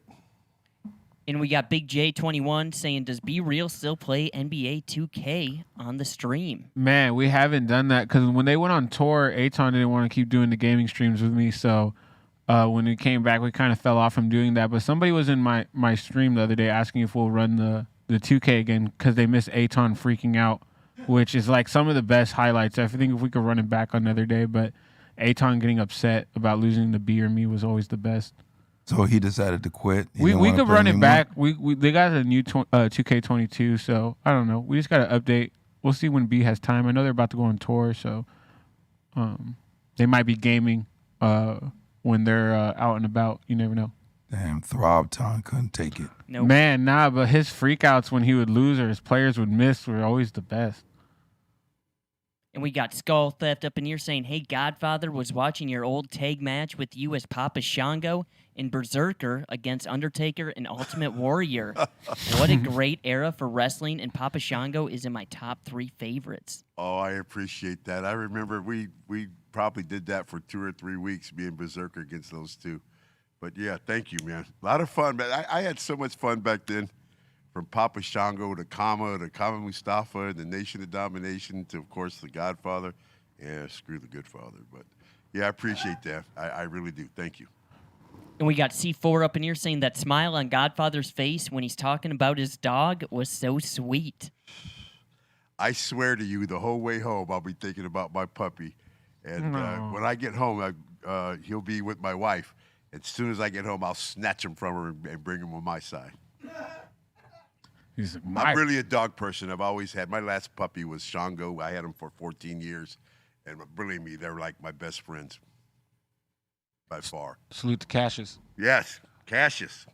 And we got Big J21 saying, does Be Real still play NBA 2K on the stream? Man, we haven't done that because when they went on tour, Aton didn't want to keep doing the gaming streams with me. So when we came back, we kind of fell off from doing that. But somebody was in my stream the other day asking if we'll run the 2K again because they miss Aton freaking out, which is like some of the best highlights. I think if we could run it back another day, but Aton getting upset about losing to B or me was always the best. So he decided to quit. We could run it back. They got a new 2K22, so I don't know. We just got to update. We'll see when B has time. I know they're about to go on tour, so they might be gaming when they're out and about. You never know. Damn, Throbton couldn't take it. Nope. Man, nah, but his freakouts when he would lose or his players would miss were always the best. And we got Skull Theft up in here saying, hey, Godfather, was watching your old tag match with you as Papa Shango in Berserker against Undertaker and Ultimate Warrior. What a great era for wrestling, and Papa Shango is in my top 3 favorites. Oh, I appreciate that. I remember we probably did that for 2 or 3 weeks, me and Berserker against those two. But, yeah, thank you, man. A lot of fun, man. I had so much fun back then. From Papa Shango to Kama Mustafa and the Nation of Domination to, of course, the Godfather. Yeah, screw the Good Father. But, yeah, I appreciate that. I really do. Thank you. And we got C4 up in here saying that smile on Godfather's face when he's talking about his dog was so sweet. I swear to you, the whole way home, I'll be thinking about my puppy. And when I get home, he'll be with my wife. As soon as I get home, I'll snatch him from her and bring him on my side. I'm really a dog person. I've always had. My last puppy was Shango. I had him for 14 years. And believe me, they're like my best friends by far. Salute to Cassius. Yes, Cassius.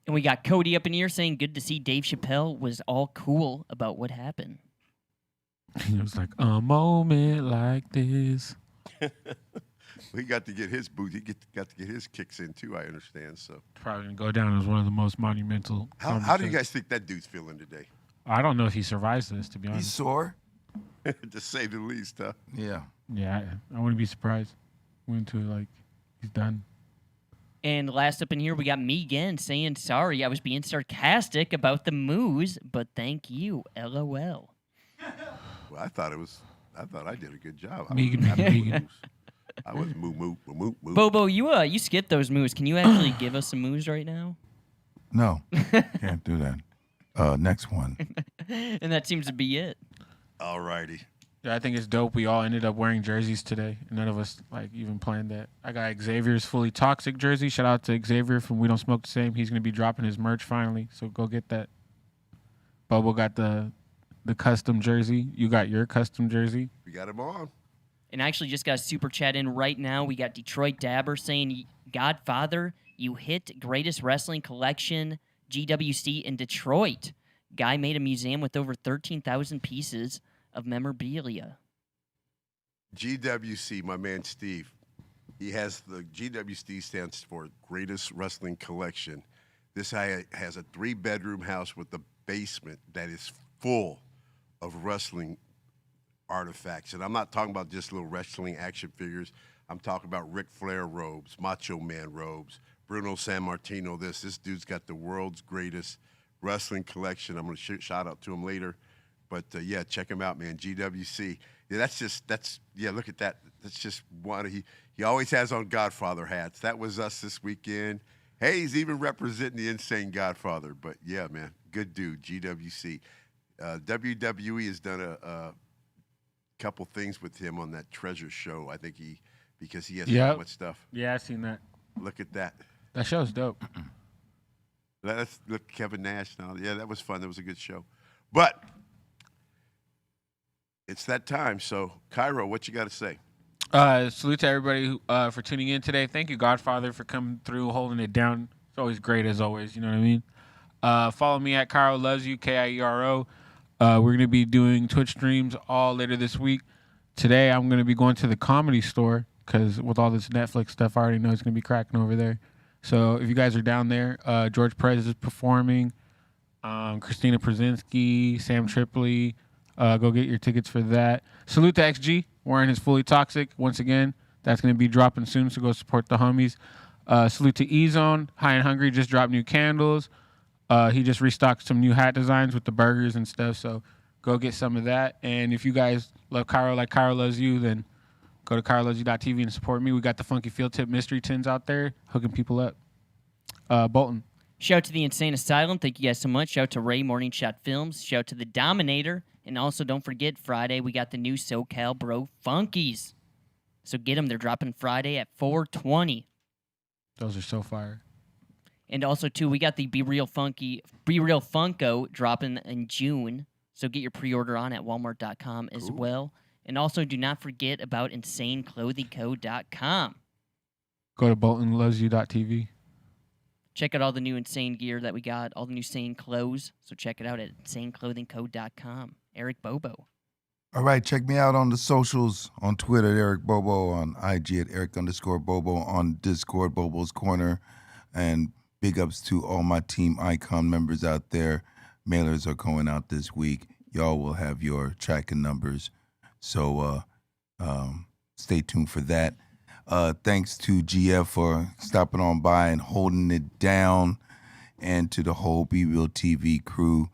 And we got Cody up in here saying, good to see Dave Chappelle was all cool about what happened. He was like, a moment like this. He got to get his boots. He got to get his kicks in, too, I understand. So probably going to go down as one of the most monumental. How do you guys think that dude's feeling today? I don't know if he survives this, to be honest. He's sore? To say the least, huh? Yeah. Yeah, I wouldn't be surprised. Went to, like, he's done. And last up in here, we got me again saying, sorry, I was being sarcastic about the moves, but thank you, LOL. Well, I thought I did a good job. Megan. I was moo. Bobo, you skipped those moves. Can you actually give us some moves right now? No, can't do that. Next one. And that seems to be it. All righty. Yeah, I think it's dope. We all ended up wearing jerseys today. None of us even planned that. I got Xavier's Fully Toxic jersey. Shout out to Xavier from We Don't Smoke the Same. He's gonna be dropping his merch finally, so go get that. Bobo got the custom jersey. You got your custom jersey. We got him on. And I actually just got a super chat in right now. We got Detroit Dabber saying, Godfather, you hit Greatest Wrestling Collection GWC in Detroit. Guy made a museum with over 13,000 pieces of memorabilia. GWC, my man Steve, he has the GWC stands for Greatest Wrestling Collection. This guy has a 3-bedroom house with a basement that is full of wrestling artifacts. And I'm not talking about just little wrestling action figures. I'm talking about Ric Flair robes, Macho Man robes, Bruno Sammartino. This dude's got the world's greatest wrestling collection. I'm going to shout out to him later. But, yeah, check him out, man, GWC. Yeah, look at that. That's just one. He always has on Godfather hats. That was us this weekend. Hey, he's even representing the insane Godfather. But, yeah, man, good dude, GWC. WWE has done a couple things with him on that Treasure show. I think because he has so much stuff. Yeah, I seen that. Look at that. That show's dope. Let's look Kevin Nash now. Yeah, that was fun. That was a good show. But it's that time. So, Cairo, what you got to say? Salute to everybody for tuning in today. Thank you, Godfather, for coming through, holding it down. It's always great, as always. You know what I mean? Follow me at Cairo Loves You, Kiero. We're going to be doing Twitch streams all later this week. Today, I'm going to be going to the Comedy Store because with all this Netflix stuff, I already know it's going to be cracking over there. So if you guys are down there, George Perez is performing. Christina Przinski, Sam Tripoli. Go get your tickets for that. Salute to XG, wearing his Fully Toxic. Once again, that's going to be dropping soon, so go support the homies. Salute to E-Zone. High and Hungry just dropped new candles. He just restocked some new hat designs with the burgers and stuff. So go get some of that. And if you guys love Cairo like Cairo loves you, then go to CairoLoves.tv and support me. We got the Funky Field Tip mystery tins out there hooking people up. Bolton. Shout out to the Insane Asylum. Thank you guys so much. Shout out to Ray Morning Shot Films. Shout out to the Dominator. And also, don't forget, Friday, we got the new SoCal Bro Funkies. So get them. They're dropping Friday at 4:20. Those are so fire. And also, too, we got the Be Real Funko dropping in June. So get your pre-order on at walmart.com as well. And also, do not forget about insaneclothingco.com. Go to boltonlovesyou.tv. Check out all the new Insane gear that we got, all the new Insane clothes. So check it out at insaneclothingco.com. Eric Bobo. All right, check me out on the socials, on Twitter at Eric Bobo, on IG at Eric_Bobo, on Discord, Bobo's Corner. And big ups to all my Team Icon members out there. Mailers are going out this week. Y'all will have your tracking numbers. So stay tuned for that. Thanks to GF for stopping on by and holding it down, and to the whole Be Real TV crew.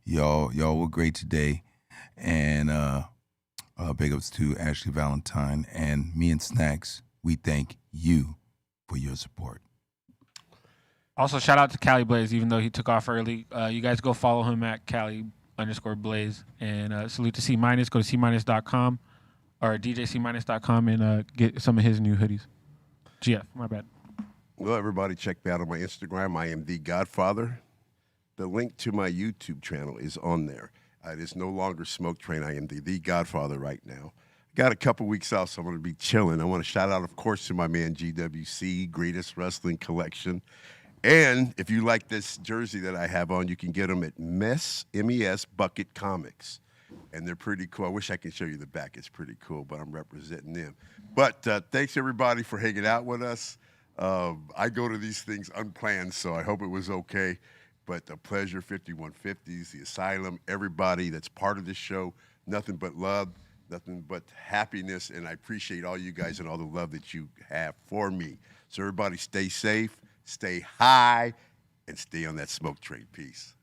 Y'all were great today. And big ups to Ashley Valentine and me and Snacks. We thank you for your support. Also, shout out to Cali Blaze, even though he took off early. You guys go follow him at Cali_Blaze. And salute to C-. Go to C-, or DJC-, and get some of his new hoodies. GF, my bad. Well, everybody, check me out on my Instagram. I am the Godfather. The link to my YouTube channel is on there. It is no longer Smoke Train. I am the Godfather right now. Got a couple weeks off, so I'm going to be chilling. I want to shout out, of course, to my man GWC, Greatest Wrestling Collection. And if you like this jersey that I have on, you can get them at MES Bucket Comics. And they're pretty cool. I wish I could show you the back. It's pretty cool, but I'm representing them. But thanks, everybody, for hanging out with us. I go to these things unplanned, so I hope it was okay. But the Pleasure 5150s, the Asylum, everybody that's part of this show, nothing but love, nothing but happiness, and I appreciate all you guys and all the love that you have for me. So everybody stay safe, stay high, and stay on that smoke train. Peace.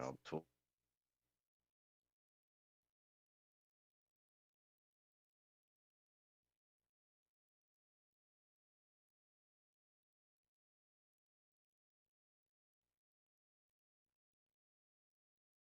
I'll talk.